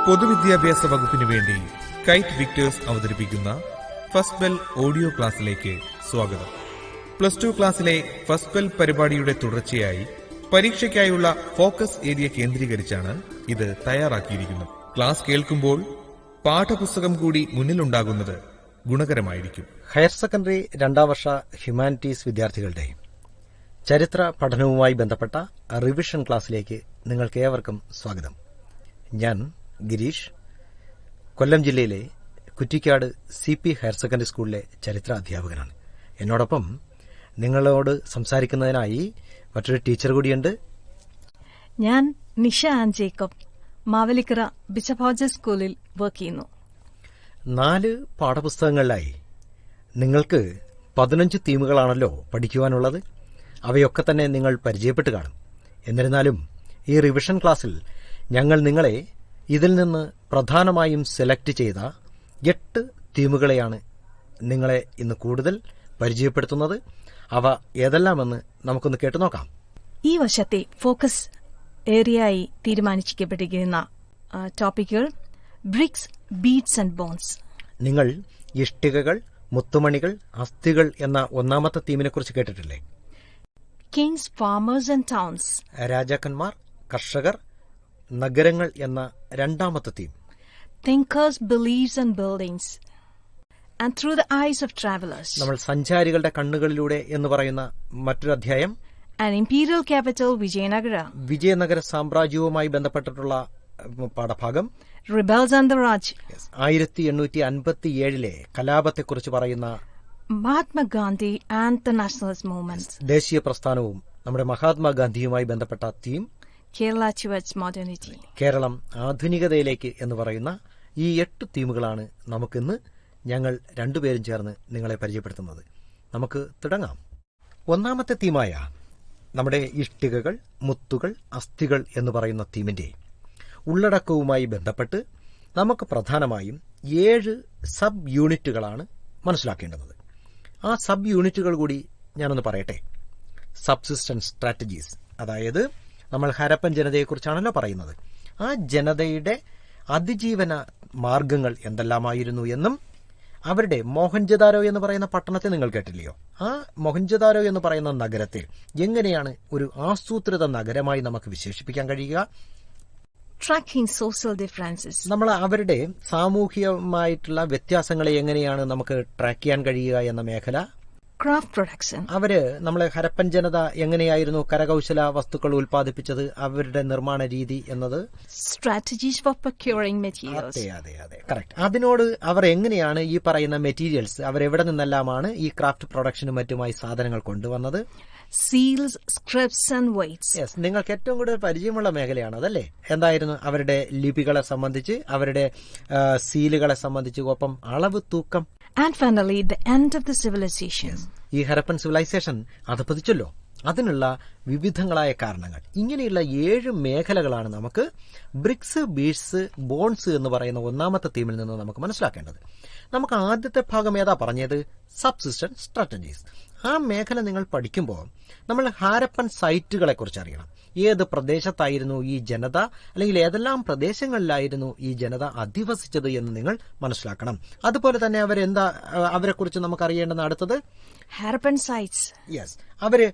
പൊതുവിദ്യാഭ്യാസ വകുപ്പിനു വേണ്ടി കൈറ്റ് വിക്ടേഴ്സ് അവതരിപ്പിക്കുന്ന ഫസ്റ്റ് ബെൽ ഓഡിയോ ക്ലാസ്സിലേക്ക് സ്വാഗതം. +2 ക്ലാസ്സിലെ ഫസ്റ്റ് ബെൽ പരിപാടിയുടെ തുടർച്ചയായി പരീക്ഷയ്ക്കായുള്ള ഫോക്കസ് ഏരിയ കേന്ദ്രീകരിച്ചാണ് ഇത് തയ്യാറാക്കിയിരിക്കുന്നത്. ക്ലാസ് കേൾക്കുമ്പോൾ പാഠപുസ്തകം കൂടി മുന്നിലുണ്ടാകുന്നത് ഗുണകരമായിരിക്കും. ഹയർ സെക്കൻഡറി 2ാം വർഷ ഹ്യൂമാനിറ്റീസ് വിദ്യാർത്ഥികളുടെ ചരിത്ര പഠനവുമായി ബന്ധപ്പെട്ട റിവിഷൻ ക്ലാസ്സിലേക്ക് നിങ്ങൾക്ക് ഏവർക്കും സ്വാഗതം. ഞാൻ ഗിരീഷ്, കൊല്ലം ജില്ലയിലെ കുറ്റിക്കാട് CP ഹയർ സെക്കൻഡറി സ്കൂളിലെ ചരിത്ര അധ്യാപകനാണ്. എന്നോടൊപ്പം നിങ്ങളോട് സംസാരിക്കുന്നതിനായി മറ്റൊരു ടീച്ചർ കൂടിയുണ്ട്. ഞാൻ Nisha an Jacob, Mavelikara bishop സ്കൂളിൽ വർക്ക് ചെയ്യുന്നു. 4 പാഠപുസ്തകങ്ങളിലായി നിങ്ങൾക്ക് 15 തീമുകളാണല്ലോ പഠിക്കുവാനുള്ളത്. അവയൊക്കെ തന്നെ നിങ്ങൾ പരിചയപ്പെട്ട് കാണും. എന്നിരുന്നാലും ഈ റിവിഷൻ ക്ലാസ്സിൽ ഞങ്ങൾ നിങ്ങളെ ഇതിൽ നിന്ന് പ്രധാനമായും സെലക്ട് ചെയ്ത 8 തീമുകളെയാണ് നിങ്ങളെ ഇന്ന് കൂടുതൽ പരിചയപ്പെടുത്തുന്നത്. അവ ഏതെല്ലാമെന്ന് നമുക്കൊന്ന് കേട്ടു നോക്കാം. ഈ വർഷത്തെ ഫോക്കസ് ഏരിയയായി തീരുമാനിക്കപ്പെട്ടിരിക്കുന്ന ടോപ്പിക്കുകൾ ബ്രിക്സ്, ബീഡ്സ് ആൻഡ് ബോൺസ്. നിങ്ങൾ ഇഷ്ടികകൾ, മുത്തുമണികൾ, അസ്ഥികൾ എന്ന 1ാമത്തെ തീമിനെ കുറിച്ച് കേട്ടിട്ടില്ലേ? Kings, farmers and towns. രാജാക്കന്മാർ, കർഷകർ, നഗരങ്ങൾ എന്ന 2ാമത്തെ theme. Thinkers, beliefs and buildings and through the eyes of travellers. നമ്മൾ സഞ്ചാരികളുടെ കണ്ണുകളിലൂടെ എന്ന് പറയുന്ന മറ്റൊരു അധ്യായം. And imperial capital Vijayanagara. Vijayanagara സാമ്രാജ്യവുമായി ബന്ധപ്പെട്ടിട്ടുള്ള പാഠഭാഗം. Rebels and the Raj. 1857 കലാപത്തെക്കുറിച്ച് പറയുന്ന Mahatma Gandhi and the nationalist movement. ദേശീയ പ്രസ്ഥാനവും നമ്മുടെ മഹാത്മാഗാന്ധിയുമായി ബന്ധപ്പെട്ട theme. Kerala towards modernity. Keralam ആധുനികതയിലേക്ക് എന്ന് പറയുന്ന ഈ 8 തീമുകളാണ് നമുക്കിന്ന് ഞങ്ങൾ രണ്ടുപേരും ചേർന്ന് നിങ്ങളെ പരിചയപ്പെടുത്തുന്നത്. നമുക്ക് തുടങ്ങാം. 1ാമത്തെ തീമായ നമ്മുടെ ഇഷ്ടികകൾ, മുത്തുകൾ, അസ്ഥികൾ എന്ന് പറയുന്ന തീമിന്റെ ഉള്ളടക്കവുമായി ബന്ധപ്പെട്ട് നമുക്ക് പ്രധാനമായും 7 സബ് യൂണിറ്റുകളാണ് മനസ്സിലാക്കേണ്ടത്. ആ സബ് യൂണിറ്റുകൾ കൂടി ഞാനൊന്ന് പറയട്ടെ. സബ്സിസ്റ്റൻസ് സ്ട്രാറ്റജീസ്, അതായത് നമ്മൾ ഹരപ്പൻ ജനതയെക്കുറിച്ചാണല്ലോ പറയുന്നത്. ആ ജനതയുടെ അതിജീവന മാർഗങ്ങൾ എന്തെല്ലാമായിരുന്നു എന്നും അവരുടെ മോഹൻജദാരോ എന്ന് പറയുന്ന പട്ടണത്തെ നിങ്ങൾ കേട്ടില്ലയോ? ആ മോഹൻജദാരോ എന്ന് പറയുന്ന നഗരത്തെ എങ്ങനെയാണ് ഒരു ആസൂത്രിത നഗരമായി നമുക്ക് വിശേഷിപ്പിക്കാൻ കഴിയുക? Tracking social differences. നമ്മൾ അവരുടെ സാമൂഹികമായിട്ടുള്ള വ്യത്യാസങ്ങളെ എങ്ങനെയാണ് നമുക്ക് ട്രാക്ക് ചെയ്യാൻ കഴിയുക എന്ന മേഖല. Craft production. അവര് നമ്മളെ ഹരപ്പൻ ജനത എങ്ങനെയായിരുന്നു കരകൌശല വസ്തുക്കൾ ഉൽപ്പാദിപ്പിച്ചത്, അവരുടെ നിർമ്മാണ രീതി എന്നത്. Strategies four procuring materials. അതെ, കറക്റ്റ്. അതിനോട് അവർ എങ്ങനെയാണ് ഈ പറയുന്ന മെറ്റീരിയൽസ്, അവരെവിടെ നിന്നെല്ലാമാണ് ഈ ക്രാഫ്റ്റ് പ്രൊഡക്ഷനും മറ്റുമായി സാധനങ്ങൾ കൊണ്ടുവന്നത്. Seals, scripts and weights. Yes, നിങ്ങൾക്ക് ഏറ്റവും കൂടുതൽ പരിചയമുള്ള മേഖലയാണ് അതല്ലേ? എന്തായിരുന്നു? അവരുടെ ലിപികളെ സംബന്ധിച്ച്, അവരുടെ സീലുകളെ സംബന്ധിച്ച്, ഒപ്പം അളവ്, തൂക്കം. And finally, the end of the civilization. ഈ ഹരപ്പൻ സിവിലൈസേഷൻ അധപതിച്ചല്ലോ. അതിനുള്ള വിവിധങ്ങളായ കാരണങ്ങൾ. ഇങ്ങനെയുള്ള 7 മേഖലകളാണ് നമുക്ക് ബ്രിക്സ്, ബീഡ്സ്, ബോൺസ് എന്ന് പറയുന്ന 1ാമത്തെ തീമിൽ നിന്ന് നമുക്ക് മനസ്സിലാക്കേണ്ടത്. നമുക്ക് ആദ്യത്തെ ഭാഗം ഏതാ പറഞ്ഞത്? Subsistence strategies. ആ മേഖല നിങ്ങൾ പഠിക്കുമ്പോൾ നമ്മൾ ഹാരപ്പൻ സൈറ്റുകളെ കുറിച്ച് അറിയണം. ഏത് പ്രദേശത്തായിരുന്നു ഈ ജനത, അല്ലെങ്കിൽ ഏതെല്ലാം പ്രദേശങ്ങളിലായിരുന്നു ഈ ജനത അധിവസിച്ചത് എന്ന് നിങ്ങൾ മനസ്സിലാക്കണം. അതുപോലെ തന്നെ അവരെക്കുറിച്ച് നമുക്ക് അറിയേണ്ടുന്ന അടുത്തത് ഹാരപ്പൻ സൈറ്റ്സ്. യെസ്, അവര്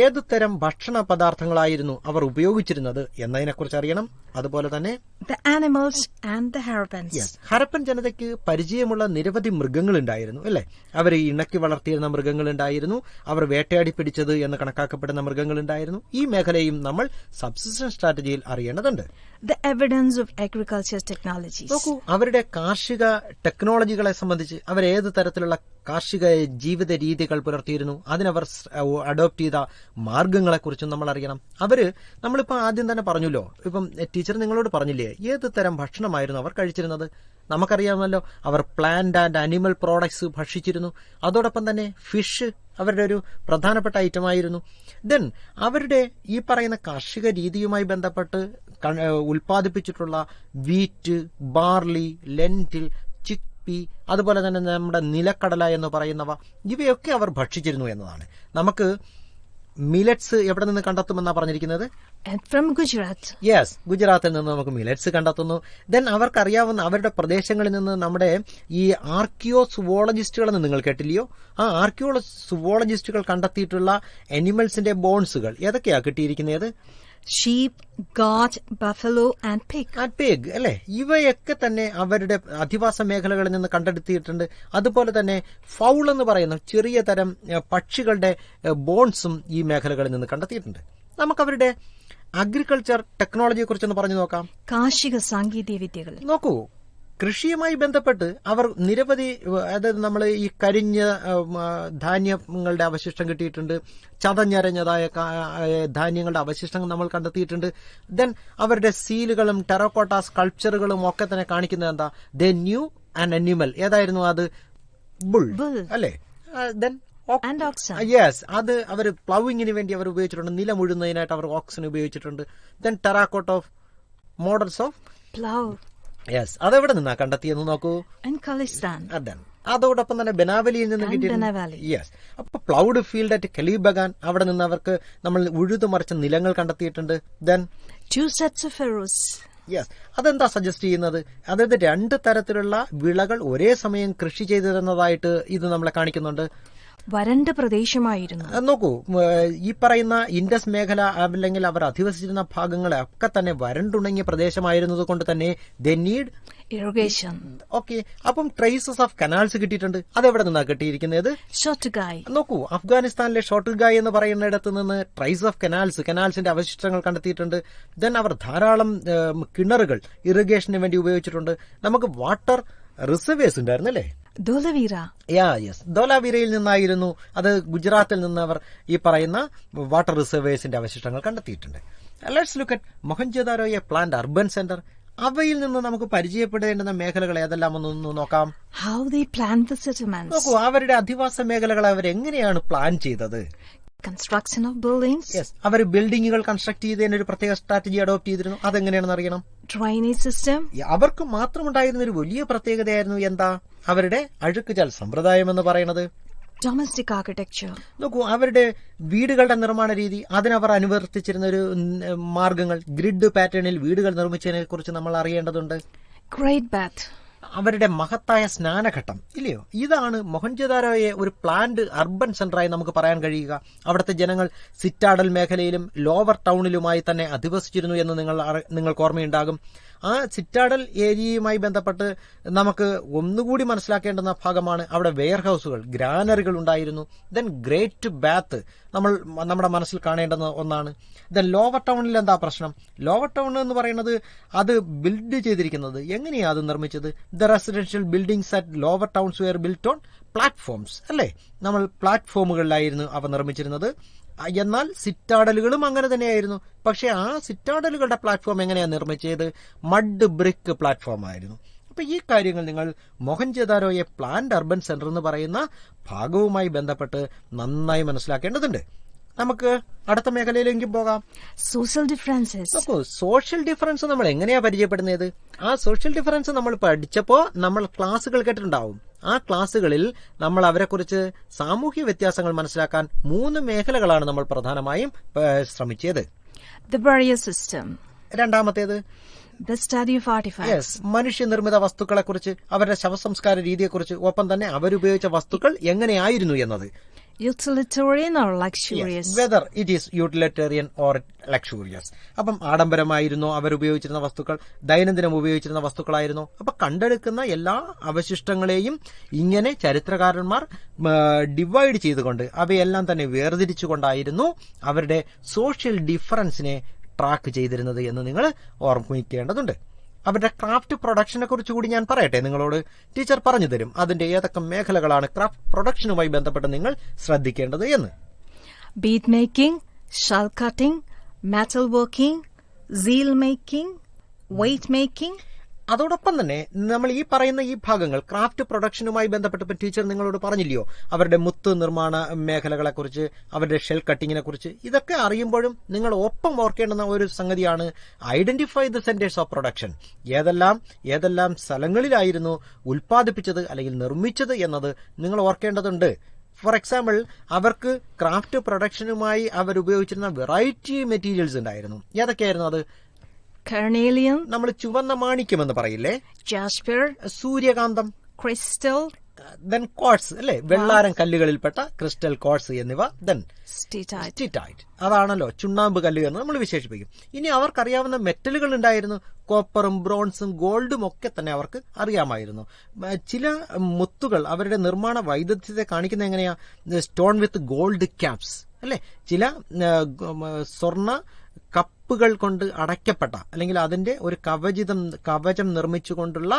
ഏതു തരം ഭക്ഷണ പദാർത്ഥങ്ങളായിരുന്നു അവർ ഉപയോഗിച്ചിരുന്നത് എന്നതിനെക്കുറിച്ച് അറിയണം. അതുപോലെ തന്നെ the animals and the Harappans. Yes, Harappan ജനതയ്ക്ക് പരിചയമുള്ള നിരവധി മൃഗങ്ങൾ ഉണ്ടായിരുന്നു അല്ലേ? അവർ ഇണക്കി വളർത്തിയിരുന്ന മൃഗങ്ങൾ ഉണ്ടായിരുന്നു, അവർ വേട്ടയാടി പിടിച്ചത് എന്ന് കണക്കാക്കപ്പെടുന്ന മൃഗങ്ങൾ ഉണ്ടായിരുന്നു. ഈ മേഖലയും നമ്മൾ സബ്സിസ്റ്റൻസ് സ്ട്രാറ്റജിയിൽ അറിയേണ്ടതുണ്ട്. The evidence of agriculture technologies. നോക്കൂ, അവരുടെ കാർഷിക ടെക്നോളജികളെ സംബന്ധിച്ച് അവർ ഏത് തരത്തിലുള്ള കാർഷിക ജീവിത രീതികൾ പുലർത്തിയിരുന്നു, അതിനവർ അഡോപ്റ്റ് ചെയ്ത മാർഗങ്ങളെക്കുറിച്ചും നമ്മൾ അറിയണം. നമ്മളിപ്പോൾ ആദ്യം തന്നെ പറഞ്ഞല്ലോ, ഇപ്പം ടീച്ചർ നിങ്ങളോട് പറഞ്ഞില്ലേ ഏത് തരം ഭക്ഷണമായിരുന്നു അവർ കഴിച്ചിരുന്നത്? നമുക്കറിയാമല്ലോ, അവർ പ്ലാന്റ് ആൻഡ് അനിമൽ പ്രോഡക്ട്സ് ഭക്ഷിച്ചിരുന്നു. അതോടൊപ്പം തന്നെ ഫിഷ് അവരുടെ ഒരു പ്രധാനപ്പെട്ട ഐറ്റമായിരുന്നു. ദെൻ അവരുടെ ഈ പറയുന്ന കാർഷിക രീതിയുമായി ബന്ധപ്പെട്ട് ഉൽപ്പാദിപ്പിച്ചിട്ടുള്ള വീറ്റ്, ബാർലി, ലെന്റിൽ, ചിക്പി, അതുപോലെ തന്നെ നമ്മുടെ നിലക്കടല എന്ന് പറയുന്നവ, ഇവയൊക്കെ അവർ ഭക്ഷിച്ചിരുന്നു എന്നതാണ്. നമുക്ക് മിലറ്റ്സ് എവിടെ നിന്ന് കണ്ടെത്തുമെന്നാണ് പറഞ്ഞിരിക്കുന്നത്? From Gujarat. യെസ്, ഗുജറാത്തിൽ നിന്ന് നമുക്ക് മിലറ്റ്സ് കണ്ടെത്തുന്നു. ദെൻ അവർക്കറിയാവുന്ന അവരുടെ പ്രദേശങ്ങളിൽ നിന്ന് നമ്മുടെ ഈ ആർക്കിയോസുവോളജിസ്റ്റുകളെന്ന് നിങ്ങൾ കേട്ടില്ലയോ? ആ ആർക്കിയോസുവോളജിസ്റ്റുകൾ കണ്ടെത്തിയിട്ടുള്ള അനിമൽസിന്റെ ബോൺസുകൾ ഏതൊക്കെയാ കിട്ടിയിരിക്കുന്നത്? Sheep, goat, buffalo and pig. Pig അല്ലെ? ഇവയൊക്കെ തന്നെ അവരുടെ അധിവാസ മേഖലകളിൽ നിന്ന് കണ്ടെടുത്തിയിട്ടുണ്ട്. അതുപോലെ തന്നെ ഫൗൾ എന്ന് പറയുന്ന ചെറിയ തരം പക്ഷികളുടെ ബോൺസും ഈ മേഖലകളിൽ നിന്ന് കണ്ടെത്തിയിട്ടുണ്ട്. നമുക്കവരുടെ അഗ്രികൾച്ചർ ടെക്നോളജിയെ കുറിച്ചൊന്ന് പറഞ്ഞു നോക്കാം. കാർഷിക സാങ്കേതിക വിദ്യകൾ നോക്കൂ, കൃഷിയുമായി ബന്ധപ്പെട്ട് അവർ നിരവധി, അതായത് നമ്മൾ ഈ കരിഞ്ഞ ധാന്യങ്ങളുടെ അവശിഷ്ടം കിട്ടിയിട്ടുണ്ട്, ചതഞ്ഞരഞ്ഞതായ ധാന്യങ്ങളുടെ അവശിഷ്ടങ്ങൾ നമ്മൾ കണ്ടെത്തിയിട്ടുണ്ട്. ദെൻ അവരുടെ സീലുകളും ടെറക്കോട്ട സ്കൾപ്ചറുകളും ഒക്കെ തന്നെ കാണിക്കുന്നത് എന്താ? ദേ ന്യൂ ആൻ അനിമൽ. ഏതായിരുന്നു അത്? ബുൾ അല്ലേ? ദെൻ യെസ്, അത് അവർ പ്ലവിങ്ങിന് വേണ്ടി അവർ ഉപയോഗിച്ചിട്ടുണ്ട്. നിലം ഉഴുന്നതിനായിട്ട് അവർ ഓക്സിന് ഉപയോഗിച്ചിട്ടുണ്ട്. Then terracotta of models of പ്ലവ്. Yes, അതെവിടെ നിന്നാ കണ്ടെത്തിയെന്ന് നോക്കൂ. അതോടൊപ്പം തന്നെ ബനാവലിയിൽ നിന്ന് കിട്ടിയിട്ടുണ്ട്. യെസ്, അപ്പൊ പ്ലൗഡ് ഫീൽഡ് അറ്റ് കലീബഗാൻ, അവിടെ നിന്ന് അവർക്ക് നമ്മൾ ഉഴുതുമറിച്ച നിലങ്ങൾ കണ്ടെത്തിയിട്ടുണ്ട്. Then 2 sets of furrows. Yes, അതെന്താ സജസ്റ്റ് ചെയ്യുന്നത്? അതായത് 2 തരത്തിലുള്ള വിളകൾ ഒരേ സമയം കൃഷി ചെയ്തിരുന്നതായിട്ട് ഇത് നമ്മളെ കാണിക്കുന്നുണ്ട്. വരണ്ട പ്രദേശമായിരുന്നു. നോക്കൂ, ഈ പറയുന്ന ഇൻഡസ് മേഖല അല്ലെങ്കിൽ അവർ അധിവസിച്ചിരുന്ന ഭാഗങ്ങളൊക്കെ തന്നെ വരണ്ടുണങ്ങിയ പ്രദേശമായിരുന്നത് കൊണ്ട് തന്നെ ദേ നീഡ് ഇറിഗേഷൻ. ഓക്കെ, അപ്പം ട്രേസസ് ഓഫ് കനാൽസ് കിട്ടിയിട്ടുണ്ട്. അതെവിടെ നിന്നാണ് കിട്ടിയിരിക്കുന്നത്? ഷോട്ടുഗായ്. നോക്കൂ, അഫ്ഗാനിസ്ഥാനിലെ ഷോട്ടുഗായ് എന്ന് പറയുന്നിടത്ത് നിന്ന് ട്രേസ് ഓഫ് കനാൽസിന്റെ അവശിഷ്ടങ്ങൾ കണ്ടെത്തിയിട്ടുണ്ട്. ദെൻ അവർ ധാരാളം കിണറുകൾ ഇറിഗേഷന് വേണ്ടി ഉപയോഗിച്ചിട്ടുണ്ട്. നമുക്ക് വാട്ടർ റിസർവേഴ്സ് ഉണ്ടായിരുന്നു അല്ലേ? ധോലവീര. യെസ്, ധോലാവീരയിൽ നിന്നായിരുന്നു അത്. ഗുജറാത്തിൽ നിന്ന് അവർ ഈ പറയുന്ന വാട്ടർ റിസർവേഴ്സിന്റെ അവശിഷ്ടങ്ങൾ കണ്ടെത്തിയിട്ടുണ്ട്. Let's look at Mohenjodaro a planned urban centre. അവയിൽ നിന്ന് നമുക്ക് പരിചയപ്പെടേണ്ടുന്ന മേഖലകൾ ഏതെല്ലാം ഒന്ന് നോക്കാം. How they planned the settlements. നോക്കൂ, അവരുടെ അധിവാസ മേഖലകൾ അവരെങ്ങനെയാണ് പ്ലാൻ ചെയ്തത്? Construction of buildings. യെസ്, അവർ ബിൽഡിങ്ങുകൾ കൺസ്ട്രക്ട് ചെയ്തതിന് ഒരു പ്രത്യേക സ്ട്രാറ്റജി അഡോപ്റ്റ് ചെയ്തിരുന്നു. അതെങ്ങനെയാണെന്ന് അറിയണം. Drainage system. അവർക്ക് മാത്രമുണ്ടായിരുന്ന ഒരു വലിയ പ്രത്യേകതയായിരുന്നു എന്താ? അവരുടെ അഴുക്കുചാൽ സമ്പ്രദായം എന്ന് പറയുന്നത്. Domestic architecture. നോക്കൂ, അവരുടെ വീടുകളുടെ നിർമ്മാണ രീതി, അതിനവർ അനുവർത്തിച്ചിരുന്ന ഒരു മാർഗങ്ങൾ, ഗ്രിഡ് പാറ്റേണിൽ വീടുകൾ നിർമ്മിച്ചതിനെ കുറിച്ച് നമ്മൾ അറിയേണ്ടതുണ്ട്. Great bath. അവരുടെ മഹത്തായ സ്നാനഘട്ടം ഇല്ലയോ? ഇതാണ് മൊഹൻജോദാരോയെ ഒരു പ്ലാൻഡ് അർബൻ സെന്ററായി നമുക്ക് പറയാൻ കഴിയുക. അവിടുത്തെ ജനങ്ങൾ സിറ്റാഡൽ മേഖലയിലും ലോവർ ടൗണിലുമായി തന്നെ അധിവസിച്ചിരുന്നു എന്ന് നിങ്ങൾക്ക് ഓർമ്മയുണ്ടാകും. ആ സിറ്റാഡൽ ഏരിയയുമായി ബന്ധപ്പെട്ട് നമുക്ക് ഒന്നുകൂടി മനസ്സിലാക്കേണ്ടുന്ന ഭാഗമാണ് അവിടെ വെയർഹൌസുകൾ, ഗ്രാനറികൾ ഉണ്ടായിരുന്നു. ദെൻ ഗ്രേറ്റ് ബാത്ത് നമ്മുടെ മനസ്സിൽ കാണേണ്ടുന്ന ഒന്നാണ്. ദെൻ ലോവർ ടൗണിൽ എന്താ പ്രശ്നം? ലോവർ ടൗൺ എന്ന് പറയുന്നത് അത് ബിൽഡ് ചെയ്തിരിക്കുന്നത് എങ്ങനെയാണ് അത് നിർമ്മിച്ചത്? The residential buildings at lower towns were built on platforms അല്ലേ? നമ്മൾ പ്ലാറ്റ്ഫോമുകളിലായിരുന്നു അവ നിർമ്മിച്ചിരുന്നത്. എന്നാൽ സിറ്റാഡലുകളും അങ്ങനെ തന്നെയായിരുന്നു. പക്ഷെ ആ സിറ്റാഡലുകളുടെ പ്ലാറ്റ്ഫോം എങ്ങനെയാണ് നിർമ്മിച്ചത്? മഡ് ബ്രിക്ക് പ്ലാറ്റ്ഫോം ആയിരുന്നു. അപ്പൊ ഈ കാര്യങ്ങൾ നിങ്ങൾ മൊഹൻജോദാരോയെ പ്ലാൻഡ് അർബൻ സെന്റർ എന്ന് പറയുന്ന ഭാഗവുമായി ബന്ധപ്പെട്ട് നന്നായി മനസ്സിലാക്കേണ്ടതുണ്ട്. നമുക്ക് അടുത്ത മേഖലയിലേക്ക് പോകാം. Social differences. നോക്കൂ, സോഷ്യൽ ഡിഫറൻസ് നമ്മൾ എങ്ങനെയാ പരിചയപ്പെടുന്നത്? ആ സോഷ്യൽ ഡിഫറൻസ് നമ്മൾ പഠിച്ചപ്പോ നമ്മൾ ക്ലാസ്സുകൾ കേട്ടിട്ടുണ്ടാവും. ആ ക്ലാസ്സുകളിൽ നമ്മൾ അവരെക്കുറിച്ച് സാമൂഹ്യ വ്യത്യാസങ്ങൾ മനസ്സിലാക്കാൻ 3 മേഖലകളാണ് നമ്മൾ പ്രധാനമായും ശ്രമിച്ചത്. The barrier system. രണ്ടാമത്തേത് The study of artifacts. മനുഷ്യനിർമ്മിത വസ്തുക്കളെക്കുറിച്ച്, അവരുടെ ശവസംസ്കാര രീതിയെക്കുറിച്ച്, ഒപ്പം തന്നെ അവരുപയോഗിച്ച വസ്തുക്കൾ എങ്ങനെയായിരുന്നു എന്നത്. Utilitarian or luxurious. Whether it is utilitarian or luxurious. അപ്പം ആഡംബരമായിരുന്നോ അവരുപയോഗിച്ചിരുന്ന വസ്തുക്കൾ, ദൈനംദിനം ഉപയോഗിച്ചിരുന്ന വസ്തുക്കളായിരുന്നോ? അപ്പൊ കണ്ടെടുക്കുന്ന എല്ലാ അവശിഷ്ടങ്ങളെയും ഇങ്ങനെ ചരിത്രകാരന്മാർ ഡിവൈഡ് ചെയ്തുകൊണ്ട് അവയെല്ലാം തന്നെ വേർതിരിച്ചുകൊണ്ടായിരുന്നു അവരുടെ സോഷ്യൽ ഡിഫറൻസിനെ ട്രാക്ക് ചെയ്തിരുന്നത് എന്ന് നിങ്ങൾ ഓർമ്മിക്കേണ്ടതുണ്ട്. അവരുടെ ക്രാഫ്റ്റ് പ്രൊഡക്ഷനെ കുറിച്ച് കൂടി ഞാൻ പറയട്ടെ നിങ്ങളോട്. ടീച്ചർ പറഞ്ഞു തരും അതിന്റെ ഏതൊക്കെ മേഖലകളാണ് ക്രാഫ്റ്റ് പ്രൊഡക്ഷനുമായി ബന്ധപ്പെട്ട് നിങ്ങൾ ശ്രദ്ധിക്കേണ്ടത് എന്ന്. Bead making, shawl cutting, metal working, seal making, weight making. അതോടൊപ്പം തന്നെ നമ്മൾ ഈ പറയുന്ന ഈ ഭാഗങ്ങൾ ക്രാഫ്റ്റ് പ്രൊഡക്ഷനുമായി ബന്ധപ്പെട്ട് ടീച്ചർ നിങ്ങളോട് പറഞ്ഞില്ലയോ അവരുടെ മുത്ത് നിർമ്മാണ മേഖലകളെക്കുറിച്ച്, അവരുടെ ഷെൽ കട്ടിങ്ങിനെ കുറിച്ച്. ഇതൊക്കെ അറിയുമ്പോഴും നിങ്ങൾ ഒപ്പം ഓർക്കേണ്ടുന്ന ഒരു സംഗതിയാണ് identify the centres of production. ഏതെല്ലാം സ്ഥലങ്ങളിലായിരുന്നു ഉൽപ്പാദിപ്പിച്ചത് അല്ലെങ്കിൽ നിർമ്മിച്ചത് എന്നത് നിങ്ങൾ ഓർക്കേണ്ടതുണ്ട്. ഫോർ എക്സാമ്പിൾ, അവർക്ക് ക്രാഫ്റ്റ് പ്രൊഡക്ഷനുമായി അവർ ഉപയോഗിച്ചിരുന്ന വെറൈറ്റി മെറ്റീരിയൽസ് ഉണ്ടായിരുന്നു. ഏതൊക്കെയായിരുന്നു അത്? കർണേലിയം, നമ്മൾ ചുവന്ന മാണിക്യം എന്ന് പറയില്ലേ, ജാസ്പർ, സൂര്യകാന്തം, ക്രിസ്റ്റൽ, ദെൻ ക്വാർട്സ് അല്ലെ, വെള്ളാരം കല്ലുകളിൽപ്പെട്ട ക്രിസ്റ്റൽ, ക്വാർട്സ് എന്നിവ, ദെൻ സ്റ്റീറ്റൈറ്റ്, അതാണല്ലോ ചുണ്ണാമ്പ് കല്ല് എന്ന് നമ്മൾ വിശേഷിപ്പിക്കും. ഇനി അവർക്കറിയാവുന്ന മെറ്റലുകൾ ഉണ്ടായിരുന്നു. കോപ്പറും ബ്രോൺസും ഗോൾഡും ഒക്കെ തന്നെ അവർക്ക് അറിയാമായിരുന്നു. ചില മുത്തുകൾ അവരുടെ നിർമ്മാണ വൈദഗ്ധ്യത്തെ കാണിക്കുന്ന എങ്ങനെയാ? സ്റ്റോൺ വിത്ത് ഗോൾഡ് ക്യാപ്സ് അല്ലെ, ചില സ്വർണ്ണ കപ്പുകൾ കൊണ്ട് അടയ്ക്കപ്പെട്ട അല്ലെങ്കിൽ അതിന്റെ ഒരു കവചം നിർമ്മിച്ചുകൊണ്ടുള്ള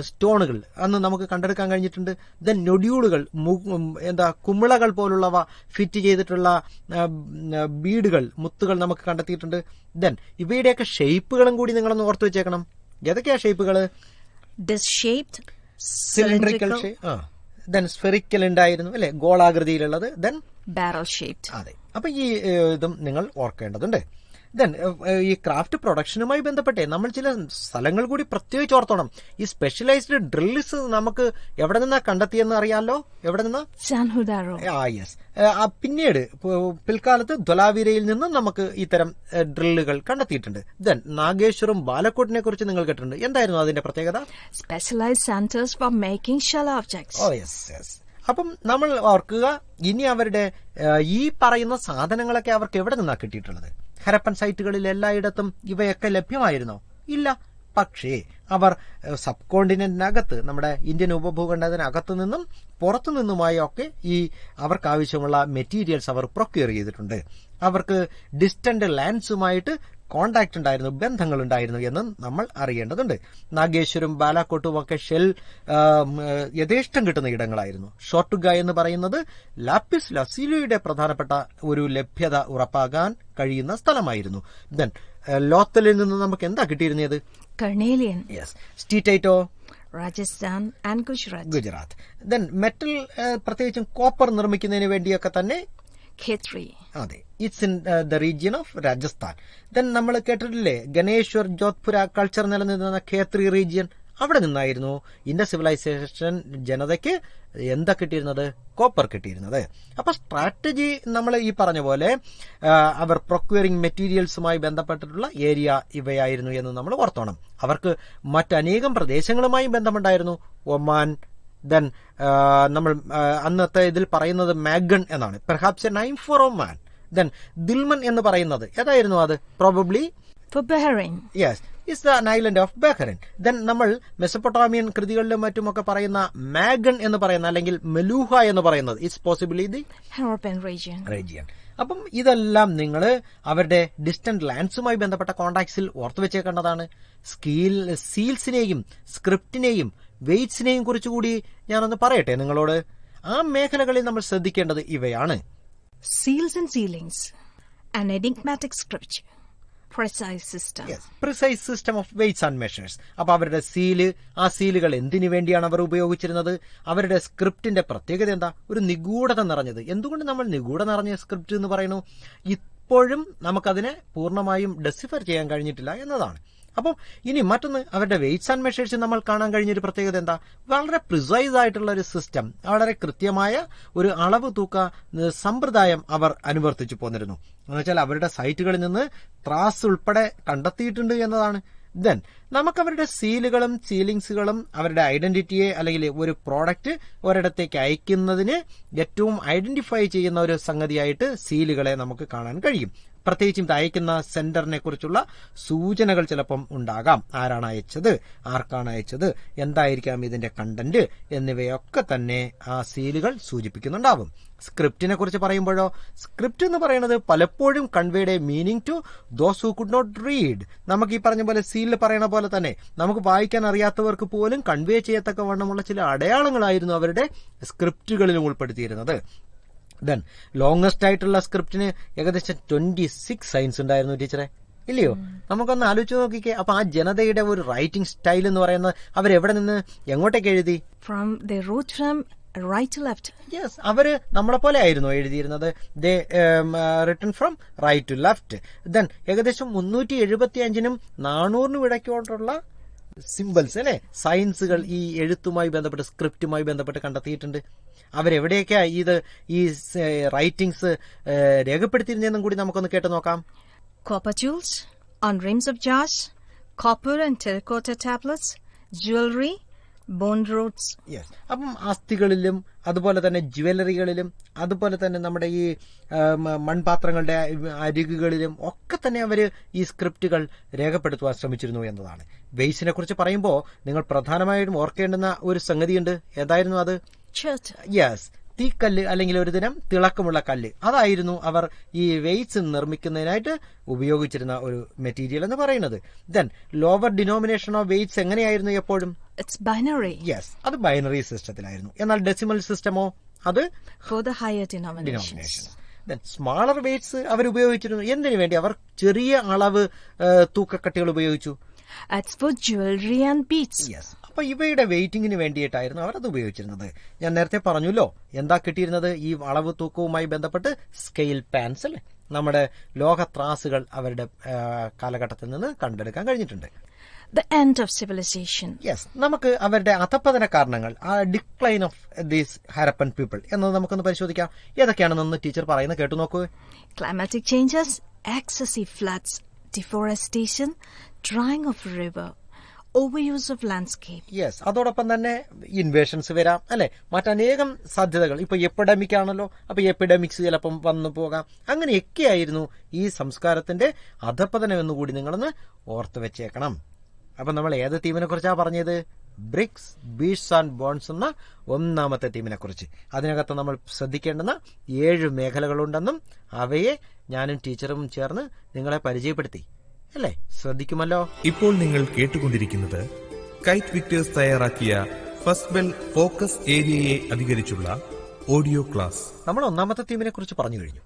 സ്റ്റോണുകൾ അന്ന് നമുക്ക് കണ്ടെടുക്കാൻ കഴിഞ്ഞിട്ടുണ്ട്. ദെൻ നൊഡ്യൂളുകൾ, കുമിളകൾ പോലുള്ളവ ഫിറ്റ് ചെയ്തിട്ടുള്ള ബീഡുകൾ, മുത്തുകൾ നമുക്ക് കണ്ടെത്തിയിട്ടുണ്ട്. ദെൻ ഇവയുടെയൊക്കെ ഷേപ്പുകളും കൂടി നിങ്ങളൊന്ന് ഓർത്തു വെച്ചേക്കണം. ഏതൊക്കെയാ ഷേപ്പുകള്? സിലിണ്ടറിക്കൽ ഷേപ്പ്, ദെൻ സ്ഫെറിക്കൽ ഉണ്ടായിരുന്നു അല്ലെ, ഗോളാകൃതിയിലുള്ളത്, ദെൻ ബാരൽ ഷേപ്ഡ്. അതെ. അപ്പൊ ഈ ഇതും നിങ്ങൾ ഓർക്കേണ്ടതുണ്ട്. ദെൻ ഈ ക്രാഫ്റ്റ് പ്രൊഡക്ഷനുമായി ബന്ധപ്പെട്ടേ നമ്മൾ ചില സ്ഥലങ്ങൾ കൂടി പ്രത്യേകിച്ച് ഓർത്തോണം. ഈ സ്പെഷ്യലൈസ്ഡ് ഡ്രിൽസ് നമുക്ക് എവിടെ നിന്നാ കണ്ടെത്തിയെന്ന് അറിയാമല്ലോ. എവിടെ നിന്നാ? യെസ്. പിന്നീട് പിൽക്കാലത്ത് ധൊലാവീരയിൽ നിന്നും നമുക്ക് ഇത്തരം ഡ്രില്ലുകൾ കണ്ടെത്തിയിട്ടുണ്ട്. ദെൻ നാഗേശ്വറും ബാലക്കോട്ടിനെ കുറിച്ച് നിങ്ങൾ കേട്ടിട്ടുണ്ട്. എന്തായിരുന്നു അതിന്റെ പ്രത്യേകത? Specialised centres for making shell objects. Yes. അപ്പം നമ്മൾ ഓർക്കുക, ഇനി അവരുടെ ഈ പറയുന്ന സാധനങ്ങളൊക്കെ അവർക്ക് എവിടെ നിന്നാ കിട്ടിയിട്ടുള്ളത്? ഹരപ്പൻ സൈറ്റുകളിൽ എല്ലായിടത്തും ഇവയൊക്കെ ലഭ്യമായിരുന്നോ? ഇല്ല. പക്ഷേ അവർ സബ് കോണ്ടിനെന്റിനകത്ത്, നമ്മുടെ ഇന്ത്യൻ ഉപഭൂഖണ്ഡത്തിനകത്തു നിന്നും പുറത്തു നിന്നുമായി ഒക്കെ ഈ അവർക്കാവശ്യമുള്ള മെറ്റീരിയൽസ് അവർ പ്രൊക്യൂർ ചെയ്തിട്ടുണ്ട്. അവർക്ക് ഡിസ്റ്റന്റ് ലാൻഡ്സുമായിട്ട് കോണ്ടാക്ട് ഉണ്ടായിരുന്നു, ബന്ധങ്ങൾ ഉണ്ടായിരുന്നു എന്ന് നമ്മൾ അറിയേണ്ടതുണ്ട്. നാഗേശ്വരും ബാലാക്കോട്ടും ഒക്കെ ഷെൽ യഥേഷ്ടം കിട്ടുന്ന ഇടങ്ങളായിരുന്നു. ഷോർട്ടുഗ എന്ന് പറയുന്നത് ലാപ്പിസ് ലസീലിയുടെ പ്രധാനപ്പെട്ട ഒരു ലഭ്യത ഉറപ്പാക്കാൻ കഴിയുന്ന സ്ഥലമായിരുന്നു. ദെൻ ലോത്തലിൽ നിന്ന് നമുക്ക് എന്താ കിട്ടിയിരുന്നത്? കർണേലിയൻ. യെസ്. സ്റ്റീറ്റൈറ്റോ? Rajasthan and Gujarat. Then metal, പ്രത്യേകിച്ചും കോപ്പർ നിർമ്മിക്കുന്നതിന് വേണ്ടിയൊക്കെ തന്നെ ഖേത്രി. അതെ, it's in the region of Rajasthan. Then നമ്മൾ കേട്ടിട്ടില്ലേ ജോധ്പൂർ കൾച്ചർ നിലനിന്നിരുന്ന ഖേത്രി റീജിയൻ, അവിടെ നിന്നായിരുന്നു ഇന്ത്യ സിവിലൈസേഷൻ ജനതയ്ക്ക് എന്താ കിട്ടിയിരുന്നത്? കോപ്പർ കിട്ടിയിരുന്നത്. അപ്പൊ സ്ട്രാറ്റജി നമ്മൾ ഈ പറഞ്ഞ പോലെ അവർ പ്രൊക്യൂറിംഗ് മെറ്റീരിയൽസുമായി ബന്ധപ്പെട്ടിട്ടുള്ള ഏരിയ ഇവയായിരുന്നു എന്ന് നമ്മൾ ഓർത്തോണം. അവർക്ക് മറ്റനേകം പ്രദേശങ്ങളുമായി ബന്ധമുണ്ടായിരുന്നു. ഒമാൻ, ദെൻ നമ്മൾ അന്നത്തെ ഇതിൽ പറയുന്നത് മാഗൺ എന്നാണ്, perhaps a name for Oman. Then Dilmun എന്ന് പറയുന്നത് ഏതായിരുന്നു? അത് probably yes, is the island of Bahrain. Then നമ്മൾ മെസപ്പൊട്ടാമിയൻ കൃതികളിലും മറ്റുമൊക്കെ പറയുന്ന മാഗൺ എന്ന് പറയുന്ന അല്ലെങ്കിൽ മെലൂഹ എന്ന് പറയുന്നത് it's possibly the European region. അപ്പം ഇതെല്ലാം നിങ്ങൾ അവരുടെ ഡിസ്റ്റന്റ് ലാൻഡ്സുമായി ബന്ധപ്പെട്ട കോണ്ടാക്ട്സിൽ ഓർത്തുവെച്ചേക്കേണ്ടതാണ്. സീൽസിനെയും സ്ക്രിപ്റ്റിനെയും വെയ്റ്റ്സിനെയും കുറിച്ചുകൂടി ഞാനൊന്ന് പറയട്ടെ നിങ്ങളോട്. ആ മേഖലകളിൽ നമ്മൾ ശ്രദ്ധിക്കേണ്ടത് ഇവയാണ്: seals and ceilings, an enigmatic script, precise system of weights and measures. അപ്പൊ അവരുടെ ആ സീലുകൾ എന്തിനു വേണ്ടിയാണ് അവർ ഉപയോഗിച്ചിരുന്നത്? അവരുടെ സ്ക്രിപ്റ്റിന്റെ പ്രത്യേകത എന്താ? ഒരു നിഗൂഢത നിറഞ്ഞത്. എന്തുകൊണ്ട് നമ്മൾ നിഗൂഢ നിറഞ്ഞ സ്ക്രിപ്റ്റ് എന്ന് പറയുന്നു? ഇപ്പോഴും നമുക്കതിനെ പൂർണ്ണമായും ഡെസിഫർ ചെയ്യാൻ കഴിഞ്ഞിട്ടില്ല എന്നതാണ്. അപ്പം ഇനി മറ്റൊന്ന്, അവരുടെ വെയ്റ്റ്സ് ആൻഡ് മെഷേഴ്സ് നമ്മൾ കാണാൻ കഴിഞ്ഞൊരു പ്രത്യേകത എന്താ? വളരെ പ്രിസൈസ് ആയിട്ടുള്ള ഒരു സിസ്റ്റം, വളരെ കൃത്യമായ ഒരു അളവ് തൂക്ക സമ്പ്രദായം അവർ അനുവർത്തിച്ചു പോന്നിരുന്നു. എന്നുവെച്ചാൽ അവരുടെ സൈറ്റുകളിൽ നിന്ന് ത്രാസ് ഉൾപ്പെടെ കണ്ടെത്തിയിട്ടുണ്ട് എന്നതാണ്. ദെൻ നമുക്കവരുടെ സീലുകളും സീലിംഗ്സുകളും അവരുടെ ഐഡന്റിറ്റിയെ അല്ലെങ്കിൽ ഒരു പ്രോഡക്റ്റ് ഒരിടത്തേക്ക് അയക്കുന്നതിന് ഏറ്റവും ഐഡന്റിഫൈ ചെയ്യുന്ന ഒരു സംഗതിയായിട്ട് സീലുകളെ നമുക്ക് കാണാൻ കഴിയും. പ്രത്യേകിച്ചും ഇത് അയക്കുന്ന സെന്ററിനെ കുറിച്ചുള്ള സൂചനകൾ ചിലപ്പം ഉണ്ടാകാം. ആരാണ് അയച്ചത്, ആർക്കാണ് അയച്ചത്, എന്തായിരിക്കാം ഇതിന്റെ കണ്ടന്റ് എന്നിവയൊക്കെ തന്നെ ആ സീലുകൾ സൂചിപ്പിക്കുന്നുണ്ടാവും. സ്ക്രിപ്റ്റിനെ കുറിച്ച് പറയുമ്പോഴോ, സ്ക്രിപ്റ്റ് എന്ന് പറയുന്നത് പലപ്പോഴും conveyed a meaning to those who could not read. നമുക്ക് ഈ പറഞ്ഞ പോലെ സീലിൽ പറയുന്ന പോലെ തന്നെ നമുക്ക് വായിക്കാൻ അറിയാത്തവർക്ക് പോലും കൺവേ ചെയ്യത്തക്ക വണ്ണമുള്ള ചില അടയാളങ്ങളായിരുന്നു അവരുടെ സ്ക്രിപ്റ്റുകളിലും ഉൾപ്പെടുത്തിയിരുന്നത്. ദെൻ ലോങ്സ്റ്റ് ആയിട്ടുള്ള സ്ക്രിപ്റ്റിന് ഏകദേശം 26 സൈൻസ് ഉണ്ടായിരുന്നു ടീച്ചറെ, ഇല്ലയോ? നമുക്കൊന്ന് ആലോചിച്ച് നോക്കിക്കേ. അപ്പൊ ആ ജനതയുടെ ഒരു റൈറ്റിംഗ് സ്റ്റൈൽ എന്ന് പറയുന്നത് അവരെവിടെ നിന്ന് എങ്ങോട്ടേക്ക് എഴുതി? right to left. യെസ്, അവര് നമ്മളെ പോലെ ആയിരുന്നു എഴുതിയിരുന്നത്. They written from right to left. Then ഏകദേശം 375-നും 400-നും ഇടയ്ക്കോട്ടുള്ള സിംബൽസ് അല്ലെ, സയൻസുകൾ ഈ എഴുത്തുമായി ബന്ധപ്പെട്ട് സ്ക്രിപ്റ്റുമായി ബന്ധപ്പെട്ട് കണ്ടെത്തിയിട്ടുണ്ട്. അവരെവിടെയൊക്കെയാ ഈ റൈറ്റിംഗ്സ് രേഖപ്പെടുത്തിയിരുന്നെന്നും കൂടി നമുക്കൊന്ന് കേട്ടു നോക്കാം. Copper tools on rims of jars, copper and terracotta tablets, jewelry, bone rods. അപ്പം അസ്ഥികളിലും അതുപോലെ തന്നെ ജ്വല്ലറികളിലും അതുപോലെ തന്നെ നമ്മുടെ ഈ മൺപാത്രങ്ങളുടെ അരികുകളിലും ഒക്കെ തന്നെ അവര് ഈ സ്ക്രിപ്റ്റുകൾ രേഖപ്പെടുത്തുവാൻ ശ്രമിച്ചിരുന്നു എന്നതാണ്. വെയ്സിനെ കുറിച്ച് പറയുമ്പോൾ നിങ്ങൾ പ്രധാനമായും ഓർക്കേണ്ടുന്ന ഒരു സംഗതിയുണ്ട്. ഏതായിരുന്നു അത്? യെസ്, തീക്കല്ല് അല്ലെങ്കിൽ ഒരു ദിനം തിളക്കമുള്ള കല്ല്. അതായിരുന്നു അവർ ഈ വെയ്റ്റ്സ് നിർമ്മിക്കുന്നതിനായിട്ട് ഉപയോഗിച്ചിരുന്ന ഒരു മെറ്റീരിയൽ എന്ന് പറയുന്നത്. Then lower denomination of weights എങ്ങനെയായിരുന്നു എപ്പോഴും? യെസ്, അത് ബൈനറി സിസ്റ്റത്തിലായിരുന്നു. എന്നാൽ ഡെസിമൽ സിസ്റ്റമോ അത് ഡിനോമിനേഷൻ. ദെൻ സ്മാളർ വെയ്റ്റ്സ് അവർ ഉപയോഗിച്ചിരുന്നു. എന്തിനു വേണ്ടി? അവർ ചെറിയ അളവ് തൂക്കക്കട്ടികൾ ഉപയോഗിച്ചു. Jewellery and beads. യെസ്, അപ്പൊ ഇവയുടെ വെയിറ്റിംഗിന് വേണ്ടിയിട്ടായിരുന്നു അവർ അത് ഉപയോഗിച്ചിരുന്നത്. ഞാൻ നേരത്തെ പറഞ്ഞല്ലോ, എന്താ കിട്ടിയിരുന്നത്? ഈ അളവ് തൂക്കവുമായി ബന്ധപ്പെട്ട് സ്കെയിൽ പാൻസ് അല്ലെ, നമ്മുടെ ലോഹ ത്രാസുകൾ അവരുടെ കാലഘട്ടത്തിൽ നിന്ന് കണ്ടെടുക്കാൻ കഴിഞ്ഞിട്ടുണ്ട്. The end of civilization. Yes, നമുക്ക് അവരുടെ അധപ്പതന കാരണങ്ങൾ, ആ decline of these Harappan people എന്നത് നമുക്കൊന്ന് പരിശോധിക്കാം. ഏതൊക്കെയാണെന്ന് ടീച്ചർ പറയുന്നത് കേട്ടു നോക്കൂ. Climatic changes, excessive floods, deforestation, drying of river, overuse of landscape. Yes, അതോടൊപ്പം തന്നെ ഇൻവേഷൻസ് വരാം അല്ലെ, മറ്റനേകം സാധ്യതകൾ. ഇപ്പൊ എപ്പിഡമിക് ആണല്ലോ, അപ്പൊ എപ്പിഡമിക്സ് ചിലപ്പം വന്നു പോകാം. അങ്ങനെയൊക്കെയായിരുന്നു ഈ സംസ്കാരത്തിന്റെ അധപ്പതനം എന്നുകൂടി നിങ്ങളൊന്ന് ഓർത്തു വെച്ചേക്കണം. അപ്പൊ നമ്മൾ ഏത് തീമിനെ കുറിച്ചാണ് പറഞ്ഞത്? ബ്രിക്സ്, ബീഡ്സ് ആൻഡ് ബോൺസ് എന്ന ഒന്നാമത്തെ തീമിനെ കുറിച്ച്. അതിനകത്ത് നമ്മൾ ശ്രദ്ധിക്കേണ്ടുന്ന 7 മേഖലകളുണ്ടെന്നും അവയെ ഞാനും ടീച്ചറും ചേർന്ന് നിങ്ങളെ പരിചയപ്പെടുത്തി അല്ലേ? ശ്രദ്ധിക്കുമല്ലോ. ഇപ്പോൾ നിങ്ങൾ കേട്ടുകൊണ്ടിരിക്കുന്നത് കൈറ്റ് വിക്ടേഴ്സ് തയ്യാറാക്കിയ ഫസ്റ്റ് ബെൽ ഫോക്കസ് ഏരിയയെ അധികരിച്ചുള്ള ഓഡിയോ ക്ലാസ്. നമ്മൾ ഒന്നാമത്തെ തീമിനെ കുറിച്ച് പറഞ്ഞു കഴിഞ്ഞു.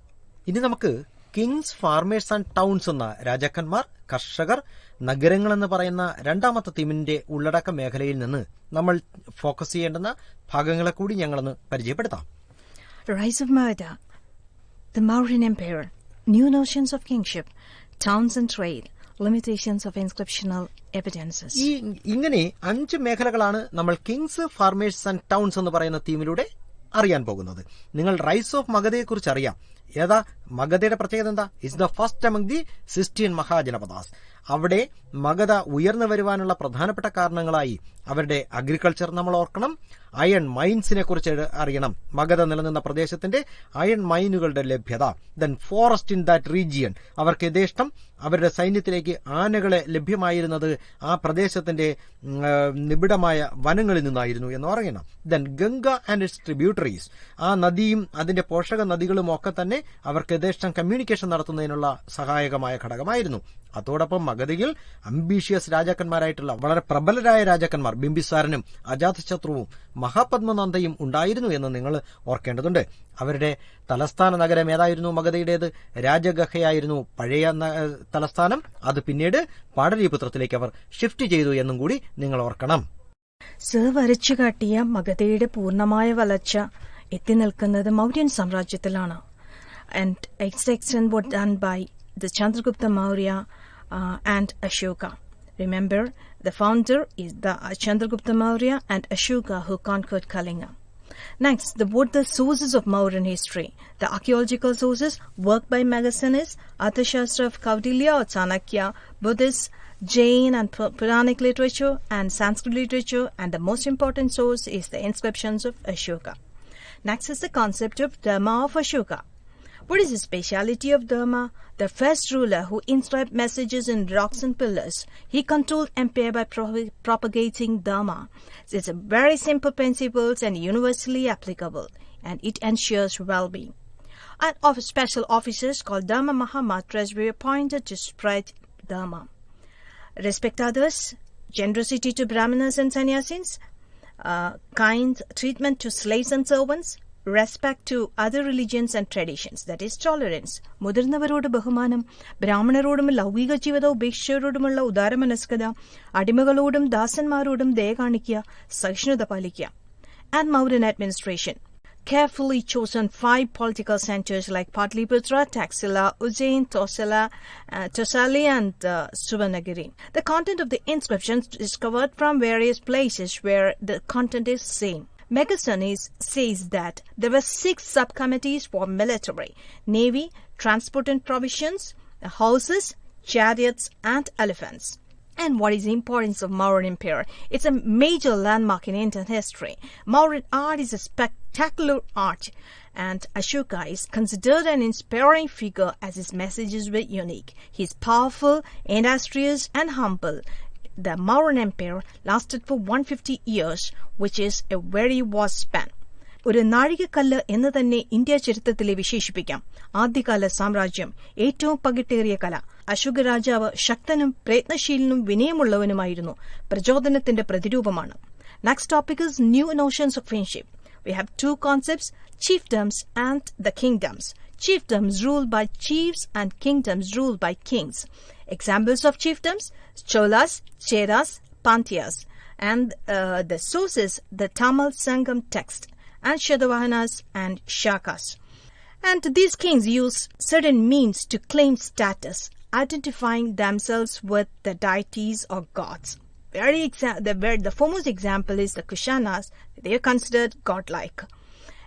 ഇനി നമുക്ക് കിങ്സ്, ഫാർമേഴ്സ് ആൻഡ് ടൗൺസ് എന്ന രാജാക്കന്മാർ, കർഷകർ, നഗരങ്ങൾ എന്ന് പറയുന്ന രണ്ടാമത്തെ തീമിന്റെ ഉള്ളടക്ക മേഖലയിൽ നിന്ന് നമ്മൾ ഫോക്കസ് ചെയ്യേണ്ടുന്ന ഭാഗങ്ങളെ കൂടി ഞങ്ങളൊന്ന് പരിചയപ്പെടുത്താം. Rise of Maurya, the Mauryan Empire, new notions of kingship, towns and trade, limitations of inscriptional evidences. ഇങ്ങനെ 5 മേഖലകളാണ് നമ്മൾ കിങ്സ്, ഫാർമേഴ്സ് ആൻഡ് ടൗൺസ് എന്ന് പറയുന്ന തീമിലൂടെ അറിയാൻ പോകുന്നത്. നിങ്ങൾ റൈസ് ഓഫ് മഗധയെ കുറിച്ച് അറിയാം. ഏതാ മഗധയുടെ പ്രത്യേകത? എന്താ? It's the first among the 16 Mahajanapadas. അവിടെ മഗധ ഉയർന്നു വരുവാനുള്ള പ്രധാനപ്പെട്ട കാരണങ്ങളായി അവരുടെ അഗ്രികൾച്ചർ നമ്മൾ ഓർക്കണം. അയൺ മൈൻസിനെ കുറിച്ച് അറിയണം. മഗധ നിലനിന്ന പ്രദേശത്തിന്റെ അയൺ മൈനുകളുടെ ലഭ്യത. Then forest in that region. അവർക്ക് യഥേഷ്ടം അവരുടെ സൈന്യത്തിലേക്ക് ആനകളെ ലഭ്യമായിരുന്നത് ആ പ്രദേശത്തിന്റെ നിബിഡമായ വനങ്ങളിൽ നിന്നായിരുന്നു എന്ന് അറിയണം. Then Ganga and it's tributaries. ആ നദിയും അതിന്റെ പോഷക നദികളും ഒക്കെ തന്നെ അവർക്ക് യഥേഷ്ടം കമ്മ്യൂണിക്കേഷൻ നടത്തുന്നതിനുള്ള സഹായകമായ ഘടകമായിരുന്നു. അതോടൊപ്പം മഗധയിൽ അംബീഷ്യസ് രാജാക്കന്മാരായിട്ടുള്ള വളരെ പ്രബലരായ രാജാക്കന്മാർ ബിംബിസാരനും അജാതശത്രുവും മഹാപദ്മനന്ദയും ഉണ്ടായിരുന്നു എന്ന് നിങ്ങൾ ഓർക്കേണ്ടതുണ്ട്. അവരുടെ തലസ്ഥാന നഗരം ഏതായിരുന്നു? മഗധയുടേത് രാജഗഹയായിരുന്നു പഴയ തലസ്ഥാനം. അത് പിന്നീട് പാടലീപുത്രത്തിലേക്ക് അവർ ഷിഫ്റ്റ് ചെയ്തു എന്നും കൂടി നിങ്ങൾ ഓർക്കണം. വരച്ചുകാട്ടിയ മഗധയുടെ പൂർണ്ണമായ വളർച്ച എത്തി നിൽക്കുന്നത് Mauryan സാമ്രാജ്യത്തിലാണ്. And its extent was done by the Chandragupta Maurya and Ashoka. Remember, the founder is the Chandragupta Maurya and Ashoka who conquered Kalinga. Next, what the sources of Mauryan history? The archaeological sources, work by Magasanis, Arthashastra of Kaudilya or Chanakya, Buddhist, Jain and Puranic literature and Sanskrit literature, and the most important source is the inscriptions of Ashoka. Next is the concept of Dharma of Ashoka. What is the speciality of Dharma? The first ruler who inscribed messages in rocks and pillars. He controlled empire by propagating Dharma. It's a very simple principles and universally applicable, and it ensures well-being. And special officers called Dharma Mahamatras were appointed to spread Dharma. Respect others, generosity to Brahmanas and Sannyasins, kind treatment to slaves and servants, respect to other religions and traditions, that is tolerance. മുതിർന്നവരോട് ബഹുമാനം, ബ്രാഹ്മണരോടും ലൗകിക ജീവിത ഉപേക്ഷയോടുമുള്ള ഉദാരമനസ്കത, അടിമകളോടും ദാസന്മാരോടും ദയ കാണിക്കുക, സഹിഷ്ണുത പാലിക്കുക. And Mauryan administration. carefully chosen 5 political centers like Patliputra, Taxila, Ujjain, Tosali and Suvarnagiri. The content of the inscriptions is covered from various places where the content is same. Megasthenes says that there were 6 subcommittees for military, navy, transport and provisions, horses, chariots and elephants. And what is the importance of Mauryan Empire? It's a major landmark in Indian history. Mauryan art is a spectacular art, and Ashoka is considered an inspiring figure as his messages were unique. He is powerful, industrious, and humble. The Mauryan Empire lasted for 150 years, which is a very vast span. ഒരു നാഴികക്കല്ല് എന്ന് തന്നെ India ചരിത്രത്തിലെ വിശേഷിപ്പിക്കാം. ആദ്യകാല സാമ്രാജ്യം, ഏറ്റവും പകിട്ടേറിയ കല. അശോക രാജാവ് ശക്തനും പ്രയത്നശീലനും വിനയമുള്ളവനുമായിരുന്നു. പ്രചോദനത്തിന്റെ പ്രതിരൂപമാണ്. Next topic is new notions of kingship. We have 2 concepts, chiefdoms and the kingdoms. Chiefdoms ruled by chiefs and kingdoms ruled by kings. Examples of chiefdoms: Cholas, Cheras, Pantyas. And the sources, the Tamil Sangam text, and Shatavahanas and Shakas. And these kings use certain means to claim status, identifying themselves with the deities or gods. The foremost example is the Kushanas. They are considered godlike.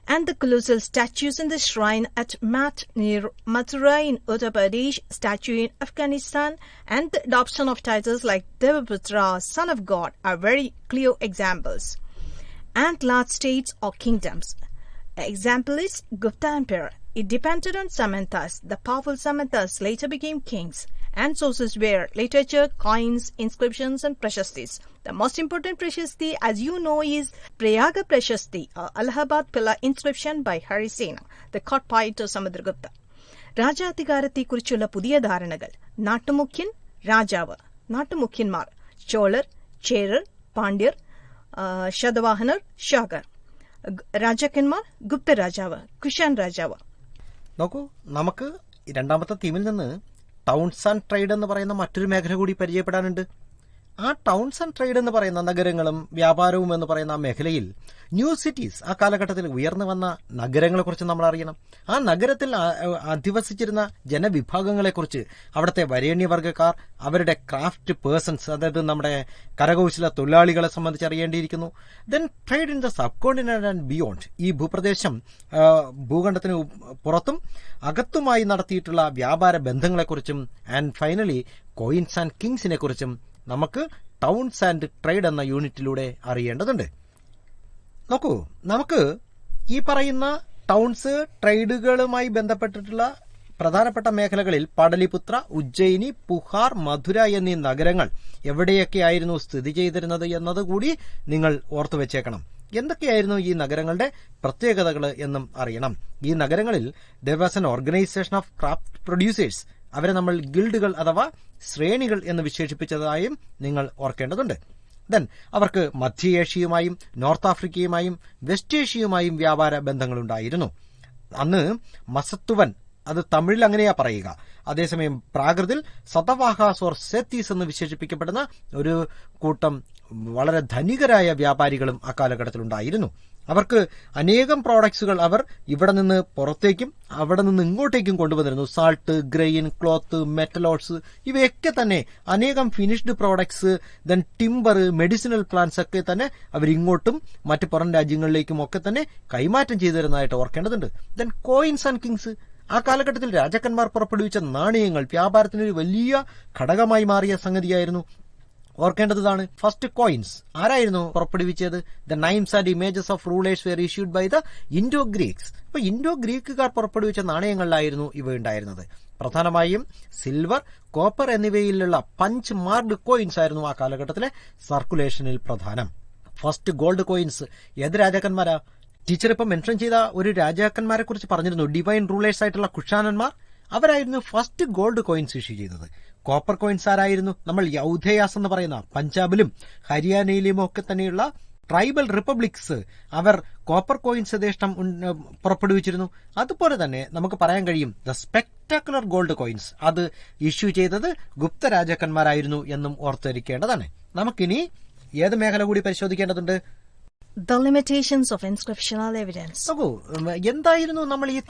And the colossal statues in the shrine at Mat near Mathura in Uttar Pradesh, statue in Afghanistan, and the adoption of titles like Devaputra, son of God, are very clear examples. And large states or kingdoms. Example is Gupta Empire. It depended on Samantas. The powerful Samantas later became kings. And sources were literature, coins, inscriptions, and prashastis. The most important prashasti, as you know, is Prayaga Prashasti, Allahabad Pillar inscription by Harisena, the court poet of Samudragupta. രാജാധികാരത്തെക്കുറിച്ചുള്ള പുതിയ ധാരണകൾ. നാട്ടുമുഖ്യൻ, രാജാവ്, നാട്ടുമുഖ്യന്മാർ, ചോളർ, ചേരർ, പാണ്ഡ്യർ, ശതവാഹനർ, ശാകർ, രാജാക്കന്മാർ, ഗുപ്ത രാജാവ്, കുഷാൻ രാജാവ്. നോക്കൂ, നമുക്ക് രണ്ടാമത്തെ തീമിൽ നിന്ന് ടൗൺസ് ആൻഡ് ട്രേഡ് എന്ന് പറയുന്ന മറ്റൊരു മേഖല കൂടി പരിചയപ്പെടാനുണ്ട്. ആ ടൗൺസ് ആൻഡ് ട്രേഡ് എന്ന് പറയുന്ന നഗരങ്ങളും വ്യാപാരവും എന്ന് പറയുന്ന ആ മേഖലയിൽ ന്യൂ സിറ്റീസ്, ആ കാലഘട്ടത്തിൽ ഉയർന്നു വന്ന നഗരങ്ങളെക്കുറിച്ച് നമ്മൾ അറിയണം. ആ നഗരത്തിൽ അധിവസിച്ചിരുന്ന ജനവിഭാഗങ്ങളെക്കുറിച്ച്, അവിടുത്തെ വരേണ്യവർഗ്ഗക്കാർ, അവരുടെ ക്രാഫ്റ്റ് പേഴ്സൺസ്, അതായത് നമ്മുടെ കരകൗശല തൊഴിലാളികളെ സംബന്ധിച്ച് അറിയേണ്ടിയിരിക്കുന്നു. Then trade in the subcontinent and beyond, ഈ ഭൂപ്രദേശം ഭൂഖണ്ഡത്തിന് പുറത്തും അകത്തുമായി നടത്തിയിട്ടുള്ള വ്യാപാര ബന്ധങ്ങളെക്കുറിച്ചും, ആൻഡ് ഫൈനലി കോയിൻസ് ആൻഡ് കിങ്സിനെ കുറിച്ചും നമുക്ക് ടൗൺസ് ആൻഡ് ട്രേഡ് എന്ന യൂണിറ്റിലൂടെ അറിയേണ്ടതുണ്ട്. നോക്കൂ, നമുക്ക് ഈ പറയുന്ന ടൗൺസ്, ട്രേഡുകളുമായി ബന്ധപ്പെട്ടിട്ടുള്ള പ്രധാനപ്പെട്ട മേഖലകളിൽ പാടലിപുത്ര, ഉജ്ജയിനി, പുഹാർ, മധുര എന്നീ നഗരങ്ങൾ എവിടെയൊക്കെയായിരുന്നു സ്ഥിതി ചെയ്തിരുന്നത് എന്നതുകൂടി നിങ്ങൾ ഓർത്തുവെച്ചേക്കണം. എന്തൊക്കെയായിരുന്നു ഈ നഗരങ്ങളുടെ പ്രത്യേകതകൾ എന്നും അറിയണം. ഈ നഗരങ്ങളിൽ there was an organization of craft producers. അവരെ നമ്മൾ ഗിൽഡുകൾ അഥവാ ശ്രേണികൾ എന്ന് വിശേഷിപ്പിച്ചതായും നിങ്ങൾ ഓർക്കേണ്ടതുണ്ട്. ദെൻ അവർക്ക് മധ്യ ഏഷ്യയുമായും നോർത്ത് ആഫ്രിക്കയുമായും വെസ്റ്റ് ഏഷ്യയുമായും വ്യാപാര ബന്ധങ്ങളുണ്ടായിരുന്നു. അന്ന് മസത്തുവൻ, അത് തമിഴിൽ അങ്ങനെയാ പറയുക. അതേസമയം പ്രാകൃതിൽ സതവാഹാസ് ഓർ സെത്തീസ് എന്ന് വിശേഷിപ്പിക്കപ്പെടുന്ന ഒരു കൂട്ടം വളരെ ധനികരായ വ്യാപാരികളും അക്കാലഘട്ടത്തിലുണ്ടായിരുന്നു. അവർക്ക് അനേകം പ്രോഡക്ട്സുകൾ അവർ ഇവിടെ നിന്ന് പുറത്തേക്കും അവിടെ നിന്ന് ഇങ്ങോട്ടേക്കും കൊണ്ടുവന്നിരുന്നു. സാൾട്ട്, ഗ്രെയിൻ, ക്ലോത്ത്, മെറ്റലോട്സ്, ഇവയൊക്കെ തന്നെ അനേകം finished products, then timber, medicinal plants ഒക്കെ തന്നെ അവരിങ്ങോട്ടും മറ്റ് പുറം രാജ്യങ്ങളിലേക്കും ഒക്കെ തന്നെ കൈമാറ്റം ചെയ്തിരുന്നതായിട്ട് ഓർക്കേണ്ടതുണ്ട്. ദെൻ കോയിൻസ് ആൻഡ് കിങ്സ്, ആ കാലഘട്ടത്തിൽ രാജാക്കന്മാർ പുറപ്പെടുവിച്ച നാണയങ്ങൾ വ്യാപാരത്തിനൊരു വലിയ ഘടകമായി മാറിയ സംഗതിയായിരുന്നു. ഓർക്കേണ്ടതാണ് ഫസ്റ്റ് കോയിൻസ് ആരായിരുന്നു പുറപ്പെടുവിച്ചത്? The names and images of rulers were issued by the Indo Greeks. അപ്പൊ ഇൻഡോ ഗ്രീക്കുകാർ പുറപ്പെടുവിച്ച നാണയങ്ങളിലായിരുന്നു ഇവ ഉണ്ടായിരുന്നത്. പ്രധാനമായും സിൽവർ, കോപ്പർ എന്നിവയിലുള്ള പഞ്ച് മാർക്ഡ് കോയിൻസ് ആയിരുന്നു ആ കാലഘട്ടത്തിലെ സർക്കുലേഷനിൽ പ്രധാനം. ഫസ്റ്റ് ഗോൾഡ് കോയിൻസ് ഏത് രാജാക്കന്മാരാ? ടീച്ചർ ഇപ്പം മെൻഷൻ ചെയ്ത ഒരു രാജാക്കന്മാരെ കുറിച്ച് പറഞ്ഞിരുന്നു, ഡിവൈൻ റൂളേഴ്സ് ആയിട്ടുള്ള കുഷാനന്മാർ. അവരായിരുന്നു ഫസ്റ്റ് ഗോൾഡ് കോയിൻസ് ഇഷ്യൂ ചെയ്തത്. കോപ്പർ കോയിൻസ് ആരായിരുന്നു? നമ്മൾ യൗധയാസ് എന്ന് പറയുന്ന പഞ്ചാബിലും ഹരിയാനയിലും ഒക്കെ തന്നെയുള്ള ട്രൈബൽ റിപ്പബ്ലിക്സ് അവർ കോപ്പർ കോയിൻസ് യഥേഷ്ടം പുറപ്പെടുവിച്ചിരുന്നു. അതുപോലെ തന്നെ നമുക്ക് പറയാൻ കഴിയും ദ സ്പെക്ടാക്കുലർ ഗോൾഡ് കോയിൻസ് അത് ഇഷ്യൂ ചെയ്തത് ഗുപ്ത രാജാക്കന്മാരായിരുന്നു എന്നും ഓർത്തിരിക്കേണ്ടതാണ്. നമുക്കിനി ഏത് മേഖല കൂടി പരിശോധിക്കേണ്ടതുണ്ട്? The limitations of inscriptional evidence. നോക്കൂ, എന്തായിരുന്നു നമ്മൾ ഈ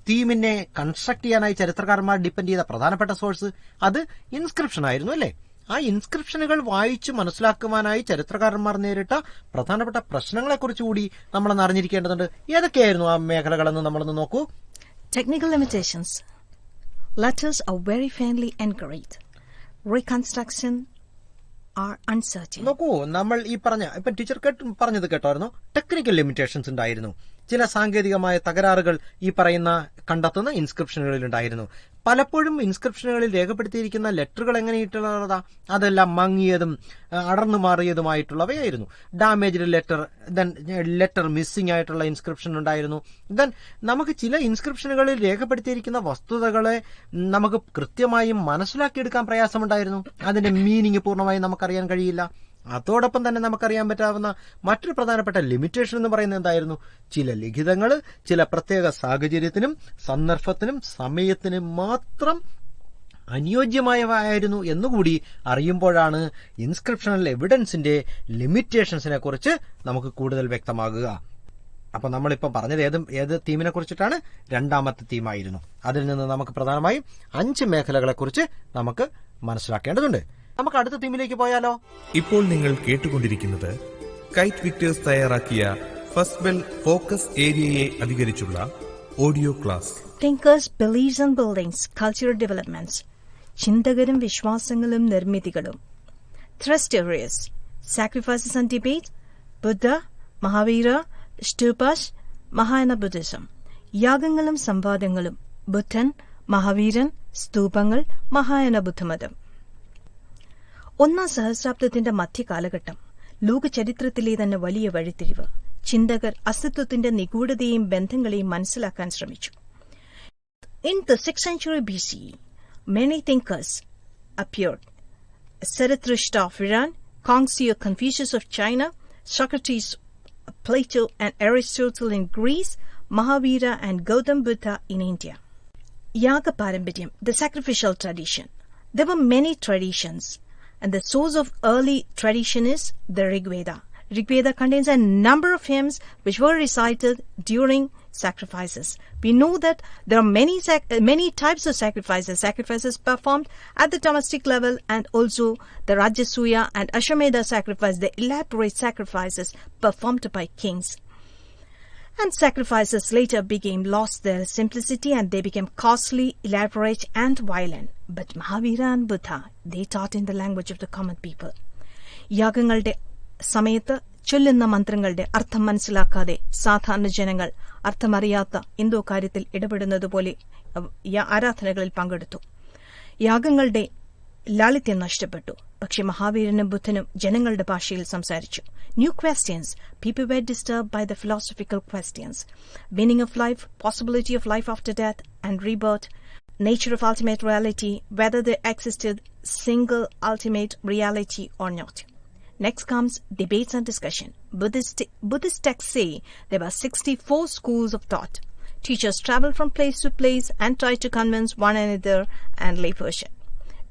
തീമിനെ കൺസ്ട്രക്ട് ചെയ്യാനായി ചരിത്രകാരന്മാർ ഡിപ്പെൻഡ് ചെയ്ത പ്രധാനപ്പെട്ട സോഴ്സ്? അത് ഇൻസ്ക്രിപ്ഷൻ ആയിരുന്നു, അല്ലേ? ആ ഇൻസ്ക്രിപ്ഷനുകൾ വായിച്ചു മനസ്സിലാക്കുവാനായി ചരിത്രകാരന്മാർ നേരിട്ട പ്രധാനപ്പെട്ട പ്രശ്നങ്ങളെക്കുറിച്ച് കൂടി നമ്മളൊന്ന് അറിഞ്ഞിരിക്കേണ്ടതുണ്ട്. ഏതൊക്കെയായിരുന്നു ആ മേഖലകളെന്ന് നമ്മളൊന്ന് നോക്കൂ. Technical limitations. Letters are very faintly engraved. Reconstruction are uncertain. നോക്കൂ, നമ്മൾ ഈ ഇപ്പം ടീച്ചർ പറഞ്ഞത് കേട്ടായിരുന്നു. ടെക്നിക്കൽ ലിമിറ്റേഷൻസ് ഉണ്ടായിരുന്നു. ചില സാങ്കേതികമായ തകരാറുകൾ ഈ പറയുന്ന കണ്ടെത്തുന്ന ഇൻസ്ക്രിപ്ഷനുകളിൽ ഉണ്ടായിരുന്നു. പലപ്പോഴും ഇൻസ്ക്രിപ്ഷനുകളിൽ രേഖപ്പെടുത്തിയിരിക്കുന്ന ലെറ്ററുകൾ എങ്ങനെയിട്ടുള്ളതാ? അതെല്ലാം മങ്ങിയതും അടർന്നു മാറിയതുമായിട്ടുള്ളവയായിരുന്നു. ഡാമേജ്ഡ് ലെറ്റർ മിസ്സിംഗ് ആയിട്ടുള്ള ഇൻസ്ക്രിപ്ഷൻ ഉണ്ടായിരുന്നു. നമുക്ക് ചില ഇൻസ്ക്രിപ്ഷനുകളിൽ രേഖപ്പെടുത്തിയിരിക്കുന്ന വസ്തുതകളെ നമുക്ക് കൃത്യമായും മനസ്സിലാക്കിയെടുക്കാൻ പ്രയാസമുണ്ടായിരുന്നു. അതിന്റെ മീനിങ് പൂർണ്ണമായും നമുക്കറിയാൻ കഴിയില്ല. അതോടൊപ്പം തന്നെ നമുക്കറിയാൻ പറ്റാവുന്ന മറ്റൊരു പ്രധാനപ്പെട്ട ലിമിറ്റേഷൻ എന്ന് പറയുന്നത് എന്തായിരുന്നു? ചില ലിഖിതങ്ങൾ ചില പ്രത്യേക സാഹചര്യത്തിനും സന്ദർഭത്തിനും സമയത്തിനും മാത്രം അനുയോജ്യമായവയായിരുന്നു എന്നുകൂടി അറിയുമ്പോഴാണ് ഇൻസ്ക്രിപ്ഷണൽ എവിഡൻസിന്റെ ലിമിറ്റേഷൻസിനെ കുറിച്ച് നമുക്ക് കൂടുതൽ വ്യക്തമാകുക. അപ്പൊ നമ്മളിപ്പം പറഞ്ഞത് ഏത് തീമിനെ കുറിച്ചിട്ടാണ്? രണ്ടാമത്തെ തീമായിരുന്നു. അതിൽ നിന്ന് നമുക്ക് പ്രധാനമായും 5 മേഖലകളെ കുറിച്ച് നമുക്ക് മനസ്സിലാക്കേണ്ടതുണ്ട്. നമുക്ക് അടുത്ത തീമിലേക്ക് പോയാലോ? ഇപ്പോൾ നിങ്ങൾ കേട്ടുകൊണ്ടിരിക്കുന്നത് കൈറ്റ് വിക്ടേഴ്സ് തയ്യാറാക്കിയ ഫസ്റ്റ് ബെൽ ഫോക്കസ് ഏരിയയെ അധികരിച്ചുള്ള audio class. Thinkers, beliefs and buildings, cultural developments. ചിന്തകരും വിശ്വാസങ്ങളും നിർമ്മിതികളും. Thrust areas: sacrifices and debate, Buddha, Mahavira, Stupas, Mahayana Buddhism. യാഗങ്ങളും സംവാദങ്ങളും, ബുദ്ധൻ, മഹാവീരൻ, സ്തൂപങ്ങൾ, മഹായാന ബുദ്ധമതം. 1-ാം സഹസ്രാബ്ദത്തിന്റെ മധ്യകാലഘട്ടം ലോക ചരിത്രത്തിലെ തന്നെ വലിയ വഴിത്തിരിവ്. ചിന്തകർ അസ്തിത്വത്തിന്റെ നിഗൂഢതയും ബന്ധങ്ങളെയും മനസ്സിലാക്കാൻ ശ്രമിച്ചു. In the 6th century BCE, many thinkers appeared. Zarathustra of Iran, Kongzi or Confucius of China, Socrates, Plato and Aristotle in Greece, Mahavira and Gautam Buddha in India. Yaga Parambaryam, the sacrificial tradition. There were many traditions, and the source of early tradition is the Rig Veda. Rig Veda contains a number of hymns which were recited during sacrifices. We know that there are many types of sacrifices. Sacrifices performed at the domestic level and also the Rajasuya and Ashwamedha sacrifice, the elaborate sacrifices performed by kings. And sacrifices later lost their simplicity and they became costly, elaborate and violent. But Mahavira and Buddha, they taught in the language of the common people. യാഗങ്ങളുടെ സമയത്ത് ചൊല്ലുന്ന മന്ത്രങ്ങളുടെ അർത്ഥം മനസ്സിലാക്കാതെ സാധാരണ ജനങ്ങൾ അർത്ഥമറിയാത്ത എന്തോ കാര്യത്തിൽ ഇടപെടുന്നതുപോലെ ആരാധനകളിൽ പങ്കെടുത്തു. യാഗങ്ങളുടെ ലാളിത്യം നഷ്ടപ്പെട്ടു. പക്ഷെ മഹാവീരനും ബുദ്ധനും ജനങ്ങളുടെ ഭാഷയിൽ സംസാരിച്ചു. New questions. People were disturbed by the philosophical questions. Meaning of life, possibility of life after death and rebirth, nature of ultimate reality, whether there existed single ultimate reality or not. Next comes debates and discussion. Buddhist texts say there were 64 schools of thought. Teachers traveled from place to place and tried to convince one another and layperson.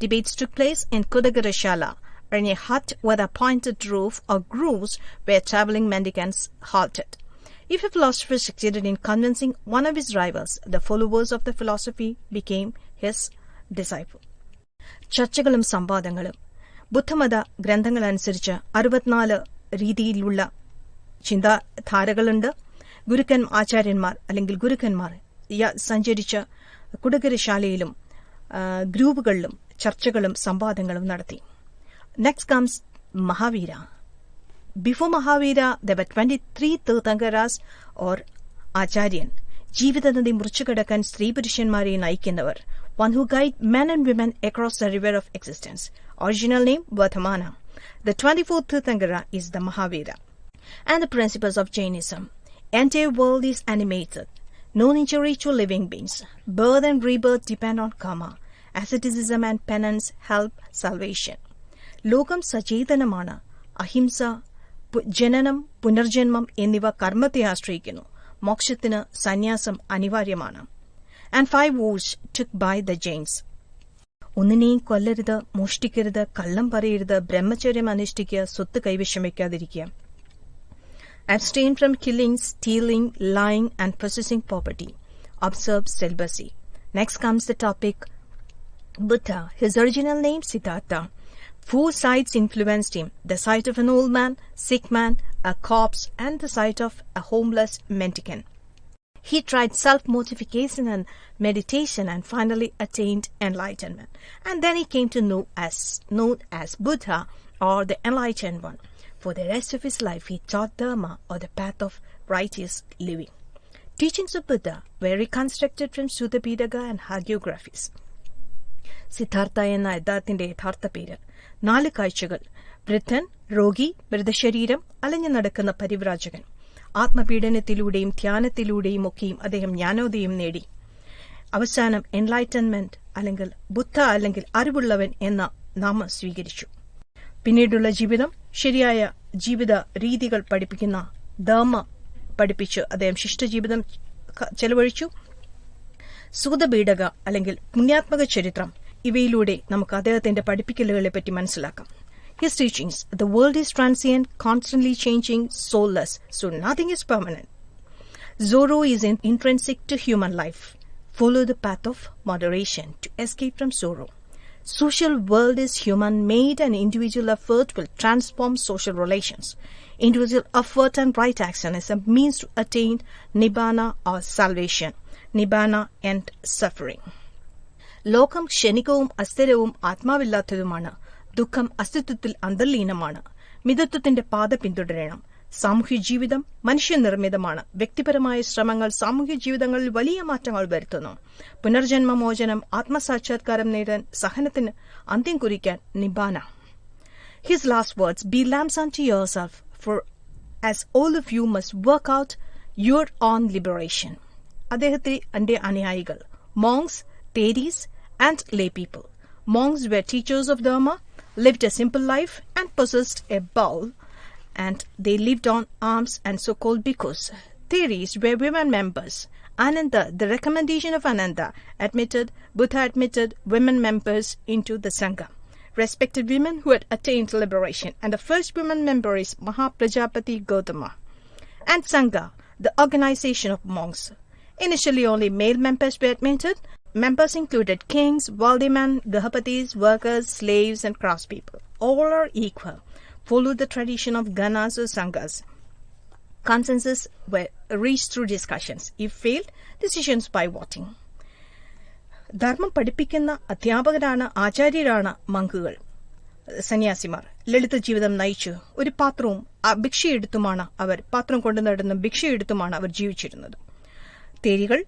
Debates took place in Kudagarashala, in a hut with a pointed roof or grooves where traveling mendicants halted. If a philosopher succeeded in convincing one of his rivals, the followers of the philosophy became his disciple. ചർച്ചകളും സംവാദങ്ങളും. ബുദ്ധമത ഗ്രന്ഥങ്ങളനുസരിച്ച് 64 രീതിയിലുള്ള ചിന്താധാരകളുണ്ട്. ആചാര്യന്മാർ അല്ലെങ്കിൽ ഗുരുക്കന്മാർ സഞ്ചരിച്ച കുടകരശാലയിലും ഗ്രൂപ്പുകളിലും ചർച്ചകളും സംവാദങ്ങളും നടത്തി. Next comes Mahavira. Before Mahavira, there were 23 Tirthankaras or Acharyan. ജീവിതനദി മുറിച്ചുകടക്കാൻ സ്ത്രീ പുരുഷന്മാരെ നയിക്കുന്നവർ. One who guide men and women across the river of existence. Original name Vardhamana. The 24th Tirthankara is the Mahavira. And the principles of Jainism. Entire world is animated. No injury to living beings. Birth and rebirth depend on karma. Asceticism and penance help salvation. ലോകം സചേതനമാണ്. അഹിംസ, ജനനം, പുനർജന്മം എന്നിവ കർമ്മത്തെ ആശ്രയിക്കുന്നു. മോക്ഷത്തിന് സന്യാസം അനിവാര്യമാണ്. And 5 vows took by the Jains. ഒന്നിനെയും കൊല്ലരുത്, മോഷ്ടിക്കരുത്, കള്ളം പറയരുത്, ബ്രഹ്മചര്യം അനുഷ്ഠിക്കുക, സ്വത്ത് കൈവശം വയ്ക്കാതിരിക്കുക. Abstain from killing, stealing, lying, and possessing property. Observe celibacy. Next comes the topic Buddha. His original name Siddhartha. 4 sights influenced him: the sight of an old man, sick man, a corpse, and the sight of a homeless mendicant. He tried self-mortification and meditation and finally attained enlightenment. And then he came to known as Buddha, or the enlightened one. For the rest of his life, he taught Dharma, or the path of righteous living. Teachings of Buddha were reconstructed from Sutta and hagiographies. Siddhartha എന്ന അദ്ദേഹത്തിന്റെ യഥാർത്ഥ പേര്. 4 കാഴ്ചകൾ: വൃദ്ധൻ, രോഗി, മൃതശരീരം, അലഞ്ഞു നടക്കുന്ന പരിവ്രാജകൻ. ആത്മപീഡനത്തിലൂടെയും ധ്യാനത്തിലൂടെയും ഒക്കെയും അദ്ദേഹം ജ്ഞാനോദയം നേടി. അവസാനം എൻലൈറ്റൻമെന്റ് അല്ലെങ്കിൽ ബുദ്ധ അല്ലെങ്കിൽ അറിവുള്ളവൻ എന്ന നാമം സ്വീകരിച്ചു. പിന്നീടുള്ള ജീവിതം ശരിയായ ജീവിത രീതികൾ പഠിപ്പിക്കുന്ന ധർമ്മ പഠിപ്പിച്ച് അദ്ദേഹം ശിഷ്ടജീവിതം ചെലവഴിച്ചു. സൂതപീഠക അല്ലെങ്കിൽ പുണ്യാത്മക ചരിത്രം, ഇവയിലൂടെ നമുക്ക് അദ്ദേഹത്തിന്റെ പഠിപ്പിക്കലുകളെ പറ്റി മനസ്സിലാക്കാം. His teachings: the world is transient, constantly changing, soulless, so nothing is permanent. Sorrow is intrinsic to human life. Follow the path of moderation to escape from sorrow. Social world is human-made, and individual effort will transform social relations. Individual effort and right action is a means to attain nibbana or salvation. Nibbana and suffering. ലോകം ക്ഷണികവും അസ്ഥിരവും ആത്മാവില്ലാത്തതുമാണ്. ദുഃഖം അസ്തിത്വത്തിൽ അന്തർലീനമാണ്. മിതത്വത്തിന്റെ പാത പിന്തുടരണം. സാമൂഹ്യ ജീവിതം മനുഷ്യനിർമ്മിതമാണ്. വ്യക്തിപരമായ ശ്രമങ്ങൾ സാമൂഹ്യ ജീവിതങ്ങളിൽ വലിയ മാറ്റങ്ങൾ വരുത്തുന്നു. പുനർജന്മമോചനം, ആത്മസാക്ഷാത്കാരം നേടാൻ, സഹനത്തിന് അന്ത്യം കുറിക്കാൻ നിബാന. His last words: be lambs unto yourself, for as all of you must work out your own liberation. അദ്ദേഹത്തിന്റെ അനുയായികൾ monks, തേരീസ് and lay people. Monks were teachers of Dharma, lived a simple life, and possessed a bowl, and they lived on alms and so-called bhikkhus. Theories were women members. Ananda, the recommendation of Ananda, Buddha admitted women members into the Sangha. Respected women who had attained liberation, and the first women member is Mahaprajapati Gautama. And Sangha, the organization of monks. Initially only male members were admitted. Members included kings, wealthy men, gahapatis, workers, slaves, and craftspeople. All are equal. Follow the tradition of ganas or sanghas. Consensus were reached through discussions. If failed, decisions by voting. ധർമ്മം പഠിപ്പിക്കുന്ന അധ്യാപകരാണ്, ആചാര്യരാണ് മങ്കുകൾ, സന്യാസിമാർ. ലളിത ജീവിതം നയിച്ചു ഒരു പാത്രവും ഭിക്ഷയെടുത്തുമാണ് അവർ പാത്രം കൊണ്ടു നടന്ന ഭിക്ഷയെടുത്തുമാണ് അവർ ജീവിച്ചിരുന്നത്. തേരികൾ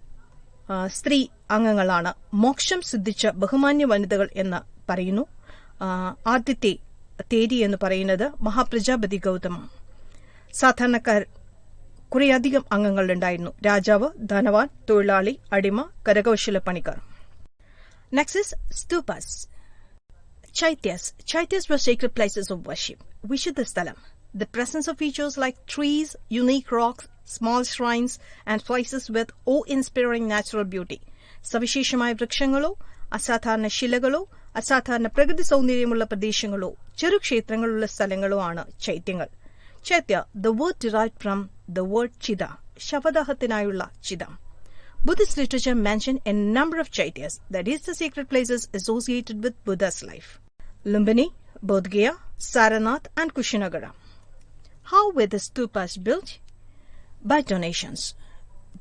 സ്ത്രീ അംഗങ്ങളാണ്. മോക്ഷം സിദ്ധിച്ച ബഹുമാന്യ വനിതകൾ എന്ന് പറയുന്നു. ആദ്യത്തെ തേരി എന്ന് പറയുന്നത് മഹാപ്രജാപതി ഗൗതമ. സാധാരണക്കാർ കുറേയധികം അംഗങ്ങളുണ്ടായിരുന്നു. രാജാവ്, ധനവാൻ, തൊഴിലാളി, അടിമ, കരകൗശല പണിക്കാർ. Next is stupas. Chaityas. Chaityas were sacred places of worship. Vishuddha Sthalam. The presence of features like trees, unique rocks, small shrines, and places with awe-inspiring natural beauty. സവിശേഷമായ വൃക്ഷങ്ങളോ അസാധാരണ ശിലകളോ അസാധാരണ പ്രകൃതി സൗന്ദര്യമുള്ള പ്രദേശങ്ങളോ ചെറുക്ഷേത്രങ്ങളുള്ള സ്ഥലങ്ങളോ ആണ് ചൈത്യങ്ങൾ. ചൈത്യ, the word derived from the word chida, ശവദാഹത്തിനായുള്ള ചിതം. Buddhist literature mentioned a number of chaityas, that is the sacred places associated with Buddha's life. Lumbini, Bodh Gaya, Saranath, and Kushinagara. How were the stupas built? By donations.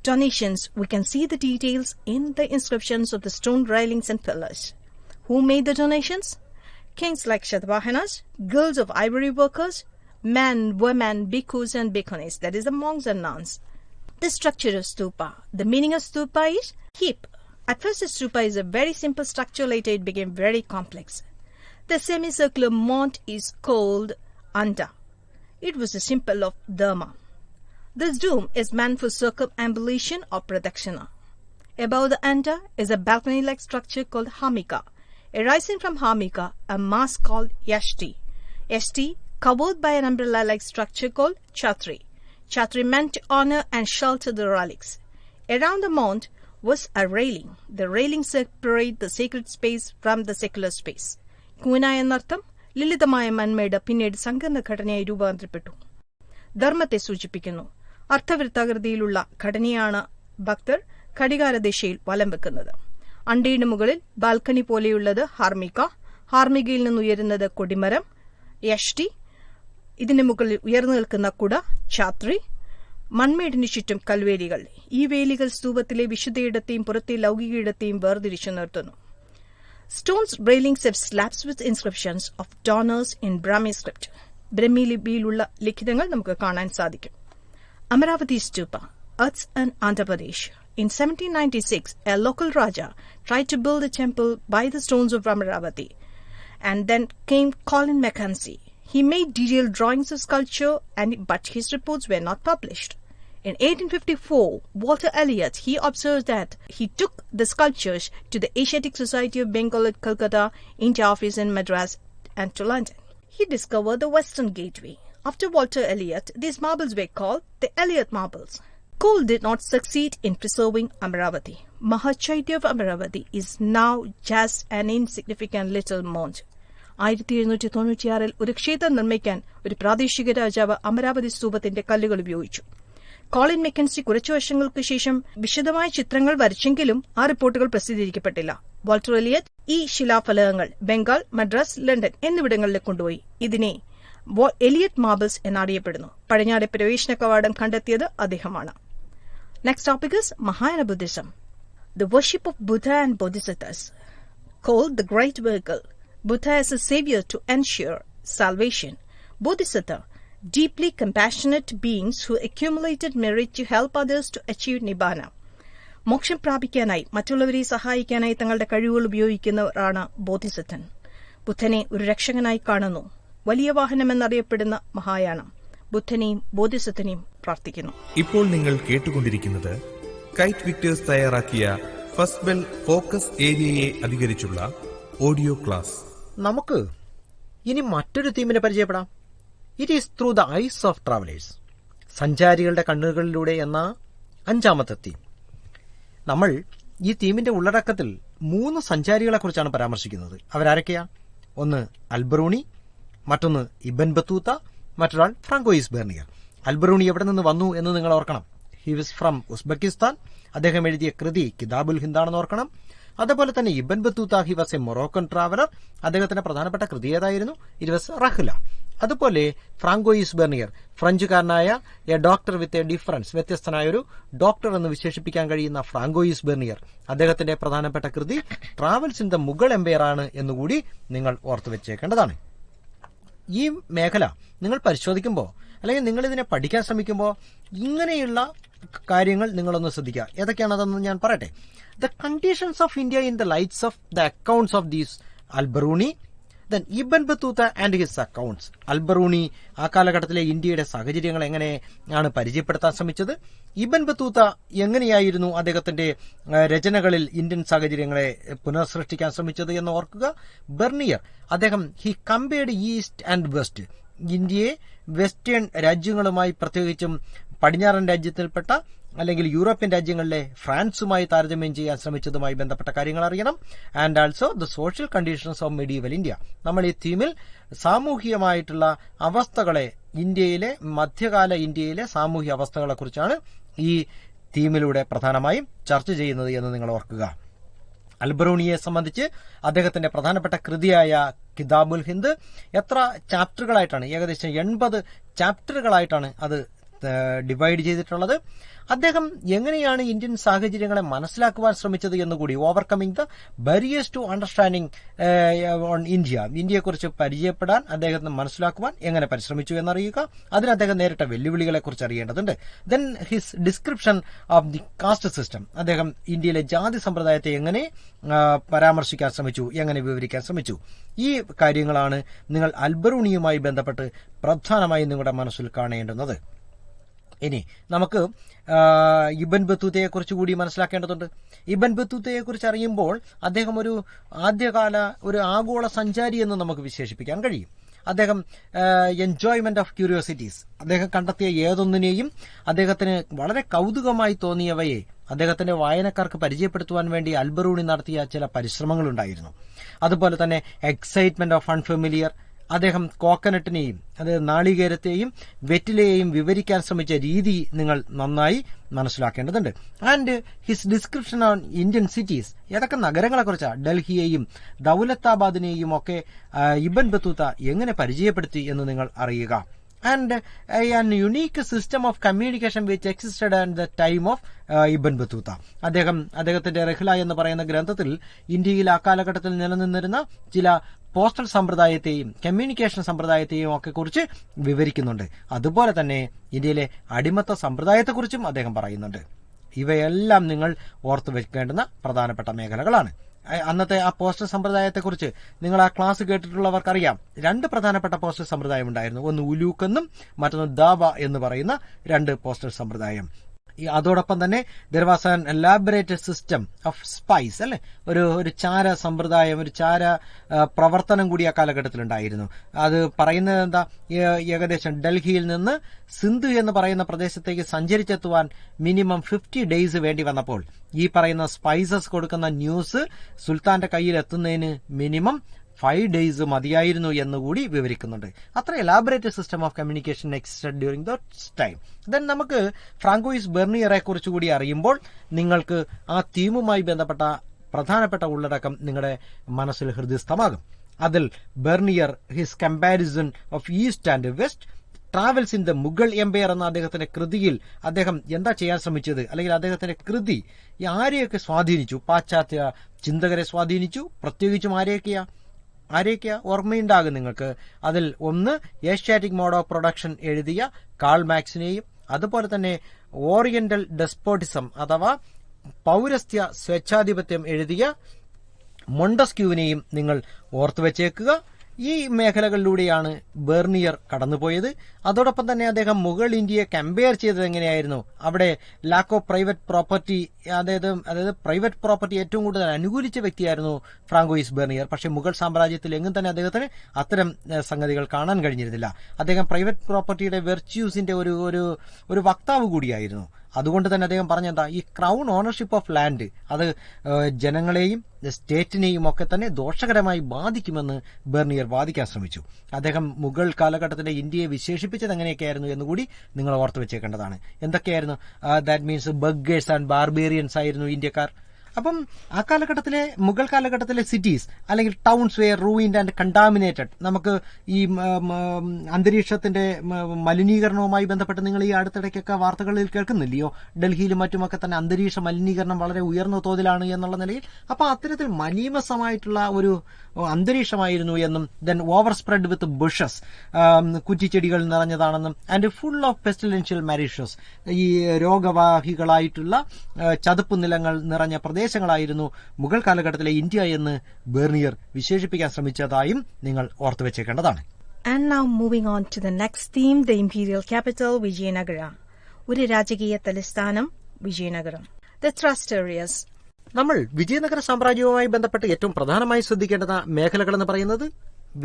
Donations, we can see the details in the inscriptions of the stone railings and pillars. Who made the donations? Kings like Shatavahanas, guilds of ivory workers, men, women, bhikkhus and bhikkhunis, that is the monks and nuns. The structure of stupa. The meaning of stupa is heap. At first the stupa is a very simple structure, later it became very complex. The semicircular mount is called anda. It was a symbol of dharma. This dome is meant for circumambulation or pradakshina. Above the anda is a balcony-like structure called hamika. Arising from hamika, a mass called yashti. Yashti, covered by an umbrella-like structure called chhatri. Chhatri meant to honor and shelter the relics. Around the mount was a railing. The railing separated the sacred space from the secular space. Kuna എന്നർത്ഥം ലളിതമായ മന്മയുടെ പിന്നീട് സങ്കീർണ ഘടനയായി രൂപാന്തരപ്പെട്ടു. ധർമ്മത്തെ സൂചിപ്പിക്കുന്നു. അർത്ഥവൃത്താകൃതിയിലുള്ള ഘടനയാണ് ഭക്തർ ഘടികാരദിശയിൽ വലം വെക്കുന്നത്. അണ്ടിയുടെ മുകളിൽ ബാൽക്കണി പോലെയുള്ളത് ഹാർമിക, ഹാർമികയിൽ നിന്നുയരുന്നത് കൊടിമരം യഷ്ടി, ഇതിന് മുകളിൽ ഉയർന്നു നിൽക്കുന്ന കുട ഛാത്രി, മൺമേടിനു ചുറ്റും കൽവേലികൾ. ഈ വേലികൾ സ്തൂപത്തിലെ വിശുദ്ധയിടത്തെയും പുറത്തെ ലൌകികയിടത്തെയും വേർതിരിച്ചു നിർത്തുന്നു. Stone's railings have slabs with inscriptions of donors in Brahmi script. Brahmi ലിപിയിലുള്ള ലിഖിതങ്ങൾ നമുക്ക് കാണാൻ സാധിക്കും. Amaravati Stupa, Earths in Andhra Pradesh. In 1796, a local Raja tried to build a temple by the stones of Amaravati, and then came Colin Mackenzie. He made detailed drawings of sculpture, but his reports were not published. In 1854, Walter Elliot, he observed that he took the sculptures to the Asiatic Society of Bengal at Calcutta, India office in Madras, and to London. He discovered the Western Gateway. After Walter Elliot, these marbles were called the Elliot marbles. Cole did not succeed in preserving Amaravati. Mahachaitya of Amaravati is now just an insignificant little mound. 1796 ഒരു ക്ഷേത്രം നിർമ്മിക്കാൻ ഒരു പ്രാദേശിക രാജാവ് അമരാവതി സ്തൂപത്തിന്റെ കല്ലുകൾ ഉപയോഗിച്ചു. Colin McKinsey കുറച്ചു വർഷങ്ങൾക്ക് ശേഷം വിശദമായ ചിത്രങ്ങൾ വരച്ചെങ്കിലും ആ റിപ്പോർട്ടുകൾ പ്രസിദ്ധീകരിക്കപ്പെട്ടില്ല. വാൾട്ടർ എലിയറ്റ് ഈ ശിലാഫലകങ്ങൾ ബംഗാൾ, മദ്രാസ്, ലണ്ടൻ എന്നിവിടങ്ങളിലേക്ക് കൊണ്ടുപോയി. ഇതിനെ എലിയറ്റ് മാർബിൾസ് എന്നറിയപ്പെടുന്നു. പടിഞ്ഞാറെ പ്രവേശന കവാടം കണ്ടെത്തിയത് അദ്ദേഹമാണ്. Next topic is Mahayana Buddhism. The worship of Buddha and Bodhisattvas. Called the Great Vehicle, Buddha is a savior to ensure salvation. Bodhisattva, deeply compassionate beings who accumulated merit to help others to achieve Nibbana. മോക്ഷം പ്രാപിക്കാനായി മറ്റുള്ളവരെ സഹായിക്കാനായി തങ്ങളുടെ കഴിവുകൾ ഉപയോഗിക്കുന്നവരാണ് ബോധിസത്വൻ. ബുദ്ധനെ ഒരു രക്ഷകനായി കാണുന്നു. വലിയ വാഹനമെന്നറിയപ്പെടുന്ന മഹായാനം ബുദ്ധനെയും ബോധിസത്വനെയും പ്രാർത്ഥിക്കുന്നു. ഇപ്പോൾ നിങ്ങൾ കേട്ടുകൊണ്ടിരിക്കുന്നത് കൈറ്റ് വിക്ടേഴ്സ് തയ്യാറാക്കിയ ഫസ്റ്റ് ബെൽ ഫോക്കസ് ഏരിയയെ അധികരിച്ചുള്ള ഓഡിയോ ക്ലാസ്. നമുക്ക് ഇനി മറ്റൊരു തീമിനെ പരിചയപ്പെടാം. It is through the eyes of travellers, സഞ്ചാരികളുടെ കണ്ണുകളിലൂടെ എന്ന 5ാമത്തെ തീം. നമ്മൾ ഈ തീമിന്റെ ഉള്ളടക്കത്തിൽ 3 സഞ്ചാരികളെ കുറിച്ചാണ് പരാമർശിക്കുന്നത്. അവരാരൊക്കെയാ? ഒന്ന് അൽബറൂണി, മറ്റൊന്ന് ഇബൻ ബത്തൂത്ത, മറ്റൊരാൾ ഫ്രാങ്കോയിസ് ബെർണിയർ. അൽബറൂണി എവിടെ നിന്ന് വന്നു എന്ന് നിങ്ങൾ ഓർക്കണം. He was from Uzbekistan. അദ്ദേഹം എഴുതിയ കൃതി കിതാബുൽ ഹിന്ദാണെന്ന് ഓർക്കണം. അതുപോലെ തന്നെ Ibn Battuta he was a Moroccan traveller. അദ്ദേഹത്തിന്റെ പ്രധാനപ്പെട്ട കൃതി ഏതായിരുന്നു? It was Rihla. അതുപോലെ ഫ്രാങ്കോയിസ് ബെർണിയർ, ഫ്രഞ്ചുകാരനായ a doctor with a difference, വ്യത്യസ്തനായ ഒരു ഡോക്ടർ എന്ന് വിശേഷിപ്പിക്കാൻ കഴിയുന്ന ഫ്രാങ്കോയിസ് ബെർണിയർ, അദ്ദേഹത്തിന്റെ പ്രധാനപ്പെട്ട കൃതി travels in the Mughal empire ആണ് എന്നുകൂടി നിങ്ങൾ ഓർത്തു വെച്ചേക്കേണ്ടതാണ്. ഈ മേഖല നിങ്ങൾ പരിശോധിക്കുമ്പോൾ അല്ലെങ്കിൽ നിങ്ങൾ ഇതിനെ പഠിക്കാൻ ശ്രമിക്കുമ്പോൾ ഇങ്ങനെയുള്ള കാര്യങ്ങൾ നിങ്ങളൊന്ന് ശ്രദ്ധിക്കുക. ഏതൊക്കെയാണതെന്ന് ഞാൻ പറയട്ടെ. The conditions of India in the lights of the accounts of these Al-Biruni, then Ibn Battuta and his accounts. Al-Biruni ആ കാലഘട്ടത്തിലെ ഇന്ത്യയുടെ സാഹചര്യങ്ങൾ എങ്ങനെയാണ് പരിചയപ്പെടുത്താൻ ശ്രമിച്ചത്, ഇബൻ ബത്തൂത്ത എങ്ങനെയായിരുന്നു അദ്ദേഹത്തിന്റെ രചനകളിൽ ഇന്ത്യൻ സാഹചര്യങ്ങളെ പുനഃസൃഷ്ടിക്കാൻ ശ്രമിച്ചത് എന്ന് ഓർക്കുക. ബെർണിയർ, അദ്ദേഹം he compared east and west, ഇന്ത്യയെ വെസ്റ്റേൺ രാജ്യങ്ങളുമായി പ്രത്യേകിച്ചും പടിഞ്ഞാറൻ രാജ്യത്തിൽപ്പെട്ട അല്ലെങ്കിൽ യൂറോപ്യൻ രാജ്യങ്ങളിലെ ഫ്രാൻസുമായി താരതമ്യം ചെയ്യാൻ ശ്രമിച്ചതുമായി ബന്ധപ്പെട്ട കാര്യങ്ങൾ അറിയണം. And also the social conditions of medieval India. നമ്മൾ ഈ തീമിൽ സാമൂഹികമായിട്ടുള്ള അവസ്ഥകളെ, ഇന്ത്യയിലെ മധ്യകാല ഇന്ത്യയിലെ സാമൂഹ്യ അവസ്ഥകളെക്കുറിച്ചാണ് ഈ തീമിലൂടെ പ്രധാനമായും ചർച്ച ചെയ്യുന്നത് എന്ന് നിങ്ങൾ ഓർക്കുക. അൽബറൂണിയെ സംബന്ധിച്ച് അദ്ദേഹത്തിന്റെ പ്രധാനപ്പെട്ട കൃതിയായ കിതാബുൽ ഹിന്ദ് എത്ര ചാപ്റ്ററുകളായിട്ടാണ്? ഏകദേശം 80 ചാപ്റ്ററുകളായിട്ടാണ് അത് ഡിവൈഡ് ചെയ്തിട്ടുള്ളത്. അദ്ദേഹം എങ്ങനെയാണ് ഇന്ത്യൻ സാഹചര്യങ്ങളെ മനസ്സിലാക്കുവാൻ ശ്രമിച്ചത് എന്നുകൂടി, overcoming the barriers to understanding on India, ഇന്ത്യയെക്കുറിച്ച് പരിചയപ്പെടാൻ, അദ്ദേഹത്തിന് മനസ്സിലാക്കുവാൻ എങ്ങനെ പരിശ്രമിച്ചു എന്നറിയുക. അതിന് അദ്ദേഹം നേരിട്ട വെല്ലുവിളികളെ കുറിച്ച് അറിയേണ്ടതുണ്ട്. Then his description of the caste system, അദ്ദേഹം ഇന്ത്യയിലെ ജാതി സമ്പ്രദായത്തെ എങ്ങനെ പരാമർശിക്കാൻ ശ്രമിച്ചു, എങ്ങനെ വിവരിക്കാൻ ശ്രമിച്ചു. ഈ കാര്യങ്ങളാണ് നിങ്ങൾ അൽബറൂണിയുമായി ബന്ധപ്പെട്ട് പ്രധാനമായും നിങ്ങളുടെ മനസ്സിൽ കാണേണ്ടുന്നത്. ഇനി നമുക്ക് ഇബൻ ബത്തൂത്തയെക്കുറിച്ച് കൂടി മനസ്സിലാക്കേണ്ടതുണ്ട്. ഇബൻ ബത്തൂത്തയെക്കുറിച്ച് അറിയുമ്പോൾ അദ്ദേഹം ഒരു ആദ്യകാല ഒരു ആഗോള സഞ്ചാരി എന്ന് നമുക്ക് വിശേഷിപ്പിക്കാൻ കഴിയും. അദ്ദേഹം എൻജോയ്മെന്റ് ഓഫ് ക്യൂരിയോസിറ്റീസ്, അദ്ദേഹം കണ്ടെത്തിയ ഏതൊന്നിനെയും അദ്ദേഹത്തിന് വളരെ കൗതുകമായി തോന്നിയവയെ അദ്ദേഹത്തിന്റെ വായനക്കാർക്ക് പരിചയപ്പെടുത്തുവാൻ വേണ്ടി അൽബറൂണി നടത്തിയ ചില പരിശ്രമങ്ങളുണ്ടായിരുന്നു. അതുപോലെ തന്നെ എക്സൈറ്റ്മെന്റ് ഓഫ് അൺഫെമിലിയർ, അദ്ദേഹം കോക്കനട്ടിനെയും അതായത് നാളികേരത്തെയും വെറ്റിലയെയും വിവരിക്കാൻ ശ്രമിച്ച രീതി നിങ്ങൾ നന്നായി മനസ്സിലാക്കേണ്ടതുണ്ട്. And his description on Indian cities, ഏതൊക്കെ നഗരങ്ങളെക്കുറിച്ചാണ്, ഡൽഹിയെയും ദൌലത്താബാദിനെയും ഒക്കെ ഇബ്ൻ ബത്തൂത്ത എങ്ങനെ പരിചയപ്പെടുത്തി എന്ന് നിങ്ങൾ അറിയുക. And an unique system of communication which existed at the time of Ibn Battuta. അദ്ദേഹത്തിന്റെ റഹ്ല എന്ന് പറയുന്ന ഗ്രന്ഥത്തിൽ ഇന്ത്യയിൽ ആ കാലഘട്ടത്തിൽ നിലനിന്നിരുന്ന ചില പോസ്റ്റൽ സമ്പ്രദായത്തെയും കമ്മ്യൂണിക്കേഷൻ സമ്പ്രദായത്തെയും ഒക്കെ കുറിച്ച് വിവരിക്കുന്നുണ്ട്. അതുപോലെ തന്നെ ഇന്ത്യയിലെ അടിമത്ത സമ്പ്രദായത്തെക്കുറിച്ചും അദ്ദേഹം പറയുന്നുണ്ട്. ഇവയെല്ലാം നിങ്ങൾ ഓർത്തു വെക്കേണ്ടുന്ന പ്രധാനപ്പെട്ട മേഖലകളാണ്. അന്നത്തെ ആ പോസ്റ്റൽ സമ്പ്രദായത്തെക്കുറിച്ച് നിങ്ങൾ ആ ക്ലാസ് കേട്ടിട്ടുള്ളവർക്കറിയാം. 2 പ്രധാനപ്പെട്ട പോസ്റ്റൽ സമ്പ്രദായം ഉണ്ടായിരുന്നു. ഒന്ന് ഉലൂക്ക് എന്നും മറ്റൊന്ന് ദാബ എന്ന് പറയുന്ന 2 പോസ്റ്റൽ സമ്പ്രദായം. അതോടൊപ്പം തന്നെ there was an elaborated system of spice, അല്ലെ, ഒരു ചാര സമ്പ്രദായം, ഒരു ചാര പ്രവർത്തനം കൂടി ആ കാലഘട്ടത്തിൽ ഉണ്ടായിരുന്നു. അത് പറയുന്നത് എന്താ, ഏകദേശം ഡൽഹിയിൽ നിന്ന് സിന്ധു എന്ന് പറയുന്ന പ്രദേശത്തേക്ക് സഞ്ചരിച്ചെത്തുവാൻ മിനിമം 50 ഡേയ്സ് വേണ്ടി വന്നപ്പോൾ ഈ പറയുന്ന സ്പൈസസ് കൊടുക്കുന്ന ന്യൂസ് സുൽത്താന്റെ കയ്യിൽ എത്തുന്നതിന് മിനിമം 5 ഡേയ്സ് മതിയായിരുന്നു എന്നുകൂടി വിവരിക്കുന്നുണ്ട്. അത്ര elaborate system of communication existed during those time. Then നമുക്ക് ഫ്രാങ്കോയിസ് ബെർണിയറെ കുറിച്ചുകൂടി അറിയുമ്പോൾ നിങ്ങൾക്ക് ആ തീമുമായി ബന്ധപ്പെട്ട പ്രധാനപ്പെട്ട ഉള്ളടക്കം നിങ്ങളുടെ മനസ്സിൽ ഹൃദയസ്ഥമാകും. അതിൽ Bernier his comparison of east and west travels in the Mughal empire എന്ന അദ്ദേഹത്തിന്റെ കൃതിയിൽ അദ്ദേഹം എന്താ ചെയ്യാൻ ശ്രമിച്ചത്, അല്ലെങ്കിൽ അദ്ദേഹത്തിന്റെ കൃതി ആരെയൊക്കെ സ്വാധീനിച്ചു, പാശ്ചാത്യ ചിന്തകരെ സ്വാധീനിച്ചു. പ്രത്യേകിച്ചും ആരെയൊക്കെയാ ഓർമ്മയുണ്ടാകും നിങ്ങൾക്ക്. അതിൽ ഒന്ന് ഏഷ്യാറ്റിക് മോഡ് ഓഫ് പ്രൊഡക്ഷൻ എഴുതിയ കാൾ മാക്സിനെയും അതുപോലെ തന്നെ ഓറിയന്റൽ ഡെസ്പോട്ടിസം അഥവാ പൗരസ്ത്യ സ്വേച്ഛാധിപത്യം എഴുതിയ മൊണ്ടസ്ക്യൂവിനെയും നിങ്ങൾ ഓർത്തുവെച്ചേക്കുക. ഈ മേഖലകളിലൂടെയാണ് ബെർണിയർ കടന്നുപോയത്. അതോടൊപ്പം തന്നെ അദ്ദേഹം മുഗൾ ഇന്ത്യയെ കമ്പയർ ചെയ്തത് എങ്ങനെയായിരുന്നു, അവിടെ ലാക്ക് ഓഫ് പ്രൈവറ്റ് പ്രോപ്പർട്ടി, അതായത് പ്രൈവറ്റ് പ്രോപ്പർട്ടി ഏറ്റവും കൂടുതൽ അനുകൂലിച്ച വ്യക്തിയായിരുന്നു ഫ്രാങ്കോയിസ് ബെർണിയർ. പക്ഷേ മുഗൾ സാമ്രാജ്യത്തിൽ എങ്ങും തന്നെ അദ്ദേഹത്തിന് അത്തരം സംഗതികൾ കാണാൻ കഴിഞ്ഞിരുന്നില്ല. അദ്ദേഹം പ്രൈവറ്റ് പ്രോപ്പർട്ടിയുടെ വെർച്യൂസിന്റെ ഒരു വക്താവ് കൂടിയായിരുന്നു. അതുകൊണ്ട് തന്നെ അദ്ദേഹം പറഞ്ഞെന്താ, ഈ ക്രൗൺ ഓണർഷിപ്പ് ഓഫ് ലാൻഡ് അത് ജനങ്ങളെയും സ്റ്റേറ്റിനെയും ഒക്കെ തന്നെ ദോഷകരമായി ബാധിക്കുമെന്ന് ബെർണിയർ വാദിക്കാൻ ശ്രമിച്ചു. അദ്ദേഹം മുഗൾ കാലഘട്ടത്തിലെ ഇന്ത്യയെ വിശേഷിപ്പിച്ചത് എങ്ങനെയൊക്കെയായിരുന്നു എന്നുകൂടി നിങ്ങൾ ഓർത്തു വെച്ചേക്കേണ്ടതാണ്. എന്തൊക്കെയായിരുന്നു? That means burghers and barbarians ആയിരുന്നു ഇന്ത്യക്കാർ. അപ്പം ആ കാലഘട്ടത്തിലെ മുഗൾ കാലഘട്ടത്തിലെ സിറ്റീസ് അല്ലെങ്കിൽ towns were ruined and contaminated. നമുക്ക് ഈ അന്തരീക്ഷത്തിന്റെ മലിനീകരണവുമായി ബന്ധപ്പെട്ട് നിങ്ങൾ ഈ അടുത്തിടയ്ക്കൊക്കെ വാർത്തകളിൽ കേൾക്കുന്നില്ലയോ, ഡൽഹിയിലും മറ്റുമൊക്കെ തന്നെ അന്തരീക്ഷ മലിനീകരണം വളരെ ഉയർന്ന തോതിലാണ് എന്നുള്ള നിലയിൽ. അപ്പൊ അത്തരത്തിൽ മലീമസമായിട്ടുള്ള ഒരു അന്തരീക്ഷമായിരുന്നു എന്നും then over spread with bushes, കുറ്റിച്ചെടികൾ നിറഞ്ഞതാണെന്നും and full of pestilential marishes, ഈ രോഗവാഹികളായിട്ടുള്ള ചതുപ്പ് നിലങ്ങൾ നിറഞ്ഞ പ്രദേശങ്ങളായിരുന്നു മുഗൾ കാലഘട്ടത്തിലെ ഇന്ത്യ എന്ന് ബെർണിയർ വിശേഷിപ്പിക്കാൻ ശ്രമിച്ചതായും നിങ്ങൾ ഓർത്തുവെച്ചേക്കേണ്ടതാണ്. And now moving on to the next theme, the imperial capital, Vijayanagara. ഒരു രാജകീയ തലസ്ഥാനം വിജയനഗരം. The thrust areas. നമ്മൾ വിജയനഗര സാമ്രാജ്യവുമായി ബന്ധപ്പെട്ട് ഏറ്റവും പ്രധാനമായി ശ്രദ്ധിക്കേണ്ട മേഖലകൾ എന്ന് പറയുന്നത്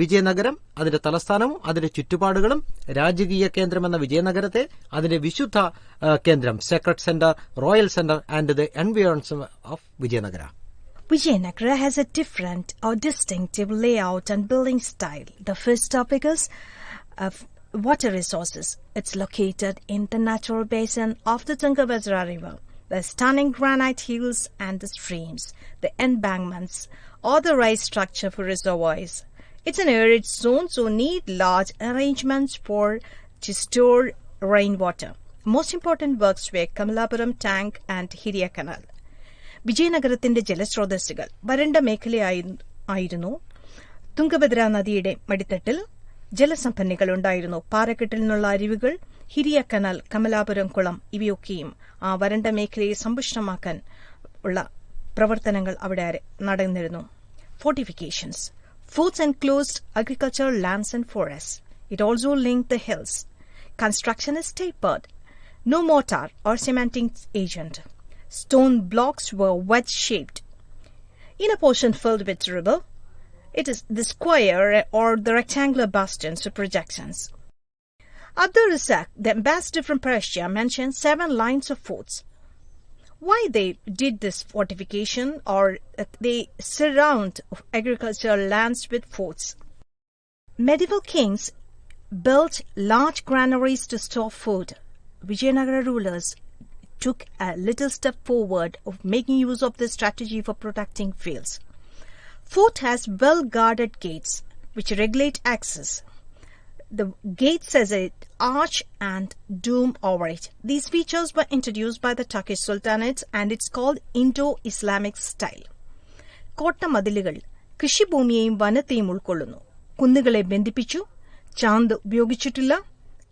വിജയനഗരം, അതിന്റെ തലസ്ഥാനവും അതിന്റെ ചുറ്റുപാടുകളും, രാജകീയ കേന്ദ്രം എന്ന വിജയനഗരത്തെ, അതിന്റെ വിശുദ്ധ കേന്ദ്രം sacred centre, royal centre and the environs of Vijayanagara. Vijayanagara has a different or distinctive layout and building style. The first topic is water resources. It's located in the natural basin of the Tungabhadra River. The stunning granite hills and the streams, the embankments, or the rise structure for reservoirs. It's an arid zone, so need large arrangements to store rainwater. Most important works were Kamalapuram Tank and Hiriya Canal. വിജയനഗരത്തിന്റെ ജലസ്രോതസ്സുകൾ വരണ്ട മേഖലയായിരുന്നു. തുംഗഭദ്ര നദിയുടെ മടിത്തട്ടിൽ ജലസംഭരണികൾ ഉണ്ടായിരുന്നു. പാറക്കെട്ടിൽ നിന്നുള്ള അരുവികൾ, ഹിരിയ canal, കമലാപുരം കുളം ഇവയൊക്കെയും ആ വരണ്ട മേഖലയെ സമ്പുഷ്ടമാക്കാൻ ഉള്ള പ്രവർത്തനങ്ങൾ അവിടെ നടന്നിരുന്നു. ഫോർട്ടിഫിക്കേഷൻസ്. Forts enclosed agricultural lands and forests. It also linked the hills. Construction is tapered. No mortar or cementing agent. Stone blocks were wedge-shaped. In a portion filled with river, it is the square or the rectangular bastions or projections. Abdur Razzaq, the ambassador from Persia, mentioned 7 lines of forts. Why they did this fortification, or they surround agricultural lands with forts? Medieval kings built large granaries to store food. Vijayanagara rulers took a little step forward of making use of this strategy for protecting fields. Fort has well-guarded gates which regulate access. The gates has an arch and dome over it. These features were introduced by the Turkish Sultanate and it's called Indo-Islamic style. കോട്ട മതിലുകൾ കൃഷിഭൂമിയെയും വനത്തെയും ഉൾക്കൊള്ളുന്നു. കുന്നുകളെ ബന്ധിപ്പിച്ചു. ചാന്ത് ഉപയോഗിച്ചിട്ടില്ല.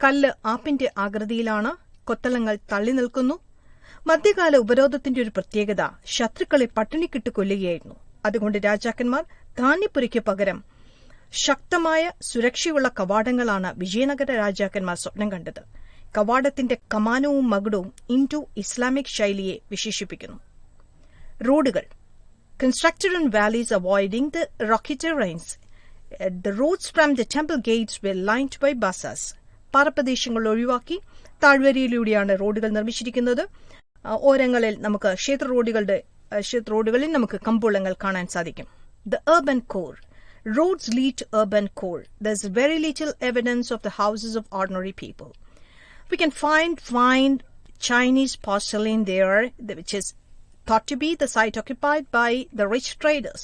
കല്ല് ആപ്പിന്റെ ആകൃതിയിലാണ്. കൊത്തളങ്ങൾ തള്ളി നിൽക്കുന്നു. മധ്യകാല ഉപരോധത്തിന്റെ ഒരു പ്രത്യേകത ശത്രുക്കളെ പട്ടിണിക്കിട്ട് കൊല്ലുകയായിരുന്നു. അതുകൊണ്ട് രാജാക്കന്മാർ ധാന്യപ്പുരയ്ക്ക് പകരം ശക്തമായ സുരക്ഷയുള്ള കവാടങ്ങളാണ് വിജയനഗര രാജാക്കന്മാർ സ്വപ്നം കണ്ടത്. കവാടത്തിന്റെ കമാനവും മകുടവും ഇൻഡോ ഇസ്ലാമിക് ശൈലിയെ വിശേഷിപ്പിക്കുന്നു. റോഡുകൾ constructed in valleys avoiding the rocky terrains. The roads from the temple gates were lined by bazaars. പാറപ്രദേശങ്ങൾ ഒഴിവാക്കി താഴ്വരയിലൂടെയാണ് റോഡുകൾ നിർമ്മിച്ചിരിക്കുന്നത്. ഓരങ്ങളിൽ നമുക്ക് ക്ഷേത്രറോഡുകളിൽ നമുക്ക് കമ്പോളങ്ങൾ കാണാൻ സാധിക്കും. The urban core. Roads lead to urban core. There's very little evidence of the houses of ordinary people. We can find Chinese porcelain there, which is thought to be the site occupied by the rich traders.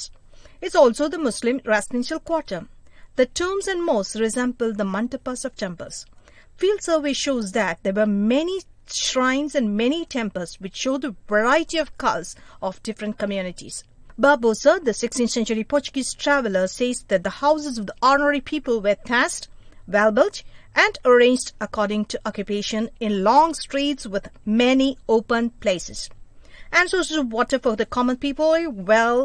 It's also the Muslim residential quarter. The tombs and mosques resemble the mandapas of temples. Field survey shows that there were many shrines and many temples which show the variety of cults of different communities. Barbosa, the 16th century Portuguese traveler, says that the houses of the ordinary people were thatched, well-built, and arranged according to occupation in long streets with many open places. And sources of water for the common people, well,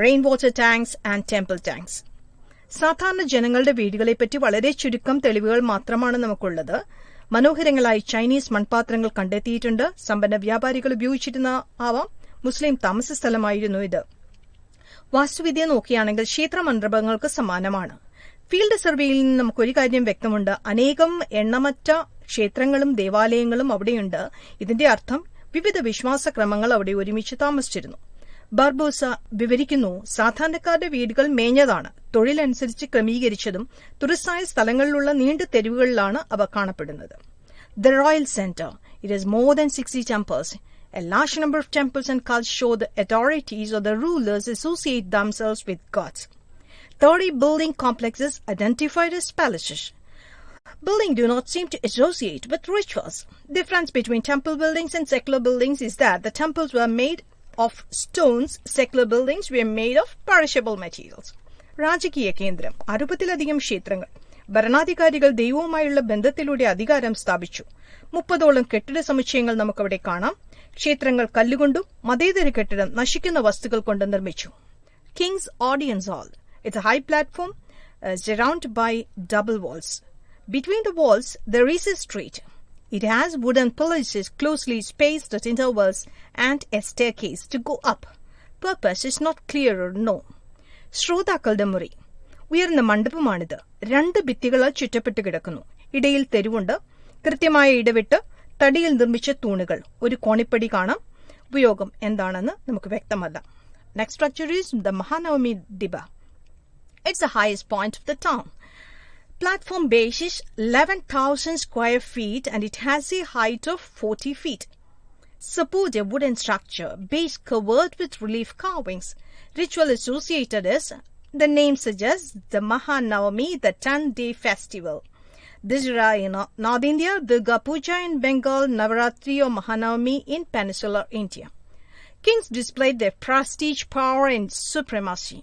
rainwater tanks and temple tanks. സാധാരണ ജനങ്ങളുടെ വീടുകളെപ്പറ്റി വളരെ ചുരുക്കം തെളിവുകൾ മാത്രമാണ് നമുക്കുള്ളത്. മനോഹരങ്ങളായി Chinese മൺപാത്രങ്ങൾ കണ്ടെത്തിയിട്ടുണ്ട്. സമ്പന്ന വ്യാപാരികൾ ഉപയോഗിച്ചിരുന്ന ആവാം. മുസ്ലിം താമസ സ്ഥലമായിരുന്നു ഇത്. വാസ്തുവിദ്യ നോക്കിയാണെങ്കിൽ ക്ഷേത്രമണ്ഡപങ്ങൾക്ക് സമാനമാണ്. ഫീൽഡ് സർവേയിൽ നിന്ന് നമുക്കൊരു കാര്യം വ്യക്തമുണ്ട്. അനേകം എണ്ണമറ്റ ക്ഷേത്രങ്ങളും ദേവാലയങ്ങളും അവിടെയുണ്ട്. ഇതിന്റെ അർത്ഥം വിവിധ വിശ്വാസക്രമങ്ങൾ അവിടെ ഒരുമിച്ച് താമസിച്ചിരുന്നു. ബാർബോസ വിവരിക്കുന്നു, സാധാരണക്കാരുടെ വീടുകൾ മേഞ്ഞതാണ്, തൊഴിലനുസരിച്ച് ക്രമീകരിച്ചതും തുറസായ സ്ഥലങ്ങളിലുള്ള നീണ്ട തെരുവുകളിലാണ് അവ കാണപ്പെടുന്നത്. The Royal Center. It has more than 60 temples. A large number of temples and cults show the authorities or the rulers associate themselves with gods. 30 building complexes identified as palaces. Buildings do not seem to associate with rituals. The difference between temple buildings and secular buildings is that the temples were made of stones, secular buildings were made of perishable materials. രാജകീയ കേന്ദ്രം, 60-ലധികം ക്ഷേത്രങ്ങൾ. ഭരണാധികാരികൾ ദൈവവുമായുള്ള ബന്ധത്തിലൂടെ അധികാരം സ്ഥാപിച്ചു. 30ഓളം കെട്ടിട സമുച്ചയങ്ങൾ നമുക്കവിടെ കാണാം. ക്ഷേത്രങ്ങൾ കല്ലുകൊണ്ടും മതേതര കെട്ടിടം നശിക്കുന്ന വസ്തുക്കൾ കൊണ്ട് നിർമ്മിച്ചു. King's Audience Hall. It's a high platform surrounded by double walls. Between the walls, there is a street. It has wooden pillars closely spaced at intervals and a staircase to go up. Purpose is not clear or known. ശ്രോതാക്കളുടെ മുറി. ഉയർന്ന മണ്ഡപമാണിത്. 2 ഭിത്തികളാൽ ചുറ്റപ്പെട്ട് കിടക്കുന്നു. ഇടയിൽ തെരുവുണ്ട്. കൃത്യമായ ഇടവിട്ട് തടിയിൽ നിർമ്മിച്ച തൂണുകൾ. ഒരു കോണിപ്പടി കാണാം. ഉപയോഗം എന്താണെന്ന് നമുക്ക് വ്യക്തമല്ല. Next structure is the Mahanavami Dibba. It's the highest point of the town. Platform base is 11,000 square feet and it has a height of 40 feet. Support a wooden structure, base covered with relief carvings. Ritual associated is, the name suggests, the Mahanavami, the 10-day festival. Dusra in North India, Durga Puja in Bengal, Navaratri or Mahanavami in Peninsular India. Kings displayed their prestige, power and supremacy.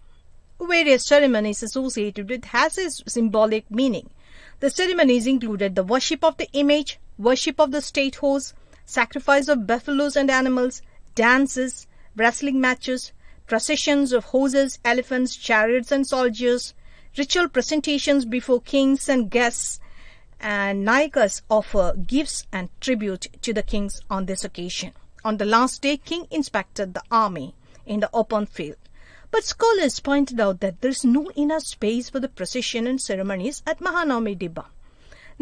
Various ceremonies associated with has a symbolic meaning. The ceremonies included the worship of the image, worship of the state horse, sacrifice of buffaloes and animals, dances, wrestling matches, processions of horses, elephants, chariots and soldiers, ritual presentations before kings and guests, and Nayakas offer gifts and tribute to the kings on this occasion. On the last day, king inspected the army in the open field. But scholars pointed out that there is no enough space for the procession and ceremonies at Mahanavami Dibba.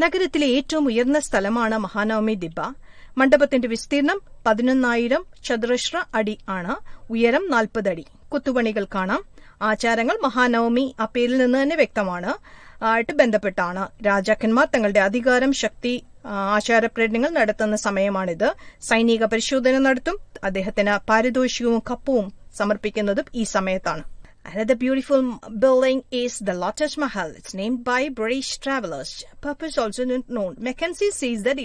നഗരത്തിലെ ഏറ്റവും ഉയർന്ന സ്ഥലമാണ് മഹാനവമി ദിബ്ബ. മണ്ഡപത്തിന്റെ വിസ്തീർണം 11,000 ചതുരശ്ര അടി ആണ്. ഉയരം 40 അടി. കൊത്തുപണികൾ കാണാം. ആചാരങ്ങൾ മഹാനവമി ആ പേരിൽ നിന്ന് തന്നെ വ്യക്തമാണ് ആയിട്ട് ബന്ധപ്പെട്ടാണ്. രാജാക്കന്മാർ തങ്ങളുടെ അധികാരം, ശക്തി, ആചാരപ്രകടനങ്ങൾ നടത്തുന്ന സമയമാണിത്. സൈനിക പരിശോധന നടത്തും. അദ്ദേഹത്തിന് പാരിതോഷികവും കപ്പവും സമർപ്പിക്കുന്നതും ഈ സമയത്താണ്. Another beautiful building is the Lotus Mahal. It's named by British travelers. Purpose also not known. Mackenzie says that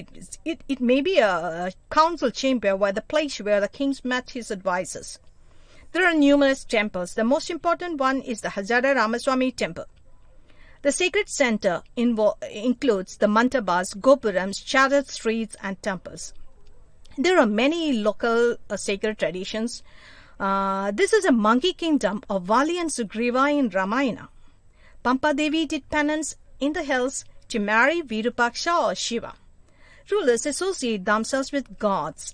it may be a council chamber where the place where the kings met his advisors. There are numerous temples. The most important one is the Hazara Ramaswamy Temple. The sacred center includes the mantabas, gopurams, chariot streets, and temples. There are many local sacred traditions. This is a monkey kingdom of Vali and Sugriva in Ramayana. Pampa Devi did penance in the hills to marry Virupaksha or Shiva. Rulers associate themselves with gods.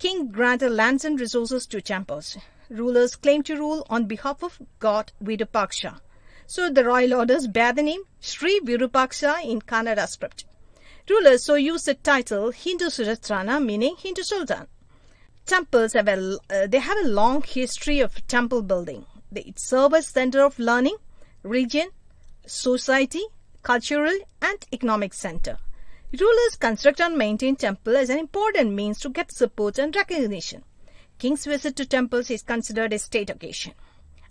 King granted lands and resources to temples. Rulers claim to rule on behalf of god Virupaksha. So the royal orders bear the name Sri Virupaksha in Kannada script. Rulers so use the title Hindu Suratrana, meaning Hindu Sultan. Temples have a long history of temple building. They serve as center of learning, religion, society, cultural and economic center. Rulers construct and maintain temple as an important means to get support and recognition. King's visit to temples is considered a state occasion.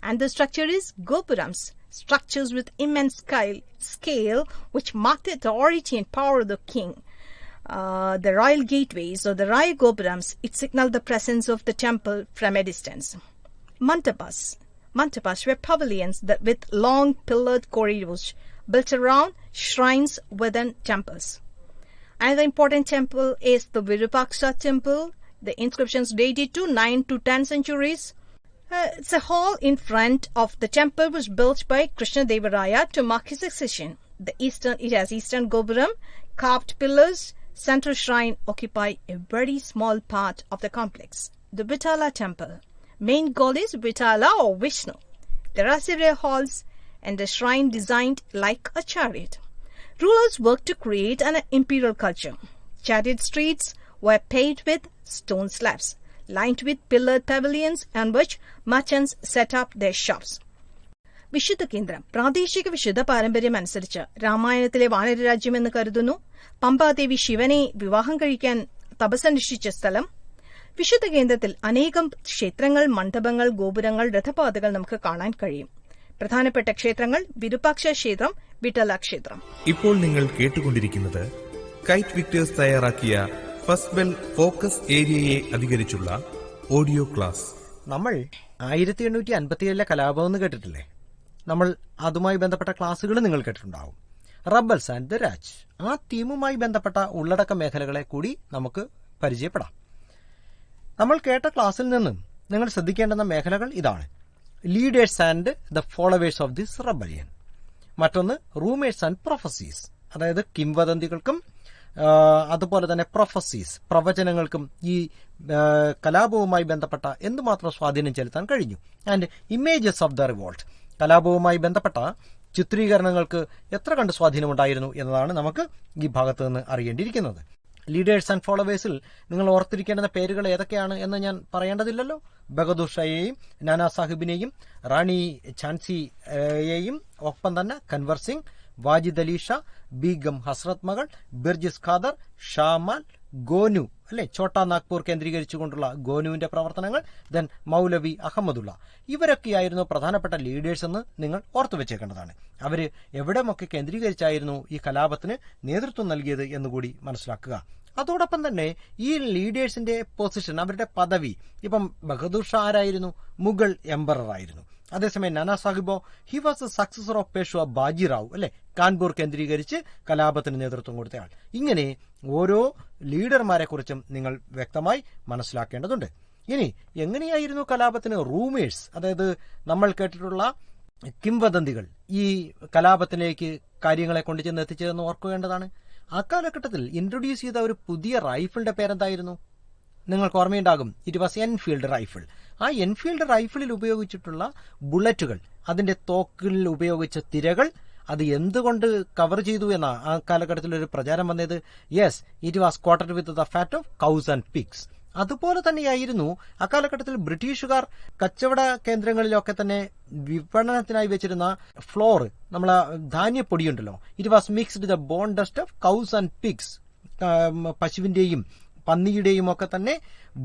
And the structure is gopurams, structures with immense scale which mark the authority and power of the king. The royal gateways or the royal gopurams, it signaled the presence of the temple from a distance. Mantapas were pavilions with long pillared corridors built around shrines within temples. Another important temple is the Virupaksha Temple. The inscriptions dated to 9 to 10 centuries. It's a hall in front of the temple was built by Krishna Devaraya to mark his accession. It has eastern gopuram, carved pillars. Central shrine occupy a very small part of the complex. The Vitala Temple. Main god is Vitala or Vishnu. There are several halls and a shrine designed like a chariot. Rulers worked to create an imperial culture. Chariot streets were paved with stone slabs, lined with pillared pavilions on which merchants set up their shops. വിശുദ്ധ കേന്ദ്രം പ്രാദേശിക വിശുദ്ധ പാരമ്പര്യം അനുസരിച്ച് രാമായണത്തിലെ വാനരരാജ്യം എന്ന് കരുതുന്നു. പമ്പാദേവി ശിവനെ വിവാഹം കഴിക്കാൻ തപസ്സനുഷ്ഠിച്ച സ്ഥലം. വിശുദ്ധ കേന്ദ്രത്തിൽ അനേകം ക്ഷേത്രങ്ങൾ, മണ്ഡപങ്ങൾ, ഗോപുരങ്ങൾ, രഥപാതകൾ നമുക്ക് കാണാൻ കഴിയും. പ്രധാനപ്പെട്ട ക്ഷേത്രങ്ങൾ വിരുപാക്ഷ ക്ഷേത്രം, വിട്ടല ക്ഷേത്രം. ഇപ്പോൾ നിങ്ങൾ കേട്ടുകൊണ്ടിരിക്കുന്നത് കൈറ്റ് വിക്ടേഴ്സ് തയ്യാറാക്കിയ ഫസ്റ്റ് ബെൽ ഫോക്കസ് ഏരിയയെ അധികരിച്ചുള്ള ഓഡിയോ ക്ലാസ്. നമ്മൾ 1857 കലാപം എന്ന് കേട്ടിട്ടില്ലേ? നമ്മൾ അതുമായി ബന്ധപ്പെട്ട ക്ലാസ്സുകൾ നിങ്ങൾ കേട്ടിട്ടുണ്ടാവും. റബൽസ് ആൻഡ് ദ രാജ്, ആ തീമുമായി ബന്ധപ്പെട്ട ഉള്ളടക്ക മേഖലകളെ കൂടി നമുക്ക് പരിചയപ്പെടാം. നമ്മൾ കേട്ട ക്ലാസ്സിൽ നിന്നും നിങ്ങൾ ശ്രദ്ധിക്കേണ്ടുന്ന മേഖലകൾ ഇതാണ്: leaders and the followers of this rebellion. മറ്റൊന്ന് റൂമേഴ്സ് ആൻഡ് പ്രൊഫസീസ്, അതായത് കിംവദന്തികൾക്കും അതുപോലെ തന്നെ പ്രൊഫസീസ്, പ്രവചനങ്ങൾക്കും ഈ കലാപവുമായി ബന്ധപ്പെട്ട എന്തുമാത്രം സ്വാധീനം ചെലുത്താൻ കഴിഞ്ഞു. And images of the revolt, കലാപവുമായി ബന്ധപ്പെട്ട ചിത്രീകരണങ്ങൾക്ക് എത്ര കണ്ട് സ്വാധീനമുണ്ടായിരുന്നു എന്നതാണ് നമുക്ക് ഈ ഭാഗത്ത് നിന്ന് അറിയേണ്ടിയിരിക്കുന്നത്. ലീഡേഴ്സ് ആൻഡ് ഫോളോവേഴ്സിൽ നിങ്ങൾ ഓർത്തിരിക്കേണ്ടുന്ന പേരുകൾ ഏതൊക്കെയാണ് എന്ന് ഞാൻ പറയേണ്ടതില്ലല്ലോ. ബഹദൂർ ഷായെയും നാനാ സാഹിബിനെയും റാണി ഝാൻസിയെയും ഒപ്പം തന്നെ കൻവർ സിംഗ്, വാജിദ് അലി ഷാ, ബീഗം ഹസ്രത് മകൾ, ബിർജിസ് ഖാദർ, ഷാമാൽ, ഗോനു, അല്ലെ, ഛോട്ടാ നാഗ്പൂർ കേന്ദ്രീകരിച്ചുകൊണ്ടുള്ള ഗോനുവിന്റെ പ്രവർത്തനങ്ങൾ, ദെൻ മൗലവി അഹമ്മദുള്ള, ഇവരൊക്കെയായിരുന്നു പ്രധാനപ്പെട്ട ലീഡേഴ്സ് എന്ന് നിങ്ങൾ ഓർത്തു വെച്ചേക്കേണ്ടതാണ്. അവര് എവിടെയൊക്കെ കേന്ദ്രീകരിച്ചായിരുന്നു ഈ കലാപത്തിന് നേതൃത്വം നൽകിയത് എന്നുകൂടി മനസ്സിലാക്കുക. അതോടൊപ്പം തന്നെ ഈ ലീഡേഴ്സിന്റെ പൊസിഷൻ, അവരുടെ പദവി, ഇപ്പം ബഹദൂർ ഷാ ആരായിരുന്നു? മുഗൾ എംപറർ ആയിരുന്നു. അതേസമയം നാനാ സാഹിബോ, he was the successor of Peshwa Bajirao, അല്ലെ, കാൺപൂർ കേന്ദ്രീകരിച്ച് കലാപത്തിന് നേതൃത്വം കൊടുത്തയാൾ. ഇങ്ങനെ ഓരോ ലീഡർമാരെ കുറിച്ചും നിങ്ങൾ വ്യക്തമായി മനസ്സിലാക്കേണ്ടതുണ്ട്. ഇനി എങ്ങനെയായിരുന്നു കലാപത്തിന് റൂമേഴ്സ്, അതായത് നമ്മൾ കേട്ടിട്ടുള്ള കിംവദന്തികൾ ഈ കലാപത്തിലേക്ക് കാര്യങ്ങളെ കൊണ്ടുചെന്ന് എത്തിച്ചതെന്ന് ഓർക്കേണ്ടതാണ്. ആ കാലഘട്ടത്തിൽ ഇൻട്രൊഡ്യൂസ് ചെയ്ത ഒരു പുതിയ റൈഫിളിന്റെ പേരെന്തായിരുന്നു? നിങ്ങൾക്ക് ഓർമ്മയുണ്ടാകും, ഇറ്റ് വാസ് എൻഫീൽഡ് റൈഫിൾ. ആ എൻഫീൽഡ് റൈഫിളിൽ ഉപയോഗിച്ചിട്ടുള്ള ബുള്ളറ്റുകൾ, അതിന്റെ തോക്കിൽ ഉപയോഗിച്ച തിരകൾ, അത് എന്തുകൊണ്ട് കവർ ചെയ്തു എന്ന ആ കാലഘട്ടത്തിൽ ഒരു പ്രചാരം വന്നത്? Yes, it was quoted with the fat of cows and pigs. അതുപോലെ തന്നെയായിരുന്നു അക്കാലഘട്ടത്തിൽ ബ്രിട്ടീഷുകാർ കച്ചവട കേന്ദ്രങ്ങളിലൊക്കെ തന്നെ വിപണനത്തിനായി വെച്ചിരുന്ന ഫ്ലോർ, നമ്മളെ ധാന്യപ്പൊടിയുണ്ടല്ലോ, it was mixed the bone dust of cows and pigs. പശുവിന്റെയും പന്നിയുടെയും ഒക്കെ തന്നെ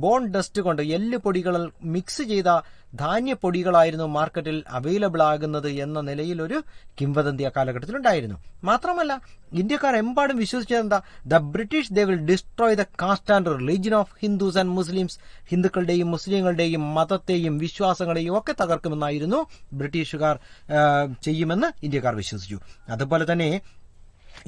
ബോൺ ഡസ്റ്റ് കൊണ്ട് എല്ല് പൊടികൾ മിക്സ് ചെയ്ത ധാന്യപ്പൊടികളായിരുന്നു മാർക്കറ്റിൽ അവൈലബിൾ ആകുന്നത് എന്ന നിലയിൽ ഒരു കിംവദന്തി ആ കാലഘട്ടത്തിലുണ്ടായിരുന്നു. മാത്രമല്ല, ഇന്ത്യക്കാർ എമ്പാടും വിശ്വസിച്ചതെന്താ? The British they will destroy the caste and religion of Hindus and Muslims. ഹിന്ദുക്കളുടെയും മുസ്ലിങ്ങളുടെയും മതത്തെയും വിശ്വാസങ്ങളെയും ഒക്കെ തകർക്കുമെന്നായിരുന്നു ബ്രിട്ടീഷുകാർ ചെയ്യുമെന്ന് ഇന്ത്യക്കാർ വിശ്വസിച്ചു. അതുപോലെ തന്നെ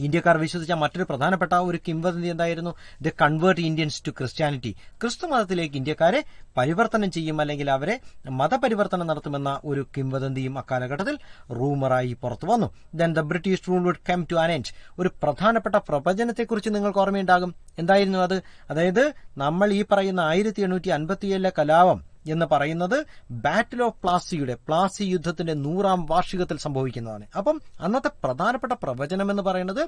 ഇന്ത്യക്കാർ വിശ്വസിച്ച മറ്റൊരു പ്രധാനപ്പെട്ട ഒരു കിംവദന്തി എന്തായിരുന്നു? The convert Indians to Christianity. ക്രിസ്തു മതത്തിലേക്ക് ഇന്ത്യക്കാരെ പരിവർത്തനം ചെയ്യും, അല്ലെങ്കിൽ അവരെ മതപരിവർത്തനം നടത്തുമെന്ന ഒരു കിംവദന്തിയും അക്കാലഘട്ടത്തിൽ റൂമറായി പുറത്തു വന്നു. Then the British rule would come to an end. ഒരു പ്രധാനപ്പെട്ട പ്രവചനത്തെക്കുറിച്ച് നിങ്ങൾക്ക് ഓർമ്മയുണ്ടാകും. എന്തായിരുന്നു അത്? അതായത് നമ്മൾ ഈ പറയുന്ന 1857 കലാപം എന്ന് പറയുന്നത് ബാറ്റിൽ ഓഫ് പ്ലാസി യുദ്ധത്തിന്റെ 100ാം വാർഷികത്തിൽ സംഭവിക്കുന്നതാണ്. അപ്പം അന്നത്തെ പ്രധാനപ്പെട്ട പ്രവചനം എന്ന് പറയുന്നത്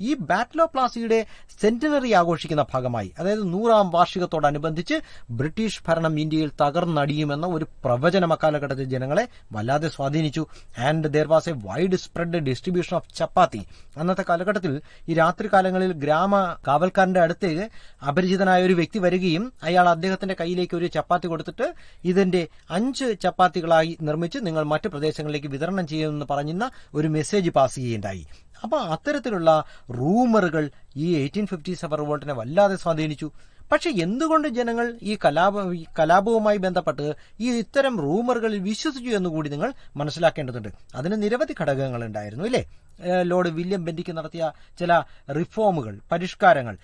ഈ ബാറ്റിൽ ഓഫ് പ്ലാസിയുടെ സെന്റിനറി ആഘോഷിക്കുന്ന ഭാഗമായി, അതായത് 100ാം വാർഷികത്തോടനുബന്ധിച്ച് ബ്രിട്ടീഷ് ഭരണം ഇന്ത്യയിൽ തകർന്നടിയുമെന്ന ഒരു പ്രവചനം അക്കാലഘട്ടത്തിൽ ജനങ്ങളെ വല്ലാതെ സ്വാധീനിച്ചു. And there was a wide spread distribution of chapati. അന്നത്തെ കാലഘട്ടത്തിൽ ഈ രാത്രികാലങ്ങളിൽ ഗ്രാമ കാവൽക്കാരന്റെ അടുത്തേക്ക് അപരിചിതനായ ഒരു വ്യക്തി വരികയും അയാൾ അദ്ദേഹത്തിന്റെ കയ്യിലേക്ക് ഒരു ചപ്പാത്തി കൊടുത്തിട്ട് ഇതിന്റെ 5 ചപ്പാത്തികളായി നിർമ്മിച്ച് നിങ്ങൾ മറ്റു പ്രദേശങ്ങളിലേക്ക് വിതരണം ചെയ്യുമെന്ന് പറഞ്ഞിരുന്ന ഒരു മെസ്സേജ് പാസ് ചെയ്യുകയുണ്ടായി. അപ്പൊ അത്തരത്തിലുള്ള റൂമറുകൾ ഈ 1857 റിവോൾട്ടിനെ വല്ലാതെ സ്വാധീനിച്ചു. പക്ഷെ എന്തുകൊണ്ട് ജനങ്ങൾ ഈ കലാപവുമായി ബന്ധപ്പെട്ട് ഈ ഇത്തരം റൂമറുകളിൽ വിശ്വസിച്ചു എന്നുകൂടി നിങ്ങൾ മനസ്സിലാക്കേണ്ടതുണ്ട്. അതിന് നിരവധി ഘടകങ്ങൾ ഉണ്ടായിരുന്നു, ഇല്ലേ? ലോർഡ് വില്യം ബെന്റിക്ക് നടത്തിയ ചില റിഫോമുകൾ, പരിഷ്കാരങ്ങൾ,